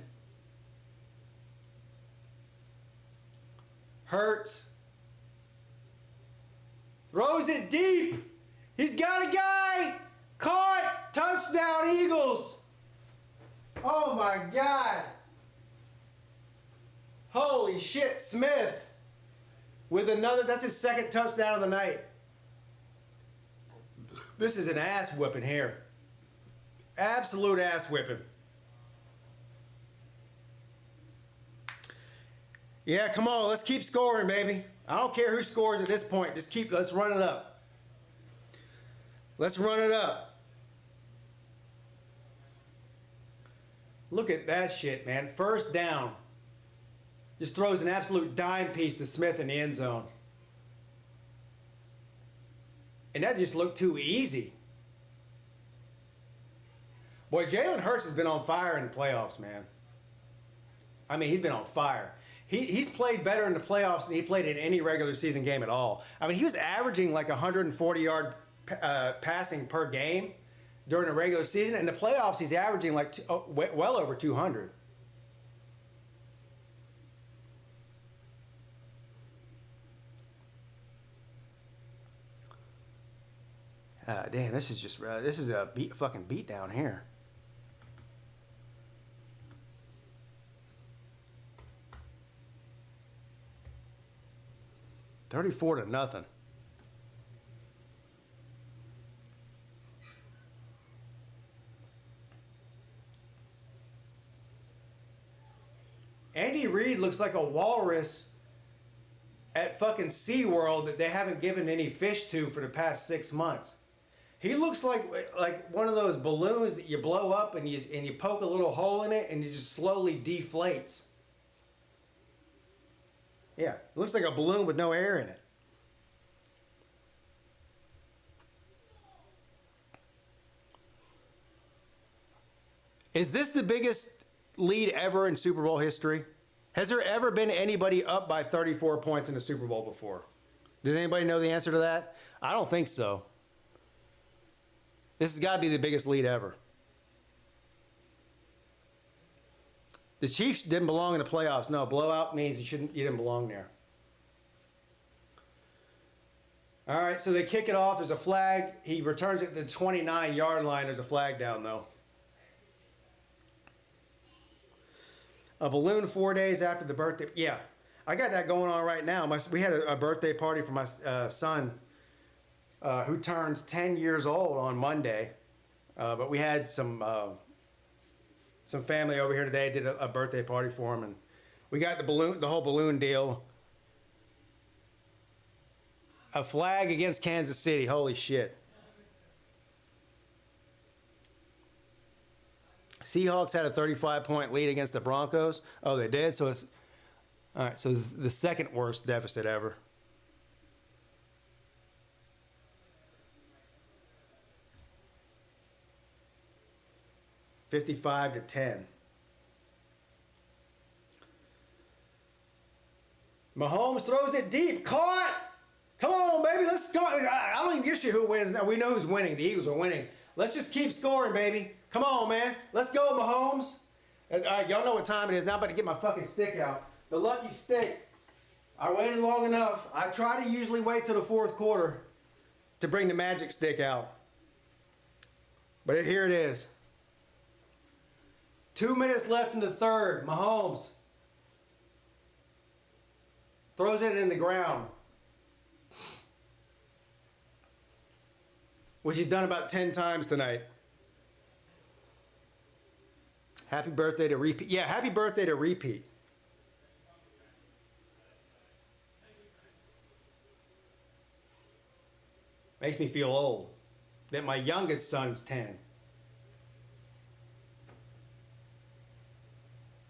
S1: Hurts. Throws it deep. He's got a guy. Caught. Touchdown, Eagles. Oh, my God. Holy shit, Smith. With another, that's his 2nd touchdown of the night. This is an ass whipping here. Absolute ass whipping. Yeah, come on, let's keep scoring, baby. I don't care who scores at this point. Let's run it up. Let's run it up. Look at that shit, man. 1st down. Just throws an absolute dime piece to Smith in the end zone. And that just looked too easy. Boy, Jalen Hurts has been on fire in the playoffs, man. I mean, he's been on fire. He's played better in the playoffs than he played in any regular season game at all. I mean, he was averaging like 140-yard passing per game during the regular season. In the playoffs, he's averaging like well over 200. Damn, this is a fucking beat down here. $34-0. Andy Reid looks like a walrus at fucking SeaWorld that they haven't given any fish to for the past 6 months. He looks like one of those balloons that you blow up and you poke a little hole in it and it just slowly deflates. Yeah, it looks like a balloon with no air in it. Is this the biggest lead ever in Super Bowl history? Has there ever been anybody up by 34 points in a Super Bowl before? Does anybody know the answer to that? I don't think so. This has got to be the biggest lead ever. The Chiefs didn't belong in the playoffs. No, blowout means you didn't belong there. All right, so they kick it off. There's a flag. He returns it to the 29-yard line. There's a flag down, though. A balloon 4 days after the birthday. Yeah, I got that going on right now. We had a birthday party for my son who turns 10 years old on Monday. But we had some family over here today, did a birthday party for him, and we got the whole balloon deal. A flag against Kansas City. Holy shit. Seahawks had a 35-point lead against the Broncos. Oh, they did? So it's all right, so it's the 2nd worst deficit ever. $55-10. Mahomes throws it deep. Caught! Come on, baby. Let's go. I don't even give a shit who wins. Now, we know who's winning. The Eagles are winning. Let's just keep scoring, baby. Come on, man. Let's go, Mahomes. All right, y'all know what time it is. Now I'm about to get my fucking stick out. The lucky stick. I waited long enough. I try to usually wait till the 4th quarter to bring the magic stick out. But here it is. 2 minutes left in the 3rd. Mahomes throws it in the ground, which he's done about 10 times tonight. Happy birthday to Repeat. Yeah, happy birthday to Repeat. Makes me feel old that my youngest son's 10.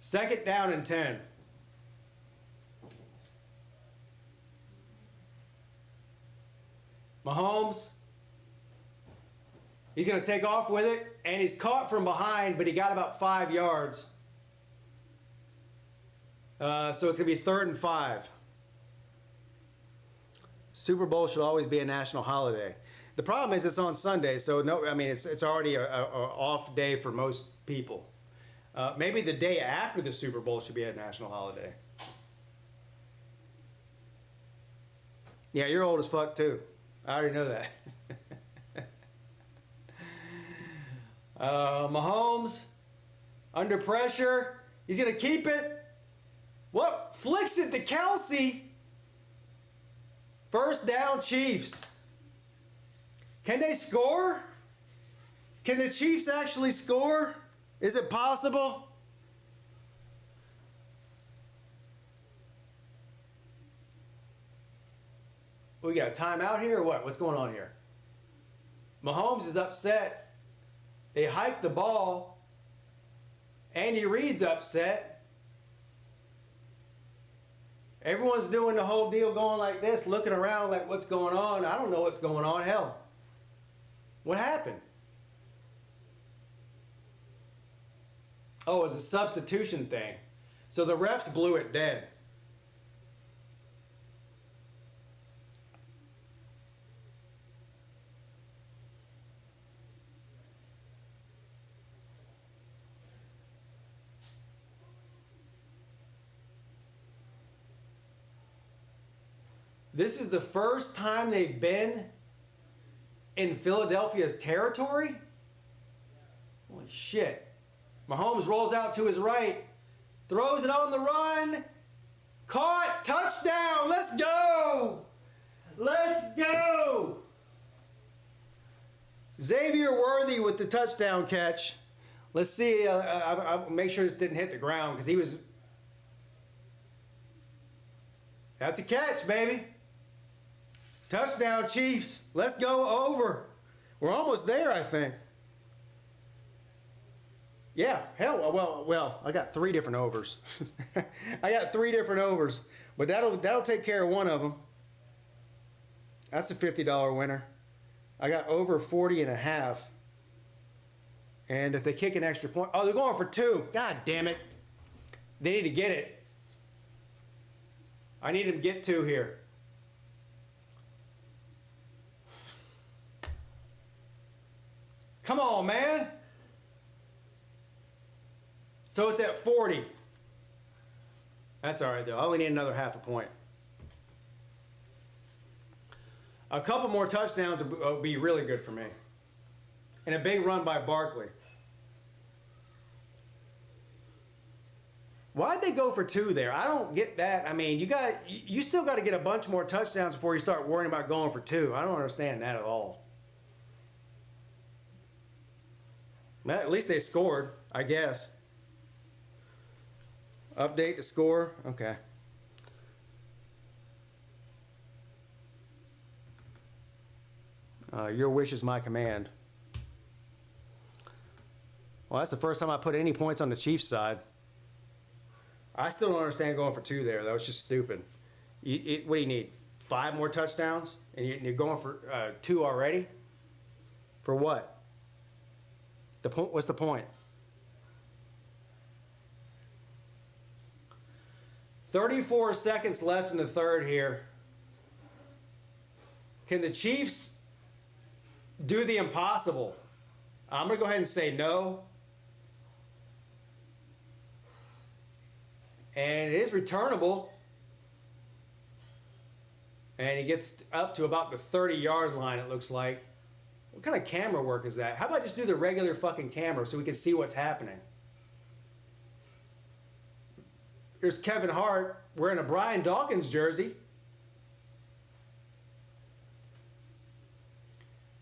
S1: 2nd down and 10. Mahomes. He's going to take off with it, and he's caught from behind, but he got about 5 yards. So it's going to be 3rd and 5. Super Bowl should always be a national holiday. The problem is it's on Sunday, so no, I mean it's already a off day for most people. Maybe the day after the Super Bowl should be a national holiday. Yeah, you're old as fuck too. I already know that. Mahomes, under pressure. He's going to keep it. What? Flicks it to Kelsey. 1st down, Chiefs. Can they score? Can the Chiefs actually score? Is it possible? We got a timeout here or what? What's going on here? Mahomes is upset. They hiked the ball. Andy Reid's upset. Everyone's doing the whole deal going like this, looking around like what's going on. I don't know what's going on. Hell. What happened? Oh, it was a substitution thing. So the refs blew it dead. This is the first time they've been in Philadelphia's territory? Holy shit. Mahomes rolls out to his right, throws it on the run, caught, touchdown, let's go! Let's go! Xavier Worthy with the touchdown catch. Let's see, I'll make sure this didn't hit the ground because he was... That's a catch, baby. Touchdown, Chiefs. Let's go over. We're almost there, I think. Yeah, hell, well, I got 3 different overs. I got 3 different overs, but that'll take care of one of them. That's a $50 winner. I got over 40.5. And if they kick an extra point, oh, they're going for 2. God damn it. They need to get it. I need them to get 2 here. Come on, man. So it's at 40. That's all right, though. I only need another half a point. A couple more touchdowns would be really good for me. And a big run by Barkley. Why'd they go for 2 there? I don't get that. I mean, you still got to get a bunch more touchdowns before you start worrying about going for 2. I don't understand that at all. Well, at least they scored, I guess. Update the score. Okay. Your wish is my command. Well, that's the first time I put any points on the Chiefs side. I still don't understand going for 2 there, though. It's just stupid. What do you need? 5 more touchdowns? And you're going for 2 already? For what? What's the point? 34 seconds left in the third here. Can the Chiefs do the impossible? I'm going to go ahead and say no. And it is returnable. And he gets up to about the 30-yard line, it looks like. What kind of camera work is that? How about just do the regular fucking camera so we can see what's happening? Here's Kevin Hart wearing a Brian Dawkins jersey.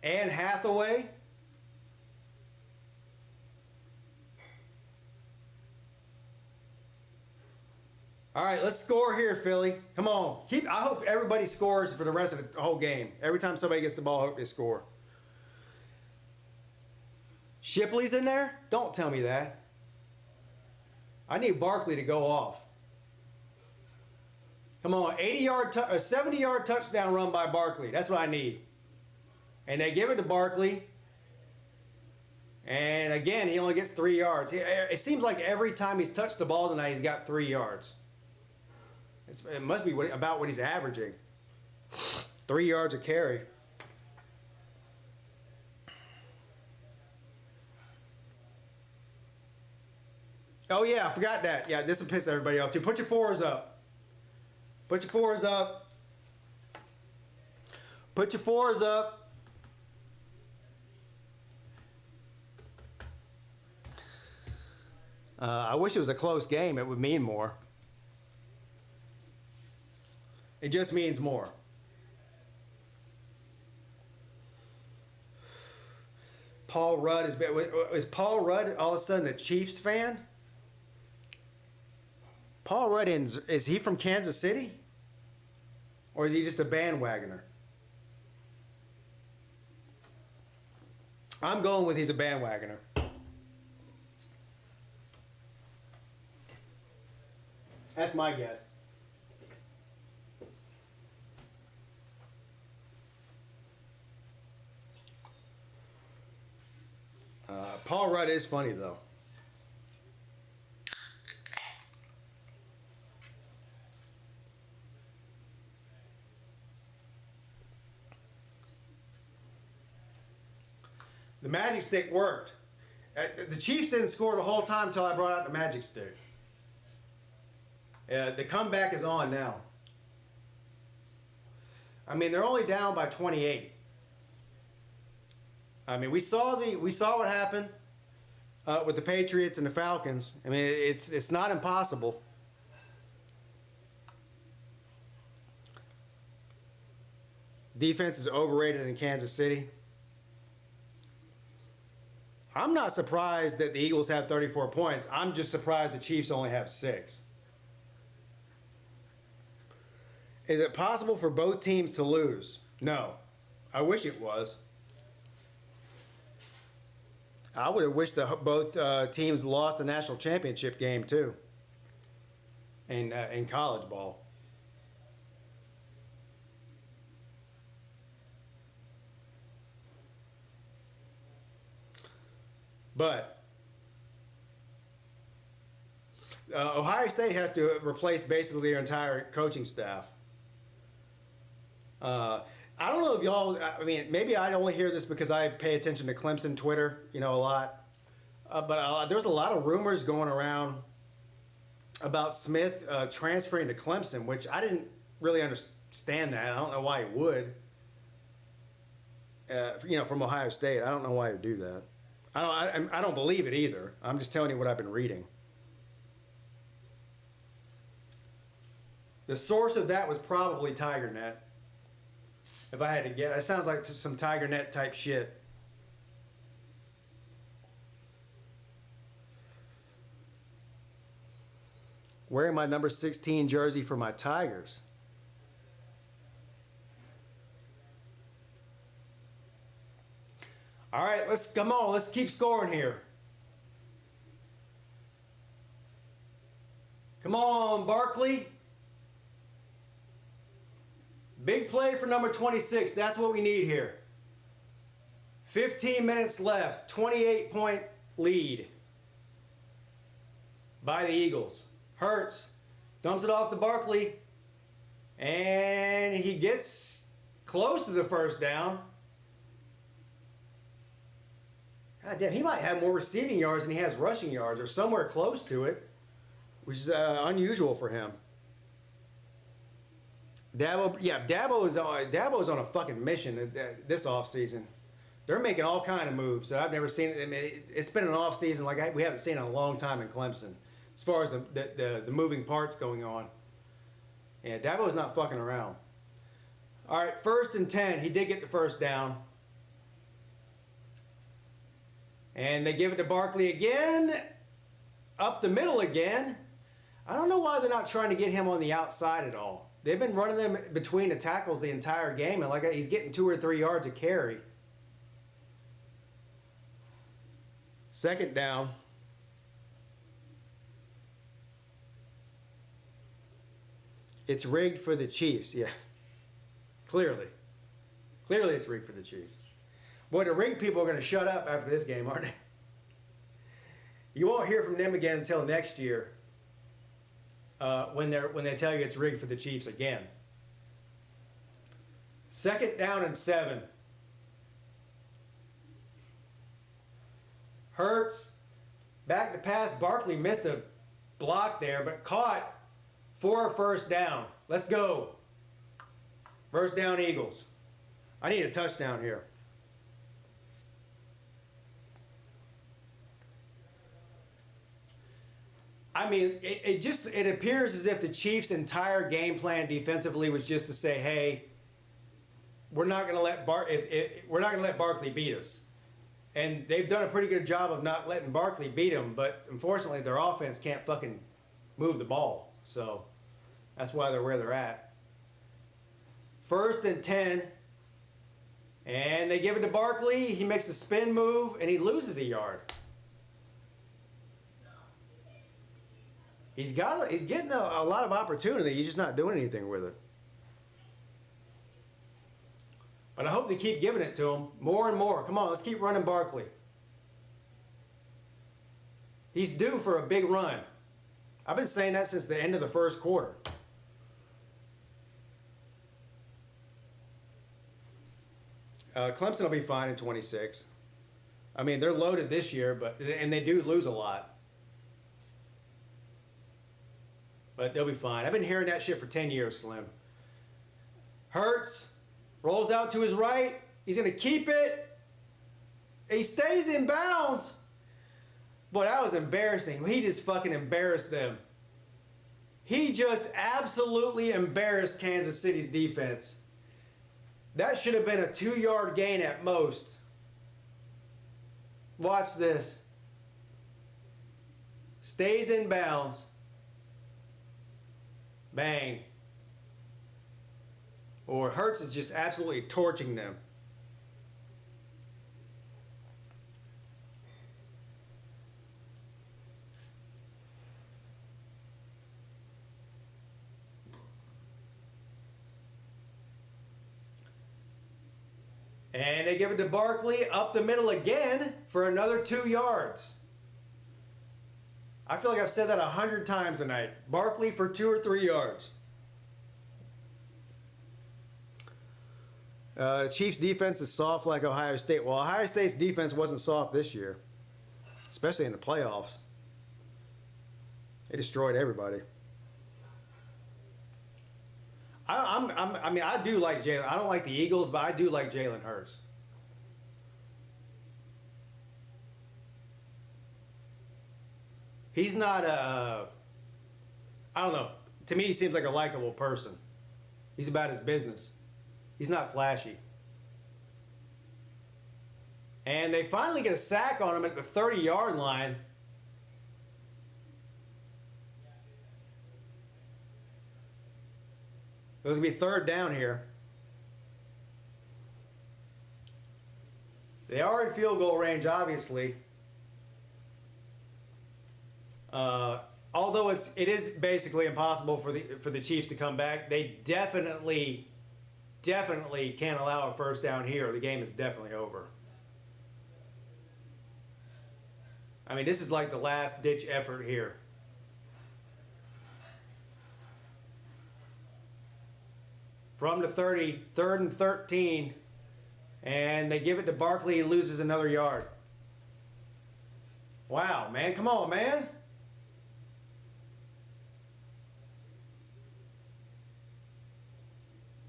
S1: Anne Hathaway. All right, let's score here, Philly. Come on. I hope everybody scores for the rest of the whole game. Every time somebody gets the ball, I hope they score. Shipley's in there? Don't tell me that. I need Barkley to go off. Come on, 70-yard touchdown run by Barkley. That's what I need. And they give it to Barkley. And again, he only gets 3 yards. It seems like every time he's touched the ball tonight, he's got 3 yards. It must be about what he's averaging. 3 yards a carry. Oh, yeah, I forgot that. Yeah, this will piss everybody off, too. Put your fours up. Put your fours up. Put your fours up. I wish it was a close game. It would mean more. It just means more. Paul Rudd is Paul Rudd all of a sudden a Chiefs fan? Paul Rudd is he from Kansas City? Or is he just a bandwagoner? I'm going with he's a bandwagoner. That's my guess. Paul Rudd is funny, though. The magic stick worked. The Chiefs didn't score the whole time until I brought out the magic stick. The comeback is on now. I mean, they're only down by 28. I mean, we saw what happened with the Patriots and the Falcons. I mean, it's not impossible. Defense is overrated in Kansas City. I'm not surprised that the Eagles have 34 points. I'm just surprised the Chiefs only have 6. Is it possible for both teams to lose? No. I wish it was. I would have wished that both teams lost the national championship game too. In college ball. But Ohio State has to replace basically their entire coaching staff. I don't know if y'all, I mean, maybe I only hear this because I pay attention to Clemson Twitter, a lot. But there's a lot of rumors going around about Smith transferring to Clemson, which I didn't really understand that. I don't know why he would. From Ohio State. I don't know why he would do that. I don't believe it either. I'm just telling you what I've been reading. The source of that was probably TigerNet. If I had to guess, it sounds like some TigerNet type shit. Wearing my number 16 jersey for my Tigers. All right, come on, let's keep scoring here. Come on, Barkley. Big play for number 26. That's what we need here. 15 minutes left. 28-point lead by the Eagles. Hurts. Dumps it off to Barkley. And he gets close to the first down. God damn, he might have more receiving yards than he has rushing yards, or somewhere close to it, which is unusual for him. Dabo is on a fucking mission this offseason. They're making all kind of moves that I've never seen. I mean, it's been an offseason like we haven't seen in a long time in Clemson, as far as the moving parts going on. Yeah, Dabo's not fucking around. All right, 1st and 10. He did get the first down. And they give it to Barkley again. Up the middle again. I don't know why they're not trying to get him on the outside at all. They've been running them between the tackles the entire game, and he's getting 2 or 3 yards a carry. 2nd down. It's rigged for the Chiefs, yeah. Clearly it's rigged for the Chiefs. Boy, the ring people are going to shut up after this game, aren't they? You won't hear from them again until next year when they tell you it's rigged for the Chiefs again. 2nd down and 7. Hurts. Back to pass. Barkley missed a block there, but caught for a 1st down. Let's go. 1st down, Eagles. I need a touchdown here. I mean, it appears as if the Chiefs' entire game plan defensively was just to say, hey, we're not going to let Barkley beat us. And they've done a pretty good job of not letting Barkley beat them, but unfortunately their offense can't fucking move the ball. So that's why they're where they're at. 1st and 10. And they give it to Barkley. He makes a spin move, and he loses a yard. He's getting a lot of opportunity. He's just not doing anything with it. But I hope they keep giving it to him more and more. Come on, let's keep running Barkley. He's due for a big run. I've been saying that since the end of the 1st quarter. Clemson will be fine in 26. I mean, they're loaded this year, and they do lose a lot. But they'll be fine. I've been hearing that shit for 10 years, Slim. Hurts. Rolls out to his right. He's going to keep it. He stays in bounds. Boy, that was embarrassing. He just fucking embarrassed them. He just absolutely embarrassed Kansas City's defense. That should have been a 2-yard gain at most. Watch this. Stays in bounds. Bang. Or Hurts is just absolutely torching them. And they give it to Barkley up the middle again for another 2 yards. I feel like I've said that 100 times tonight. Barkley for 2 or 3 yards. Chiefs defense is soft like Ohio State. Well, Ohio State's defense wasn't soft this year, especially in the playoffs. They destroyed everybody. I mean, I do like Jalen. I don't like the Eagles, but I do like Jalen Hurts. He's not a, I don't know. To me, he seems like a likable person. He's about his business. He's not flashy. And they finally get a sack on him at the 30-yard line. It was going to be 3rd down here. They are in field goal range, obviously. Although it is basically impossible for the Chiefs to come back, they definitely can't allow a 1st down here. The game is definitely over. I mean, this is like the last-ditch effort here. From the 30, 3rd and 13, and they give it to Barkley. He loses another yard. Wow, man. Come on, man.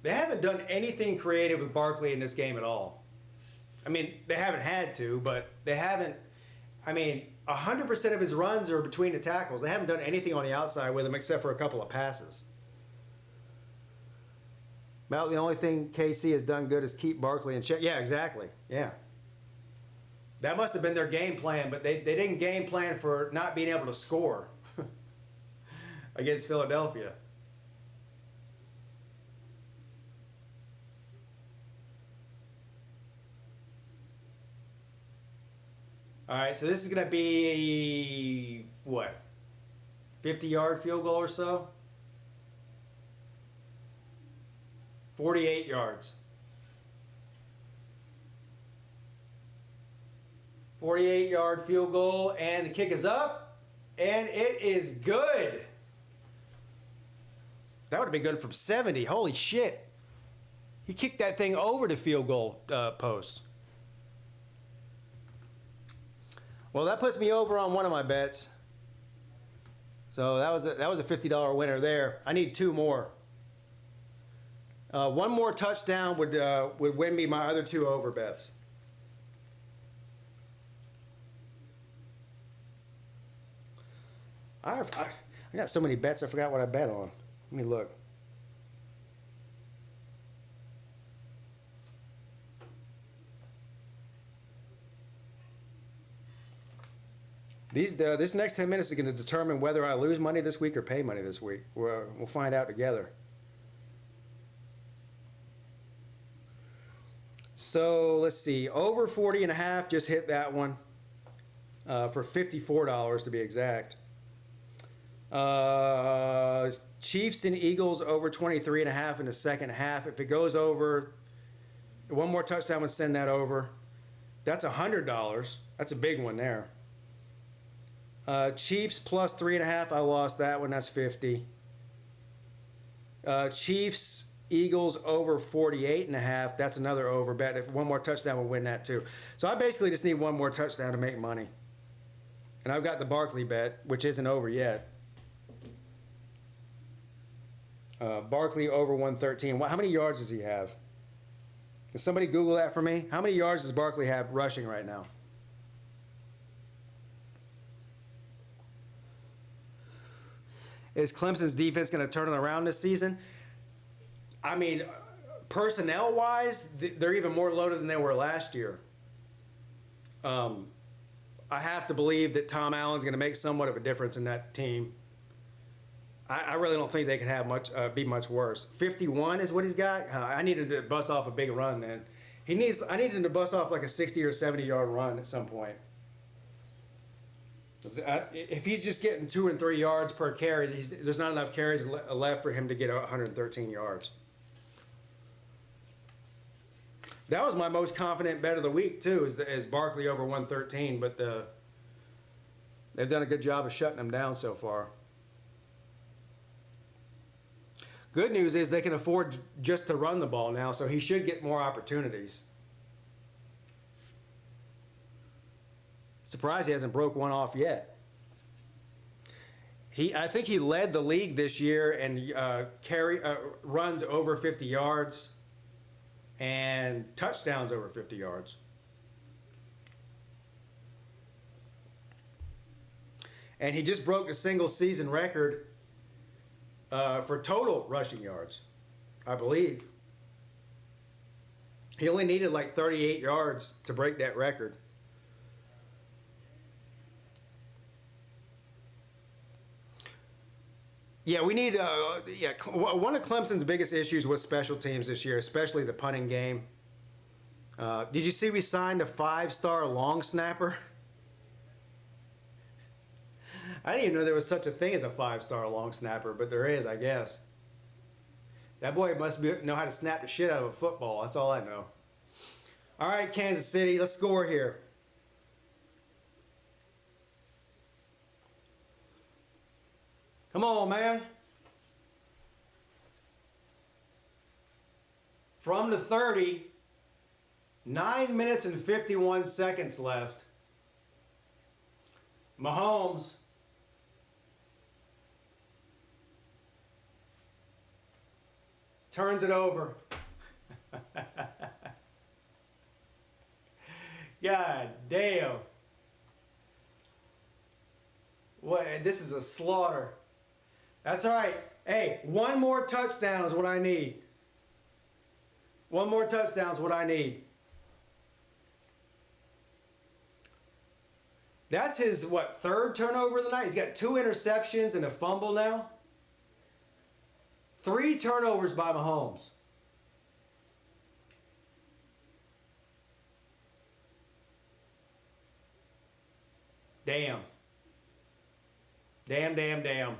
S1: They haven't done anything creative with Barkley in this game at all. I mean, they haven't had to, but they haven't. I mean, 100% of his runs are between the tackles. They haven't done anything on the outside with him except for a couple of passes. About the only thing KC has done good is keep Barkley in check. Yeah, exactly. Yeah. That must have been their game plan, but they didn't game plan for not being able to score against Philadelphia. All right, so this is going to be, what, 50-yard field goal or so? 48 yards. 48-yard field goal, and the kick is up, and it is good. That would have been good from 70. Holy shit. He kicked that thing over the field goal post. Well, that puts me over on one of my bets. So that was a $50 winner there. I need 2 more. One more touchdown would win me my other 2 over bets. I got so many bets, I forgot what I bet on. Let me look. This next 10 minutes is going to determine whether I lose money this week or pay money this week. We'll find out together. So let's see. Over 40.5, just hit that one for $54 to be exact. Chiefs and Eagles over 23.5 in the second half. If it goes over, one more touchdown would send that over. That's $100. That's a big one there. Chiefs plus 3.5. I lost that one. That's 50. Chiefs Eagles over 48.5. That's another over bet. If one more touchdown will win that too. So I basically just need one more touchdown to make money. And I've got the Barkley bet, which isn't over yet. Barkley over 113. How many yards does he have? Can somebody Google that for me? How many yards does Barkley have rushing right now? Is Clemson's defense going to turn it around this season? I mean, personnel-wise, they're even more loaded than they were last year. I have to believe that Tom Allen's going to make somewhat of a difference in that team. I really don't think they can have be much worse. 51 is what he's got. I needed to bust off a big run then. I needed him to bust off like a 60 or 70-yard run at some point. If he's just getting 2 and 3 yards per carry, there's not enough carries left for him to get 113 yards. That was my most confident bet of the week too, is Barkley over 113. But they've done a good job of shutting him down so far. Good news is they can afford just to run the ball now, so he should get more opportunities. Surprised he hasn't broke one off yet. I think he led the league this year and runs over 50 yards and touchdowns over 50 yards. And he just broke the single season record for total rushing yards, I believe. He only needed like 38 yards to break that record. Yeah, we need. One of Clemson's biggest issues was special teams this year, especially the punting game. Did you see we signed a 5-star long snapper? I didn't even know there was such a thing as a 5-star long snapper, but there is, I guess. That boy must know how to snap the shit out of a football. That's all I know. All right, Kansas City, let's score here. Come on, man. From the 30, 9 minutes and 51 seconds left. Mahomes. Turns it over. God damn. What? This is a slaughter. That's all right. Hey, one more touchdown is what I need. One more touchdown is what I need. That's his, what, 3rd turnover of the night? He's got 2 interceptions and a fumble now. 3 turnovers by Mahomes. Damn. Damn.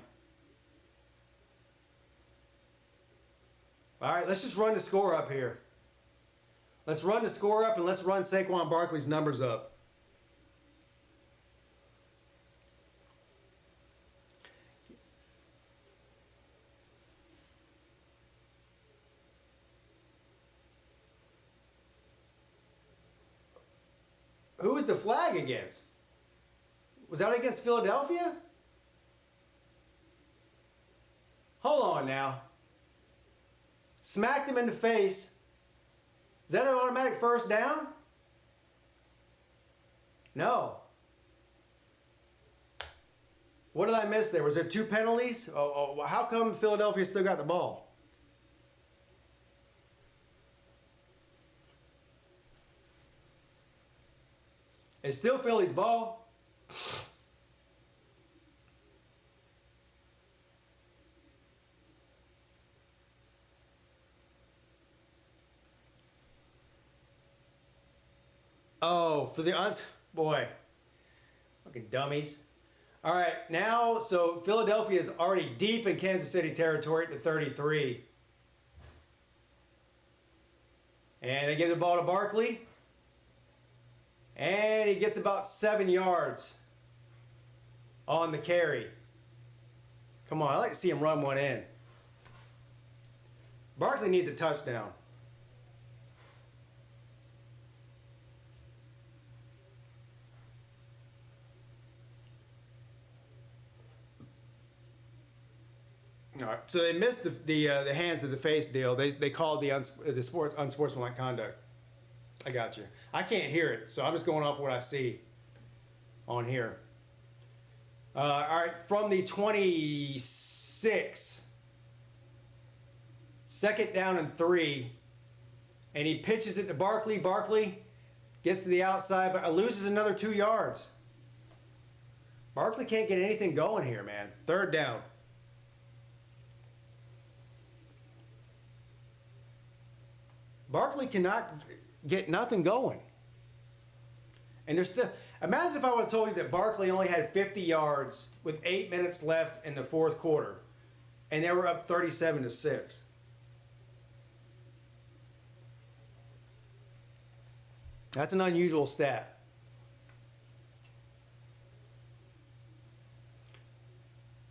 S1: All right, let's just run the score up here. Let's run the score up and let's run Saquon Barkley's numbers up. the flag against? Was that against Philadelphia? Hold on now. Smacked him in the face. Is that an automatic first down? No. What did I miss there? Was there 2 penalties? How come Philadelphia still got the ball? It's still Philly's ball. Oh, for the boy, fucking dummies. All right, now, so Philadelphia is already deep in Kansas City territory at the 33. And they give the ball to Barkley. And he gets about 7 yards on the carry. Come on, I like to see him run one in. Barkley needs a touchdown. All right, so they missed the hands to the face deal. They called the unsportsmanlike conduct. I got you. I can't hear it, so I'm just going off what I see on here. All right, from the 26, 2nd down and 3, and he pitches it to Barkley. Barkley gets to the outside, but loses another 2 yards. Barkley can't get anything going here, man. 3rd down. Barkley cannot get nothing going. And there's still, imagine if I would have told you that Barkley only had 50 yards with 8 minutes left in the 4th quarter, and they were up 37-6. That's an unusual stat.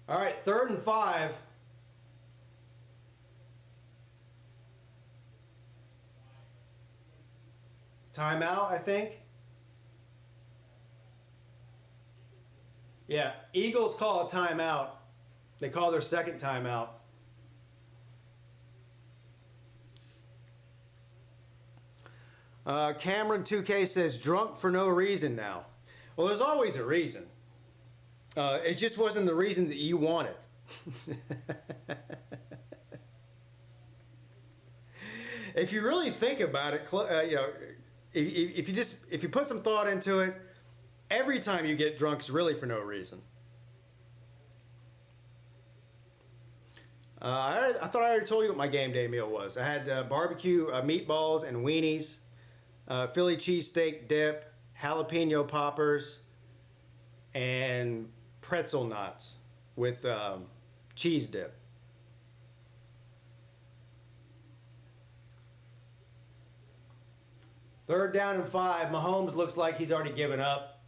S1: All right, 3rd and 5. Timeout, I think. Yeah, Eagles call a timeout. They call their 2nd timeout. Cameron 2K says, drunk for no reason now. Well, there's always a reason. It just wasn't the reason that you wanted. If you really think about it, if you put some thought into it, every time you get drunk is really for no reason. I thought I already told you what my game day meal was. I had barbecue meatballs and weenies, Philly cheesesteak dip, jalapeno poppers, and pretzel knots with cheese dip. Third down and 5. Mahomes looks like he's already given up.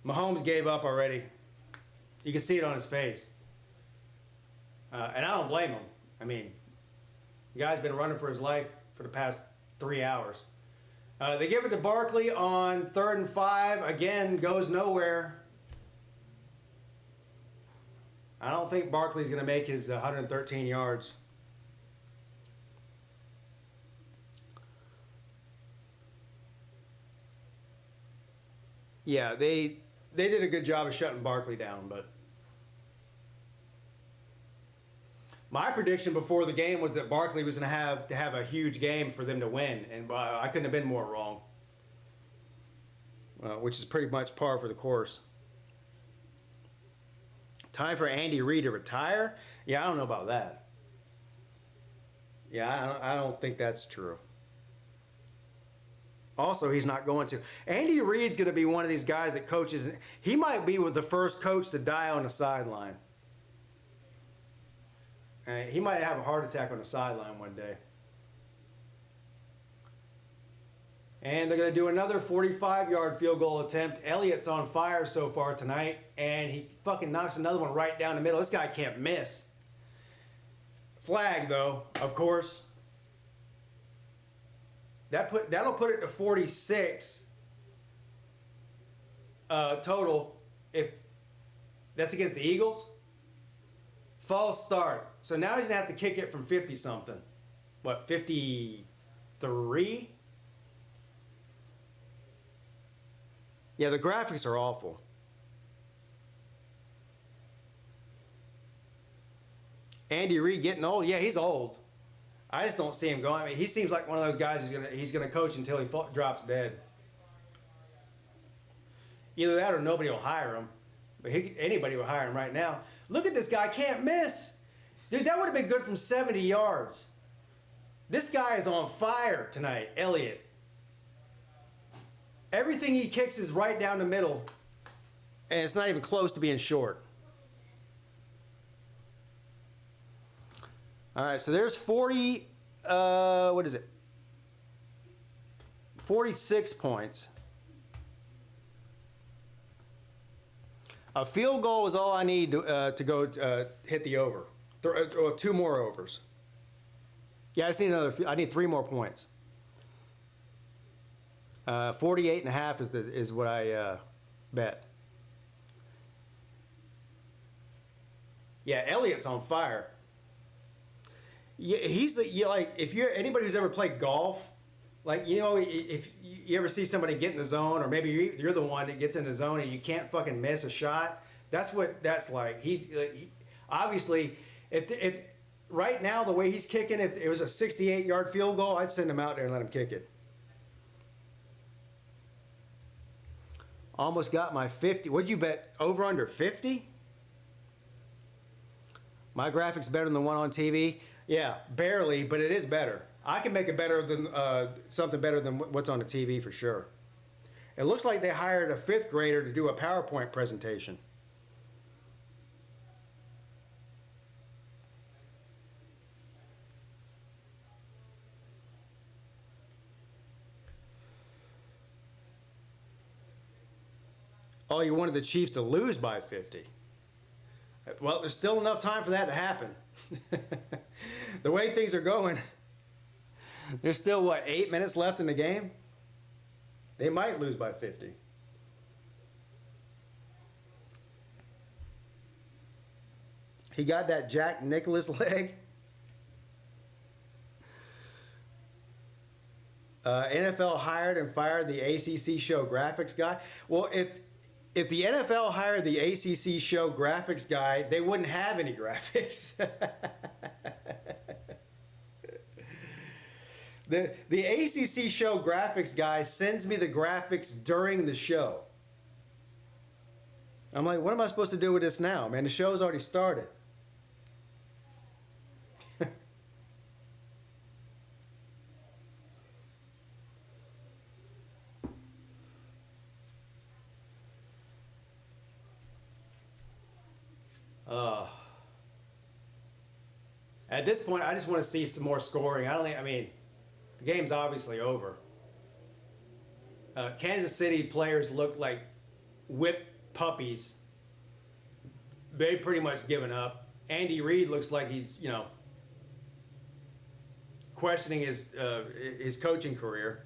S1: Mahomes gave up already. You can see it on his face. And I don't blame him. I mean, the guy's been running for his life for the past 3 hours. They give it to Barkley on 3rd and 5. Again, goes nowhere. I don't think Barkley's going to make his 113 yards. Yeah, they did a good job of shutting Barkley down, but my prediction before the game was that Barkley was going to have a huge game for them to win, and I couldn't have been more wrong, which is pretty much par for the course. Time for Andy Reid to retire? Yeah, I don't know about that. Yeah, I don't think that's true. Also, he's not going to. Andy Reid's going to be one of these guys that coaches. He might be with the first coach to die on the sideline. He might have a heart attack on the sideline one day. And they're going to do another 45-yard field goal attempt. Elliott's on fire so far tonight, and he fucking knocks another one right down the middle. This guy can't miss. Flag, though, of course. That'll put it to 46 total if that's against the Eagles. False start. So now he's going to have to kick it from 50-something. What, 53? Yeah, the graphics are awful. Andy Reid getting old? Yeah, he's old. I just don't see him going. I mean, he seems like one of those guys he's gonna coach until he drops dead. Either that or nobody will hire him. But anybody will hire him right now. Look at this guy, can't miss. Dude, that would have been good from 70 yards. This guy is on fire tonight, Elliott. Everything he kicks is right down the middle, and it's not even close to being short. All right, so there's 40, what is it? 46 points. A field goal is all I need to go hit the over. Two more overs. Yeah, I just need I need 3 more points. 48.5 is what I bet. Yeah, Elliott's on fire. Yeah, he's like if you're anybody who's ever played golf, like if you ever see somebody get in the zone, or maybe you're the one that gets in the zone and you can't fucking miss a shot. That's what that's like. Obviously if right now the way he's kicking, if it was a 68-yard field goal, I'd send him out there and let him kick it. Almost got my 50. What'd you bet? Over under 50? My graphic's better than the one on TV. Yeah, barely, but it is better. I can make it better than something better than what's on the TV for sure. It looks like they hired a 5th grader to do a PowerPoint presentation. Oh, you wanted the Chiefs to lose by 50. Well, there's still enough time for that to happen. The way things are going, there's still, what, 8 minutes left in the game? They might lose by 50. He got that Jack Nicklaus leg. NFL hired and fired the ACC show graphics guy. Well, if the NFL hired the ACC show graphics guy, they wouldn't have any graphics. The ACC show graphics guy sends me the graphics during the show. I'm like, what am I supposed to do with this now? Man, the show's already started. At this point, I just want to see some more scoring. I mean, the game's obviously over. Kansas City players look like whipped puppies. They've pretty much given up. Andy Reid looks like he's, questioning his coaching career.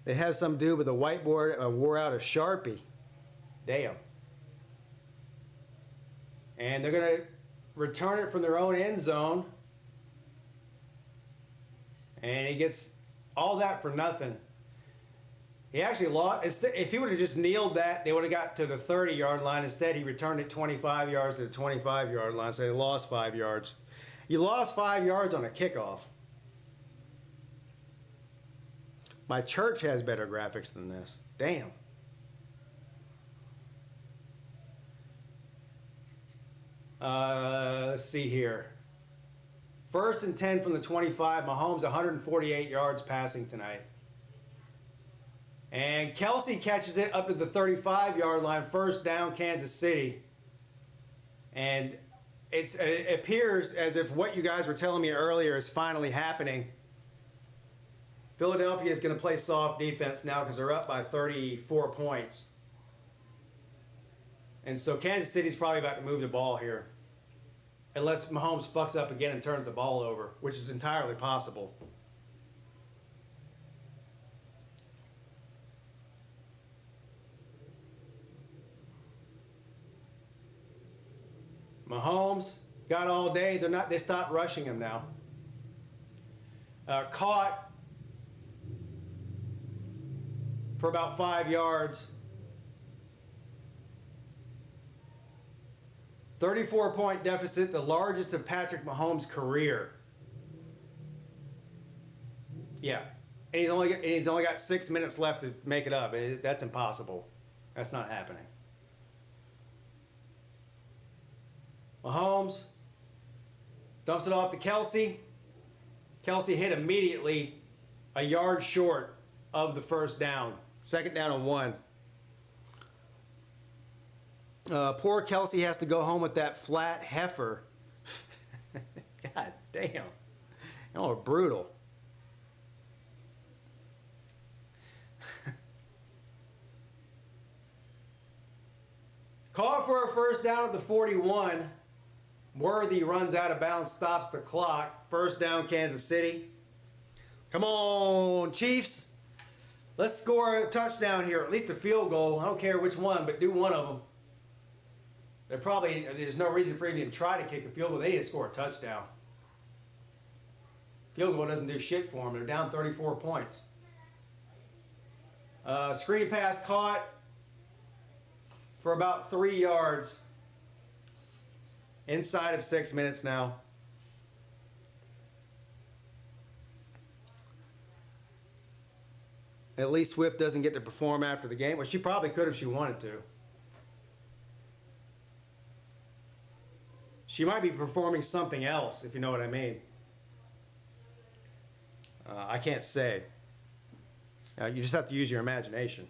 S1: They have some dude with a whiteboard wore out a Sharpie. Damn. And they're going to return it from their own end zone. And he gets all that for nothing. He actually lost. If he would have just kneeled that, they would have got to the 30-yard line. Instead, he returned it 25 yards to the 25-yard line, so they lost 5 yards. You lost 5 yards on a kickoff. My church has better graphics than this. Damn. Let's see here. 1st and 10 from the 25. Mahomes 148 yards passing tonight. And Kelsey catches it up to the 35-yard line. 1st down, Kansas City. And it appears as if what you guys were telling me earlier is finally happening. Philadelphia is going to play soft defense now because they're up by 34 points. And so Kansas City's probably about to move the ball here. unless Mahomes fucks up again and turns the ball over, which is entirely possible. Mahomes got all day. They stopped rushing him now. Caught for about 5 yards. 34-point deficit, the largest of Patrick Mahomes' career. Yeah, and he's only got 6 minutes left to make it up. That's impossible. That's not happening. Mahomes dumps it off to Kelsey. Kelsey hit immediately, a yard short of the first down. Second down and 1. Poor Kelsey has to go home with that flat heifer. God damn. Oh, brutal. Call for a first down at the 41. Worthy runs out of bounds, stops the clock. First down, Kansas City. Come on, Chiefs. Let's score a touchdown here, at least a field goal. I don't care which one, but do one of them. There's no reason for you to try to kick a field goal. They need to score a touchdown. Field goal doesn't do shit for them. They're down 34 points. Screen pass caught for about 3 yards. Inside of 6 minutes now. At least Swift doesn't get to perform after the game. Well, she probably could if she wanted to. She might be performing something else, if you know what I mean. I can't say. You just have to use your imagination.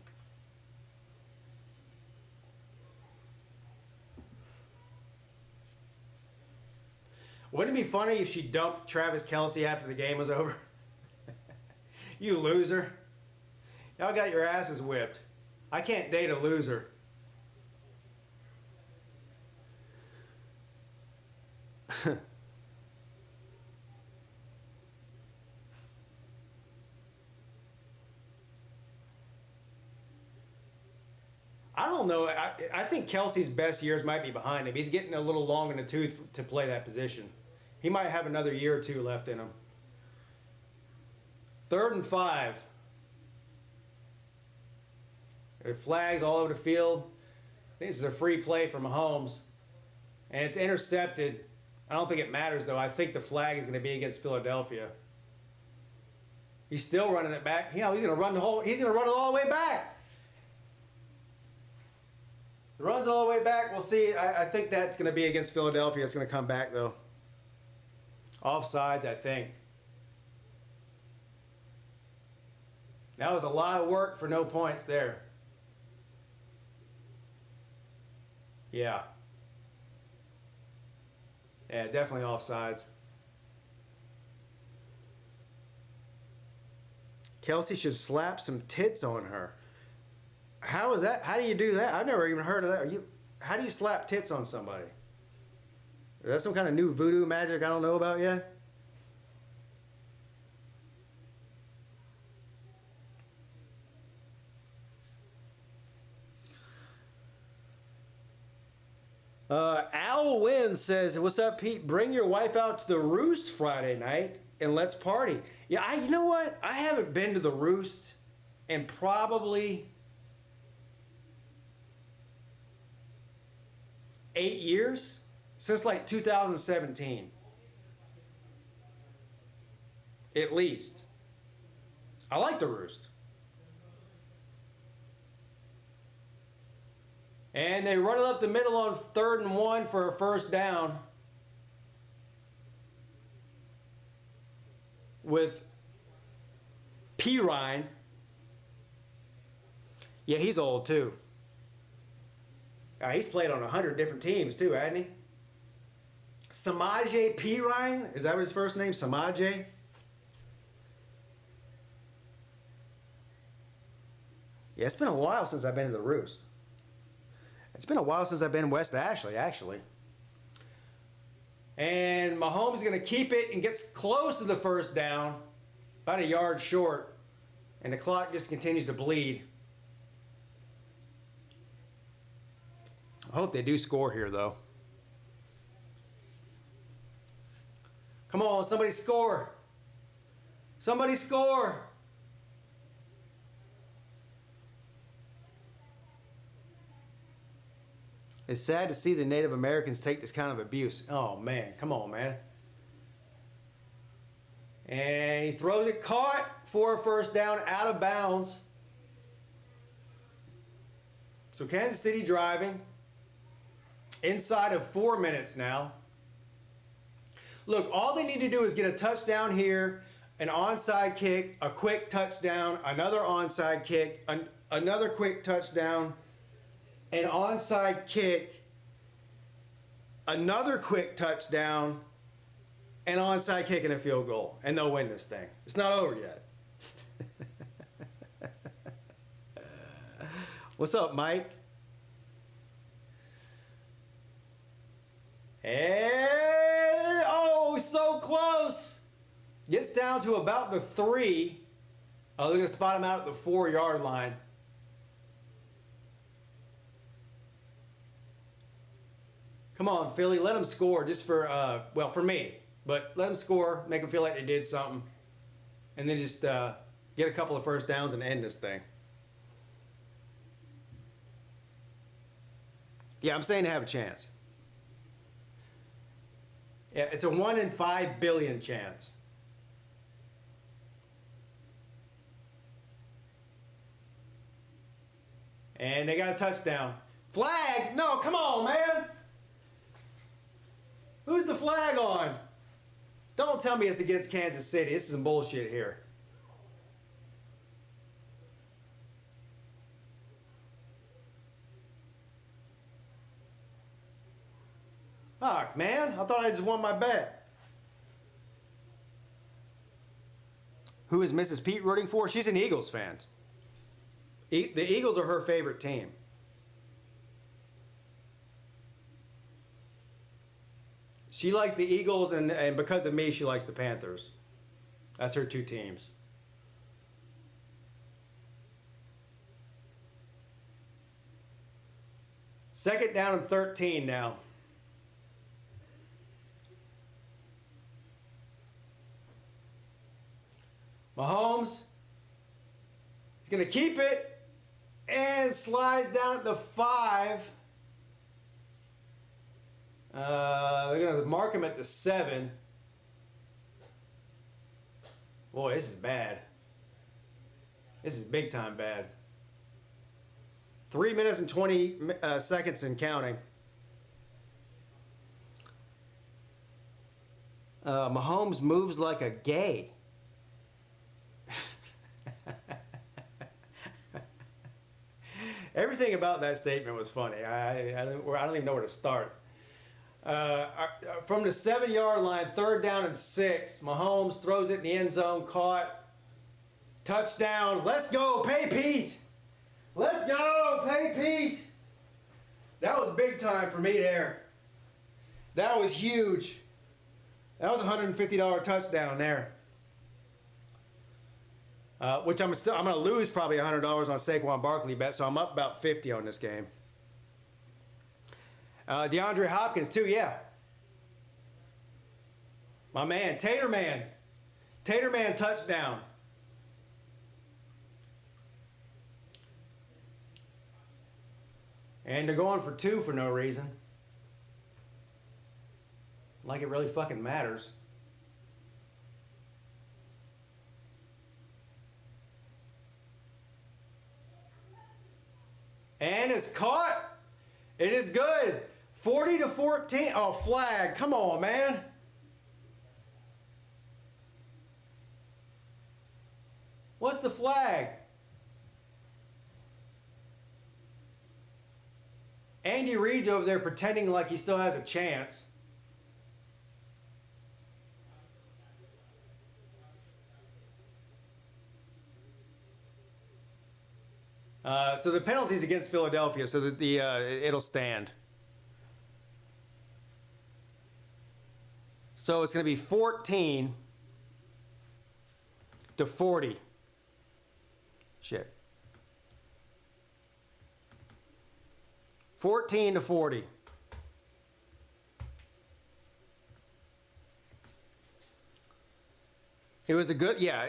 S1: Wouldn't it be funny if she dumped Travis Kelce after the game was over? You loser. Y'all got your asses whipped. I can't date a loser. I don't know. I think Kelsey's best years might be behind him. He's getting a little long in the tooth to play that position. He might have another year or two left in him. 3rd and 5. There are flags all over the field. I think this is a free play for Mahomes. And it's intercepted. I don't think it matters, though. I think the flag is going to be against Philadelphia. He's still running it back. He's going to run he's going to run it all the way back. It runs all the way back. We'll see. I think that's going to be against Philadelphia. It's going to come back, though. Offsides, I think. That was a lot of work for no points there. Yeah. Yeah, definitely offsides. Kelsey should slap some tits on her. How is that? How do you do that? I've never even heard of that. How do you slap tits on somebody? Is that some kind of new voodoo magic I don't know about yet? Al Wynn says, "What's up, Pete? Bring your wife out to the Roost Friday night and let's party." Yeah, you know what? I haven't been to the Roost in probably 8 years, since like 2017. At least. I like the Roost. And they run it up the middle on 3rd and 1 for a first down with Perine. Yeah, he's old too. He's played on 100 different teams too, hasn't he? Samaje Perine? Is that his first name? Samaje? Yeah, it's been a while since I've been to the Roost. It's been a while since I've been in West Ashley, actually. And Mahomes is going to keep it and gets close to the first down, about a yard short. And the clock just continues to bleed. I hope they do score here, though. Come on, somebody score. Somebody score. It's sad to see the Native Americans take this kind of abuse. Oh, man. Come on, man. And he throws it, caught for a first down, out of bounds. So Kansas City driving. Inside of 4 minutes now. Look, all they need to do is get a touchdown here, an onside kick, a quick touchdown, another onside kick, another quick touchdown, an onside kick, another quick touchdown, an onside kick and a field goal. And they'll win this thing. It's not over yet. What's up, Mike? And, oh, so close. Gets down to about the 3. Oh, they're going to spot him out at the 4-yard line. Come on, Philly, let them score just for, well, for me. But let them score, make them feel like they did something. And then just get a couple of first downs and end this thing. Yeah, I'm saying they have a chance. Yeah, it's a 1 in 5 billion chance. And they got a touchdown. Flag? No, come on, man. Who's the flag on? Don't tell me it's against Kansas City. This is some bullshit here. Fuck, man. I thought I just won my bet. Who is Mrs. Peete rooting for? She's an Eagles fan. The Eagles are her favorite team. She likes the Eagles, and because of me, she likes the Panthers. That's her two teams. Second down and 13 now. Mahomes is going to keep it and slides down at the 5. They're going to mark him at the 7. Boy, this is bad. This is big time bad. 3 minutes and 20 seconds and counting. Mahomes moves like a gay. Everything about that statement was funny. I don't even know where to start. From the 7-yard line, third down and 6. Mahomes throws it in the end zone, caught. Touchdown. Let's go, Peete. Let's go, Peete. That was big time for me there. That was huge. That was a $150 touchdown there. Which I'm going to lose probably $100 on Saquon Barkley bet, so I'm up about 50 on this game. DeAndre Hopkins too, yeah. My man, Tater Man. Tater Man touchdown. And they're going for 2 for no reason. Like it really fucking matters. And it's caught. It is good. 40-14. Oh, flag. Come on, man. What's the flag? Andy Reid's over there pretending like he still has a chance. So the penalty's against Philadelphia, so that it'll stand. So it's going to be 14 to 40. Shit. 14 to 40. It was a good, yeah.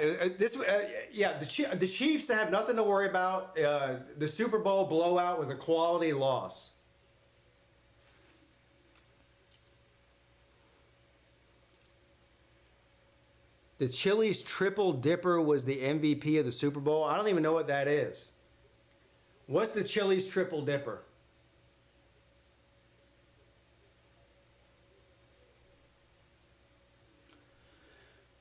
S1: The Chiefs have nothing to worry about. The Super Bowl blowout was a quality loss. The Chili's Triple Dipper was the MVP of the Super Bowl. I don't even know what that is. What's the Chili's Triple Dipper?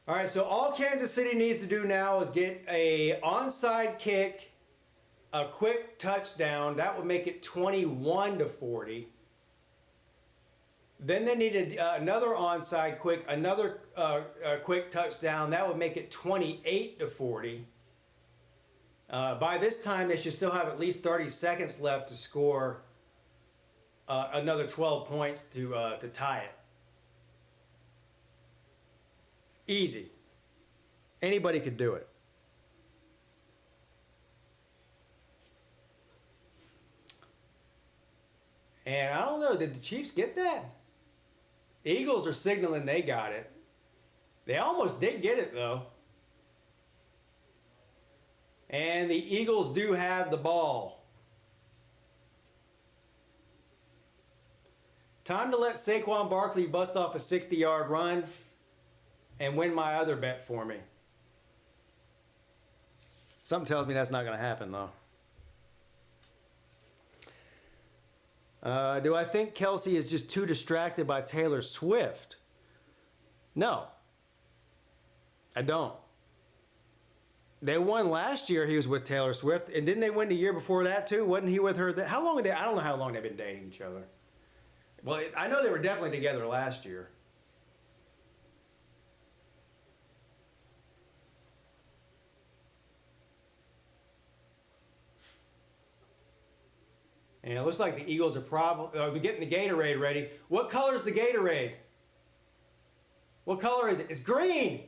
S1: All right, so all Kansas City needs to do now is get a onside kick, a quick touchdown. That would make it 21 to 40. Then they needed another onside quick, another quick touchdown. That would make it 28 to 40. By this time, they should still have at least 30 seconds left to score another 12 points to tie it. Easy. Anybody could do it. And I don't know, did the Chiefs get that? Eagles are signaling they got it. They almost did get it, though. And the Eagles do have the ball. Time to let Saquon Barkley bust off a 60-yard run and win my other bet for me. Something tells me that's not going to happen, though. Do I think Kelsey is just too distracted by Taylor Swift? No. I don't. They won last year. He was with Taylor Swift. And didn't they win the year before that, too? Wasn't he with her? How long did they, I don't know how long they've been dating each other. Well, I know they were definitely together last year. And it looks like the Eagles are probably they're getting the Gatorade ready. What color is the Gatorade? What color is it? It's green.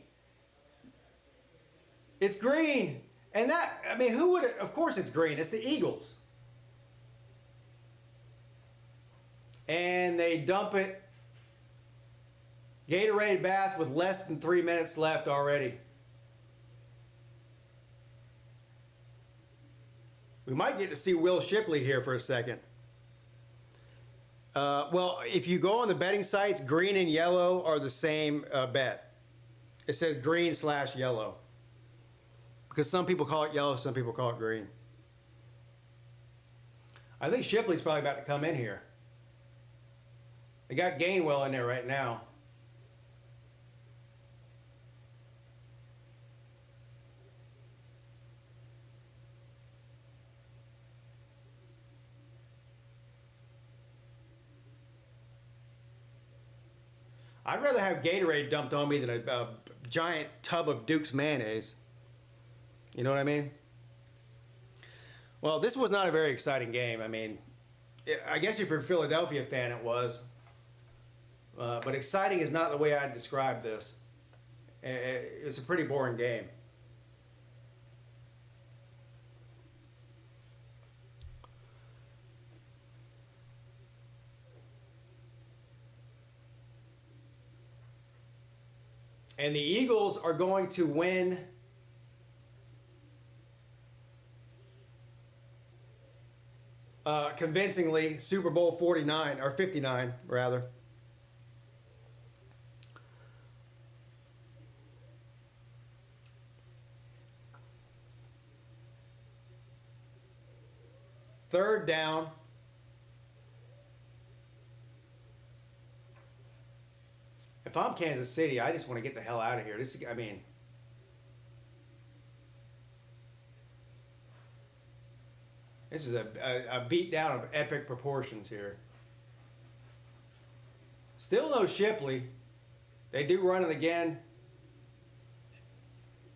S1: It's green. And that, I mean, who would, of course it's green. It's the Eagles. And they dump it. Gatorade bath with less than 3 minutes left already. We might get to see Will Shipley here for a second. Well, if you go on the betting sites, green and yellow are the same bet. It says green/yellow. Because some people call it yellow, some people call it green. I think Shipley's probably about to come in here. They got Gainwell in there right now. I'd rather have Gatorade dumped on me than a giant tub of Duke's mayonnaise. You know what I mean? Well, this was not a very exciting game. I mean, I guess if you're a Philadelphia fan, it was. But exciting is not the way I'd describe this. It was a pretty boring game. And the Eagles are going to win convincingly Super Bowl 49, or 59, rather. Third down. If I'm Kansas City, I just want to get the hell out of here. This is, I mean, this is a beat down of epic proportions here. Still no Shipley. They do run it again.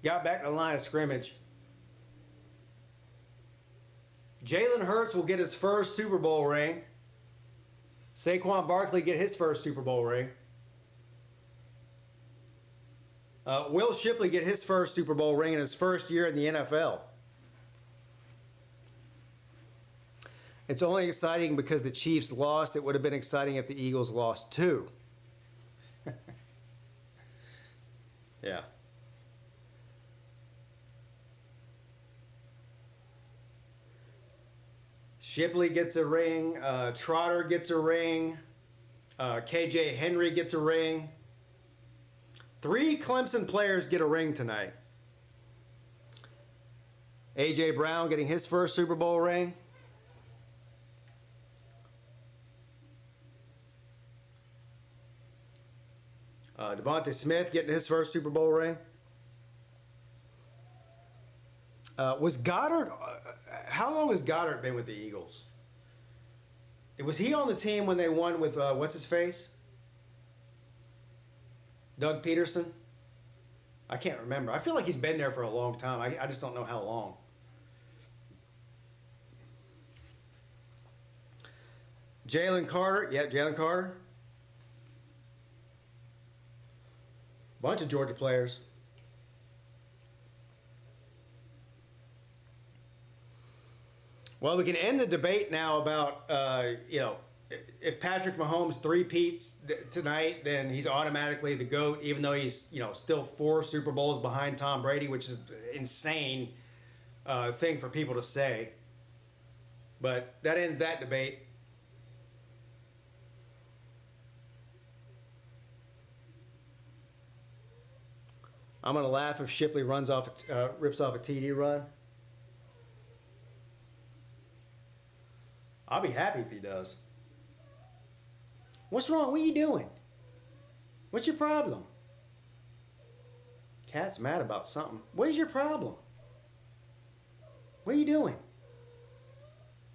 S1: Got back to the line of scrimmage. Jalen Hurts will get his first Super Bowl ring. Saquon Barkley get his first Super Bowl ring. Will Shipley get his first Super Bowl ring in his first year in the NFL? It's only exciting because the Chiefs lost. It would have been exciting if the Eagles lost too. Yeah. Shipley gets a ring. Trotter gets a ring. KJ Henry gets a ring. 3 Clemson players get a ring tonight. A.J. Brown getting his first Super Bowl ring. Devontae Smith getting his first Super Bowl ring. Was Goddard... how long has Goddard been with the Eagles? Was he on the team when they won with, what's-his-face? Doug Peterson? I can't remember. I feel like he's been there for a long time. I just don't know how long. Jalen Carter. Yeah, Jalen Carter. Bunch of Georgia players. Well, we can end the debate now about, if Patrick Mahomes three-peats tonight, then he's automatically the GOAT, even though he's, still 4 Super Bowls behind Tom Brady, which is an insane thing for people to say. But that ends that debate. I'm going to laugh if Shipley rips off a TD run. I'll be happy if he does. What's wrong? What are you doing? What's your problem? Cat's mad about something. What is your problem? What are you doing?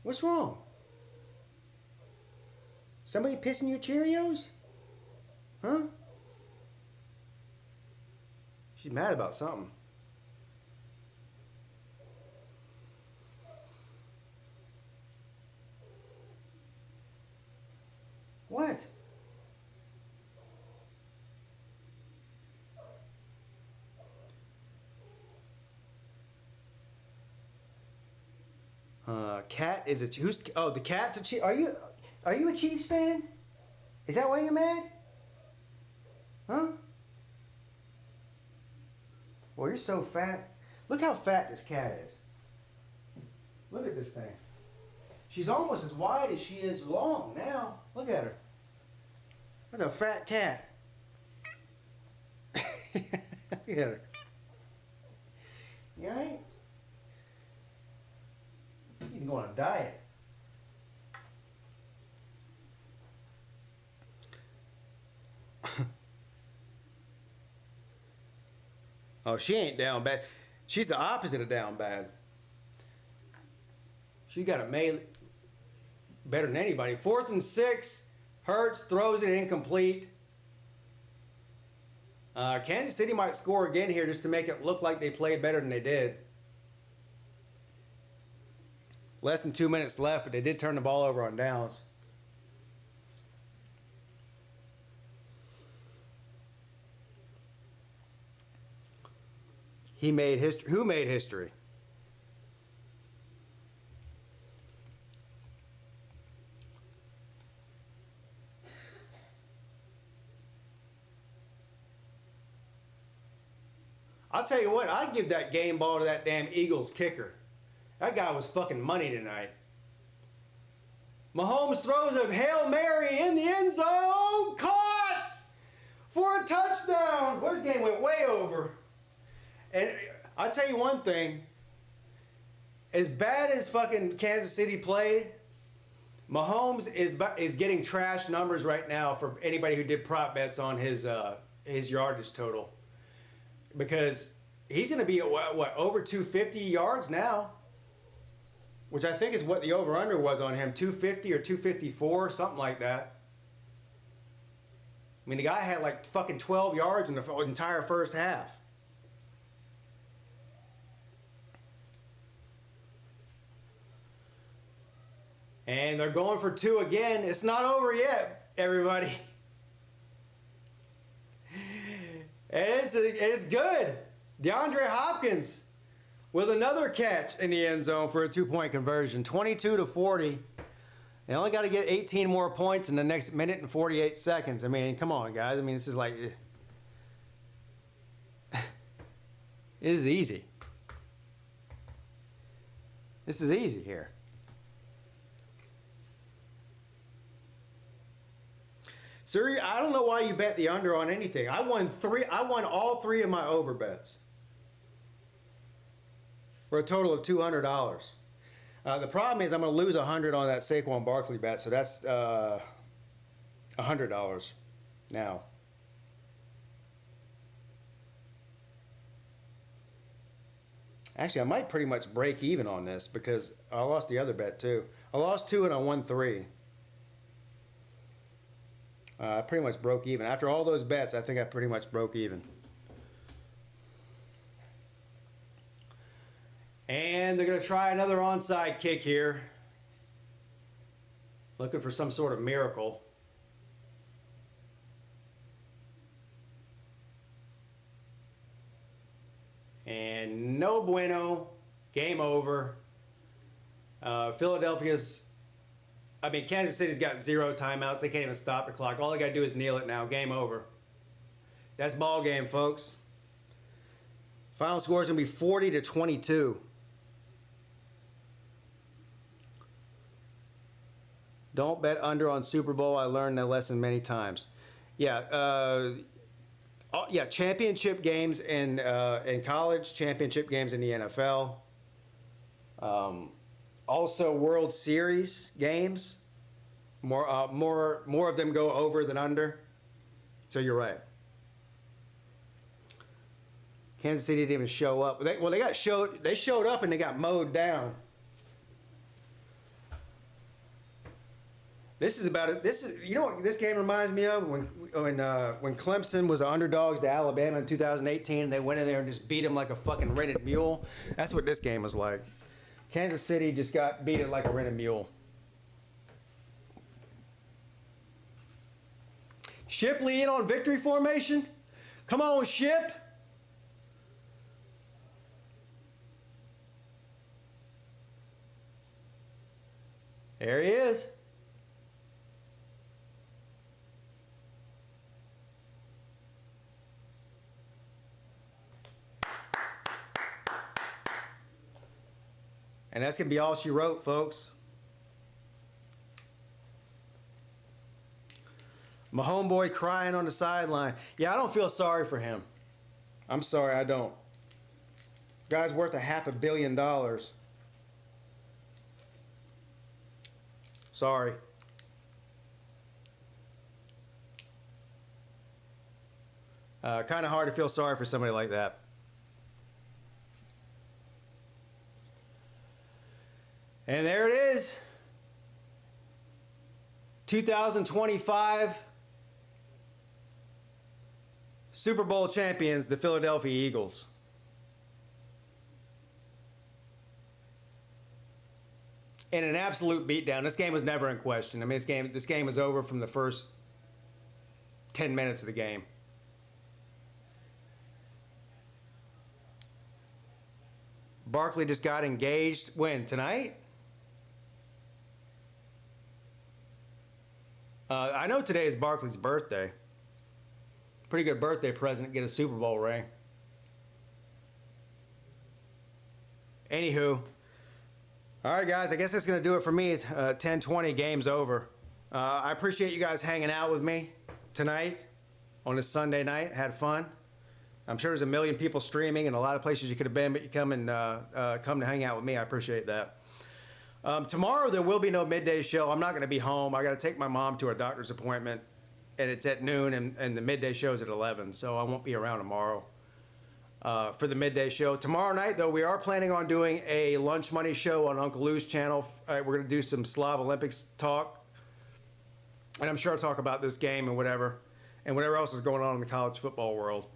S1: What's wrong? Somebody pissing your Cheerios? Huh? She's mad about something. What? Cat is a who's? Oh, the Cat's a Chief. Are you a Chiefs fan? Is that why you're mad? Huh? Well, you're so fat. Look how fat this cat is. Look at this thing. She's almost as wide as she is long now. Look at her. Look at a fat cat. Look at her. You alright? You can go on a diet. Oh, she ain't down bad. She's the opposite of down bad. She got a melee better than anybody. 4th and 6. Hurts throws it incomplete. Kansas City might score again here just to make it look like they played better than they did. Less than 2 minutes left, but they did turn the ball over on downs. He made history. Who made history? I'll tell you what, I'd give that game ball to that damn Eagles kicker. That guy was fucking money tonight. Mahomes throws a Hail Mary in the end zone. Caught for a touchdown. Well, this game went way over. And I'll tell you one thing. As bad as fucking Kansas City played, Mahomes is getting trash numbers right now for anybody who did prop bets on his yardage total. Because he's going to be at what, over 250 yards now? Which I think is what the over-under was on him, 250 or 254, something like that. I mean, the guy had like fucking 12 yards in the entire first half. And they're going for 2 again. It's not over yet, everybody. It's good. DeAndre Hopkins with another catch in the end zone for a 2-point conversion, 22-40. They only got to get 18 more points in the next minute and 48 seconds. I mean, come on, guys. I mean, this is like, this is easy. This is easy here. Sir, I don't know why you bet the under on anything. I won all three of my over bets for a total of $200. The problem is I'm going to lose $100 on that Saquon Barkley bet, so that's $100 now. Actually, I might pretty much break even on this because I lost the other bet too. I lost 2 and I won 3. I pretty much broke even. After all those bets, I think I pretty much broke even. And they're going to try another onside kick here. Looking for some sort of miracle. And no bueno. Game over. Kansas City's got 0 timeouts. They can't even stop the clock. All they got to do is kneel it now. Game over. That's ball game, folks. Final score is going to be 40-22. Don't bet under on Super Bowl. I learned that lesson many times. Yeah, championship games in college, championship games in the NFL. Also, World Series games. More of them go over than under. So you're right. Kansas City didn't even show up. They showed up and they got mowed down. You know what this game reminds me of? When Clemson was underdogs to Alabama in 2018, and they went in there and just beat them like a fucking rented mule. That's what this game was like. Kansas City just got beaten like a rented mule. Shipley in on victory formation. Come on, Ship. There he is. And that's going to be all she wrote, folks. My homeboy crying on the sideline. Yeah, I don't feel sorry for him. I'm sorry, I don't. Guy's worth $500 million. Sorry. Kind of hard to feel sorry for somebody like that. And there it is. 2025 Super Bowl champions, the Philadelphia Eagles. In an absolute beatdown. This game was never in question. I mean, this game was over from the first 10 minutes of the game. Barkley just got engaged. When? Tonight? I know today is Barkley's birthday. Pretty good birthday present, get a Super Bowl ring. Anywho. All right, guys, I guess that's going to do it for me. 10:20, game's over. I appreciate you guys hanging out with me tonight on this Sunday night. Had fun. I'm sure there's a million people streaming and a lot of places you could have been, but you come to hang out with me. I appreciate that. Tomorrow there will be no midday show. I'm not going to be home. I got to take my mom to a doctor's appointment, and it's at noon, and the midday show is at 11, so I won't be around tomorrow for the midday show. Tomorrow night, though, we are planning on doing a Lunch Money show on Uncle Lou's channel. We're going to do some Slav Olympics talk, and I'm sure I'll talk about this game and whatever else is going on in the college football world.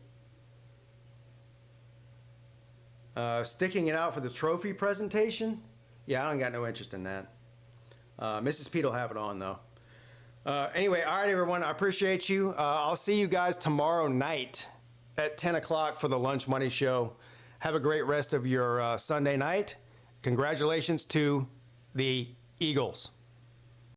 S1: Sticking it out for the trophy presentation? Yeah, I don't got no interest in that. Mrs. Peete will have it on, though. Anyway, all right, everyone. I appreciate you. I'll see you guys tomorrow night at 10 o'clock for the Lunch Money Show. Have a great rest of your Sunday night. Congratulations to the Eagles.